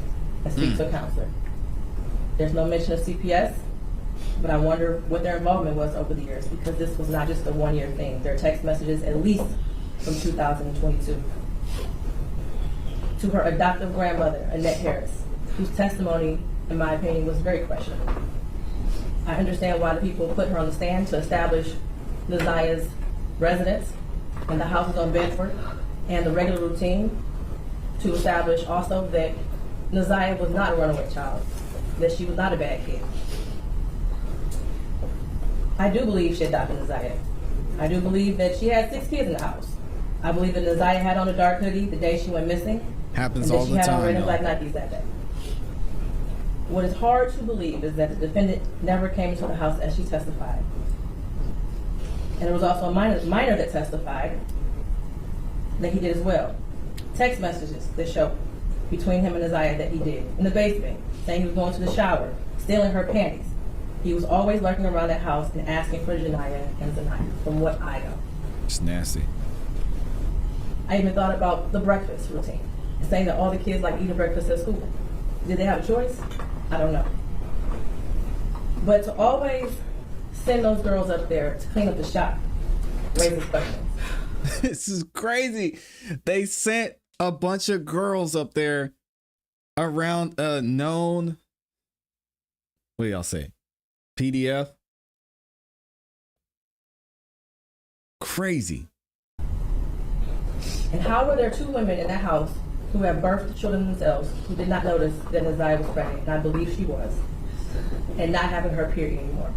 and speak to a counselor. There's no mention of CPS, but I wonder what their involvement was over the years, because this was not just a 1-year thing. There are text messages at least from 2022. To her adoptive grandmother, Annette Harris, whose testimony, in my opinion, was very questionable. I understand why the people put her on the stand to establish Naziah's residence and the houses on Bedford and the regular routine, to establish also that Naziah was not a runaway child, that she was not a bad kid. I do believe she adopted Naziah. I do believe that she had 6 kids in the house. I believe that Naziah had on a dark hoodie the day she went missing. Happens all the time. And that she had on red and black Nikes that day. What is hard to believe is that the defendant never came into the house as she testified. And there was also a minor that testified that he did as well. Text messages that show between him and Naziah that he did. In the basement, saying he was going to the shower, stealing her panties. He was always lurking around that house and asking for Janiyah and Zaniyah, from what I know. It's nasty. I even thought about the breakfast routine. saying that all the kids like eating breakfast at school. Did they have a choice? I don't know. But to always send those girls up there to clean up the shop raises questions. This is crazy. They sent a bunch of girls up there around a known, what do y'all say? PDF? Crazy. And how were there two women in that house who have birthed the children themselves who did not notice that Naziah was pregnant, and I believe she was, and not having her period anymore?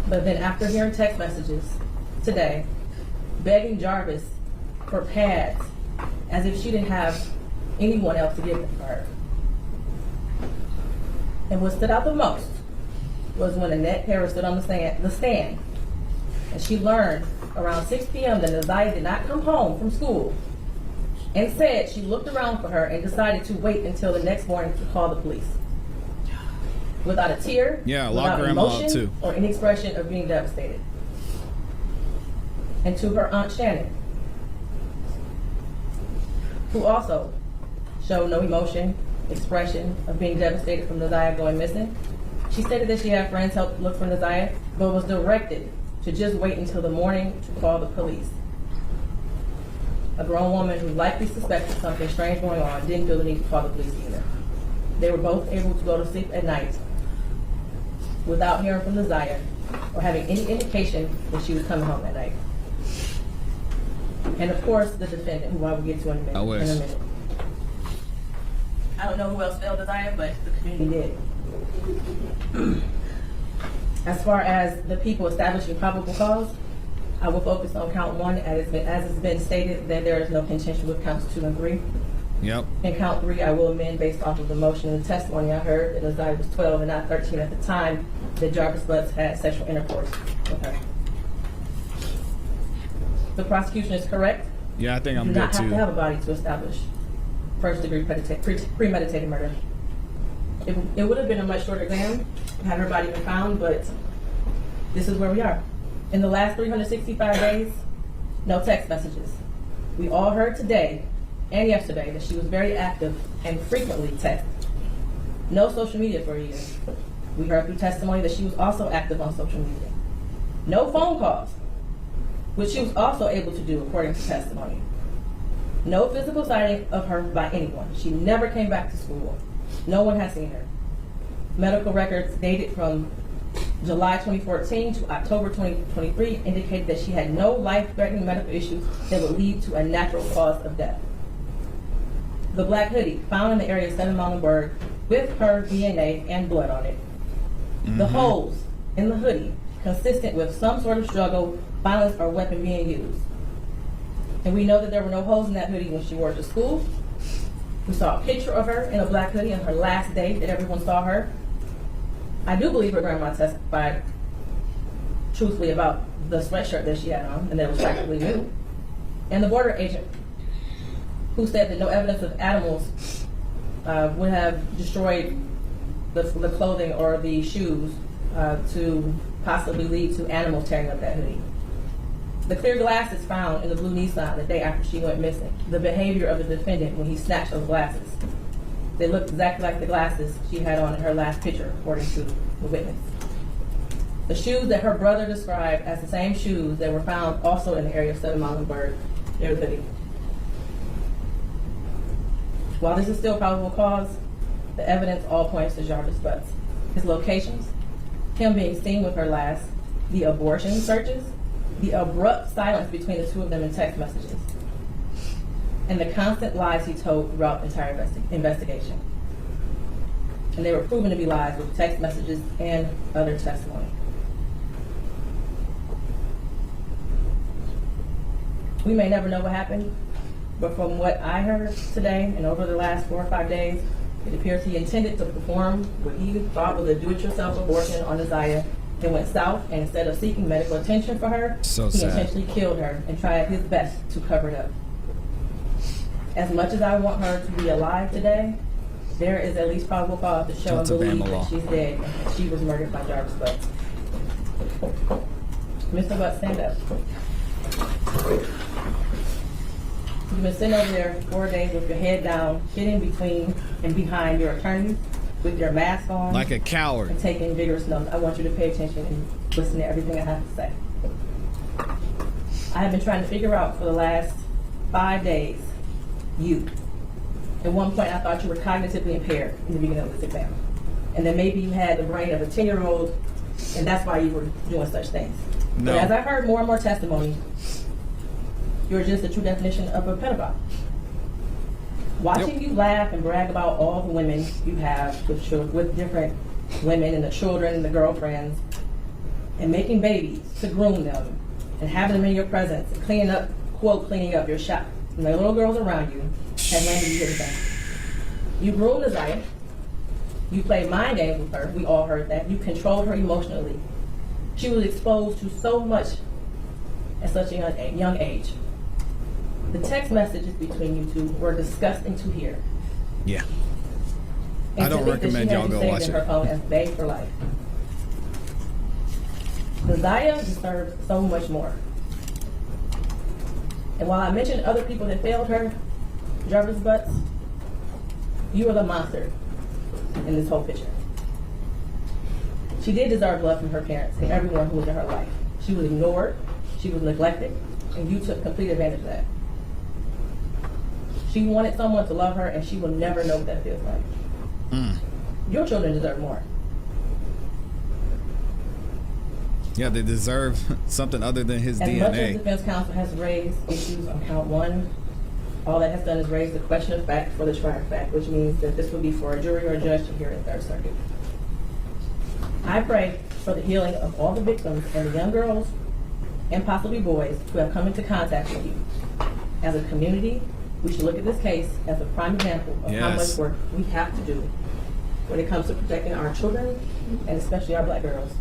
But then after hearing text messages today, begging Jarvis for pads as if she didn't have anyone else to give them for her. And what stood out the most was when Annette Harris stood on the stand, and she learned around 6 p.m. that Naziah did not come home from school, and said she looked around for her and decided to wait until the next morning to call the police. Without a tear, without emotion, or any expression of being devastated. And to her Aunt Shannon, who also showed no emotion, expression of being devastated from Naziah going missing. She stated that she had friends help look for Naziah, but was directed to just wait until the morning to call the police. A grown woman who likely suspected something strange going on didn't feel the need to call the police either. They were both able to go to sleep at night without hearing from Naziah or having any indication that she was coming home that night. And of course, the defendant, who I will get to in a minute. I don't know who else failed Naziah, but the community did. As far as the people establishing probable cause, I will focus on count 1, as it's been stated that there is no contention with counts 2 and 3. Yep. In count 3, I will amend based off of the motion and the testimony I heard that Naziah was 12 and not 13 at the time that Jarvis Butts had sexual intercourse with her. The prosecution is correct. Yeah, I think I'm good too. You do not have to have a body to establish first-degree premeditated murder. It would have been a much shorter exam had her body been found, but this is where we are. In the last 365 days, no text messages. We all heard today and yesterday that she was very active and frequently texted. No social media for a year. We heard through testimony that she was also active on social media. No phone calls, which she was also able to do according to testimony. No physical sighting of her by anyone. She never came back to school. No one has seen her. Medical records dated from July 2014 to October 2023 indicated that she had no life-threatening medical issues that would lead to a natural cause of death. The black hoodie found in the area of 7 Muhlenberg with her DNA and blood on it. The holes in the hoodie consistent with some sort of struggle, violence, or weapon being used. And we know that there were no holes in that hoodie when she wore it to school. We saw a picture of her in a black hoodie on her last day that everyone saw her. I do believe her grandma testified truthfully about the sweatshirt that she had on and that it was practically new. And the border agent who said that no evidence of animals would have destroyed the clothing or the shoes to possibly lead to animals tearing up that hoodie. The clear glasses found in the blue Nissan the day after she went missing. The behavior of the defendant when he snatched those glasses. They looked exactly like the glasses she had on in her last picture, according to the witness. The shoes that her brother described as the same shoes that were found also in the area of 7 Muhlenberg near the hoodie. While this is still probable cause, the evidence all points to Jarvis Butts. His locations, him being seen with her last, the abortion searches, the abrupt silence between the two of them in text messages, and the constant lies he told throughout the entire investigation. And they were proven to be lies with text messages and other testimony. We may never know what happened, but from what I heard today and over the last 4 or 5 days, it appears he intended to perform what he thought was a do-it-yourself abortion on Naziah. It went south, and instead of seeking medical attention for her, he intentionally killed her and tried his best to cover it up. As much as I want her to be alive today, there is at least probable cause to show and believe that she's dead and that she was murdered by Jarvis Butts. Mr. Butts, stand up. You've been sitting over there 4 days with your head down, getting between and behind your attorneys with your mask on. Like a coward. And taking vigorous notes. I want you to pay attention and listen to everything I have to say. I have been trying to figure out for the last 5 days, you. At one point, I thought you were cognitively impaired in the beginning of this exam. And then maybe you had the brain of a 10-year-old, and that's why you were doing such things. No. But as I heard more and more testimony, you're just the true definition of a pedophile. Watching you laugh and brag about all the women you have with different women and the children and the girlfriends, and making babies to groom them, and having them in your presence, and cleaning up your shop. And the little girls around you have landed you here today. You groomed Naziah. You played mind games with her. We all heard that. You controlled her emotionally. She was exposed to so much at such a young age. The text messages between you two were disgusting to hear. Yeah. And I don't recommend y'all go watch it. Her phone as babe for life. Naziah deserves so much more. And while I mentioned other people that failed her, Jarvis Butts, you are the monster in this whole picture. She did deserve love from her parents and everyone who was in her life. She was ignored, she was neglected, and you took complete advantage of that. She wanted someone to love her, and she will never know what that feels like. Your children deserve more. Yeah, they deserve something other than his As DNA. much as the defense counsel has raised issues on count one, all that has done is raise the question of fact for the trier of fact, which means that this will be for a jury or a judge to hear in Third Circuit. I pray for the healing of all the victims and the young girls and possibly boys who have come into contact with you. As a community, we should look at this case as a prime example of how much work we have to do when it comes to protecting our children and especially our black girls.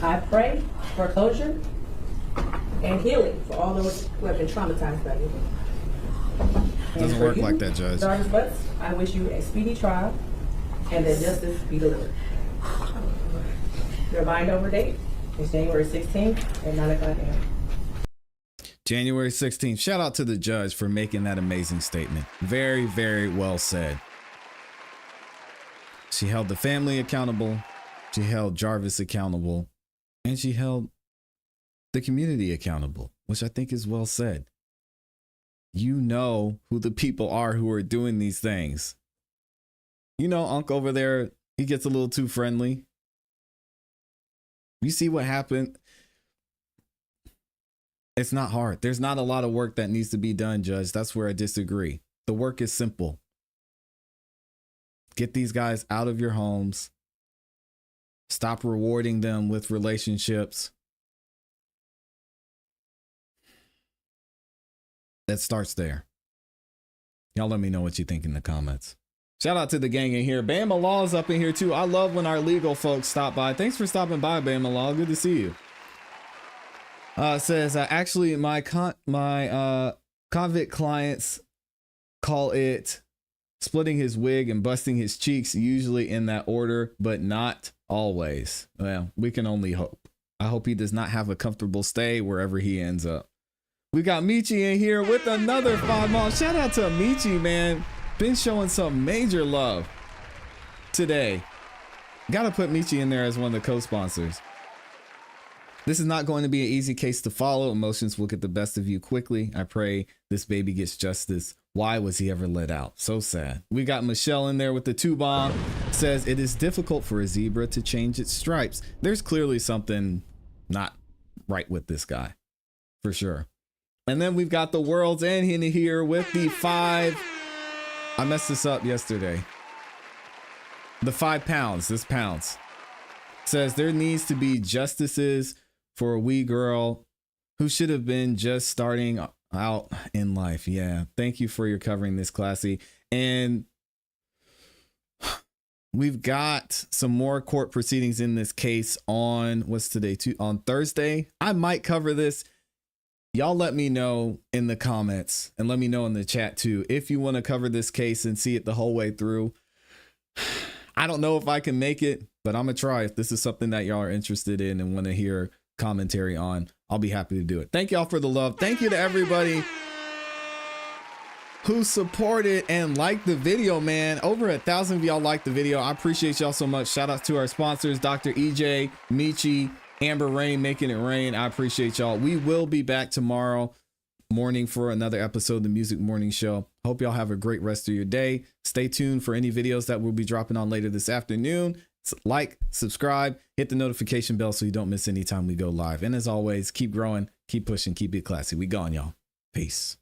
I pray for closure and healing for all those who have been traumatized by you. Doesn't work like that, Judge. Jarvis Butts, I wish you a speedy trial and that justice be delivered. Your bind-over date is January 16th at 9 o'clock a.m. January 16th. Shout out to the judge for making that amazing statement. Very, very well said. She held the family accountable. She held Jarvis accountable. And she held the community accountable, which I think is well said. You know who the people are who are doing these things. You know, Unc over there, he gets a little too friendly. You see what happened? It's not hard. There's not a lot of work that needs to be done, Judge. That's where I disagree. The work is simple. Get these guys out of your homes. Stop rewarding them with relationships. That starts there. Y'all let me know what you think in the comments. Shout out to the gang in here. Bama Law's up in here too. I love when our legal folks stop by. Thanks for stopping by, Bama Law. Good to see you. Says actually my convict clients call it splitting his wig and busting his cheeks, usually in that order, but not always. Well, we can only hope. I hope he does not have a comfortable stay wherever he ends up. We got Michi in here with another 5 months. Shout out to Michi, man. Been showing some major love today. Gotta put Michi in there as one of the co-sponsors. This is not going to be an easy case to follow. Emotions will get the best of you quickly. I pray this baby gets justice. Why was he ever let out? So sad. We got Michelle in there with the 2-bomb. Says it is difficult for a zebra to change its stripes. There's clearly something not right with this guy, for sure. And then we've got the World's End in here with the 5. I messed this up yesterday. The 5 pounds. This pounds. Says there needs to be justices for a wee girl who should have been just starting out in life. Yeah. Thank you for your covering this, Classy. And we've got some more court proceedings in this case on what's today? On Thursday. I might cover this. Y'all let me know in the comments and let me know in the chat too if you want to cover this case and see it the whole way through. I don't know if I can make it, but I'm gonna try if this is something that y'all are interested in and want to hear commentary on, I'll be happy to do it. Thank y'all for the love. Thank you to everybody who supported and liked the video, man. Over 1,000 of y'all liked the video. I appreciate y'all so much. Shout out to our sponsors, Dr. EJ, Michi, Amber Rain, making it rain. I appreciate y'all. We will be back tomorrow morning for another episode of the Music Morning Show. Hope y'all have a great rest of your day. Stay tuned for any videos that we'll be dropping on later this afternoon. Like, subscribe, hit the notification bell so you don't miss any time we go live. And as always, keep growing, keep pushing, keep it classy. We gone, y'all. Peace.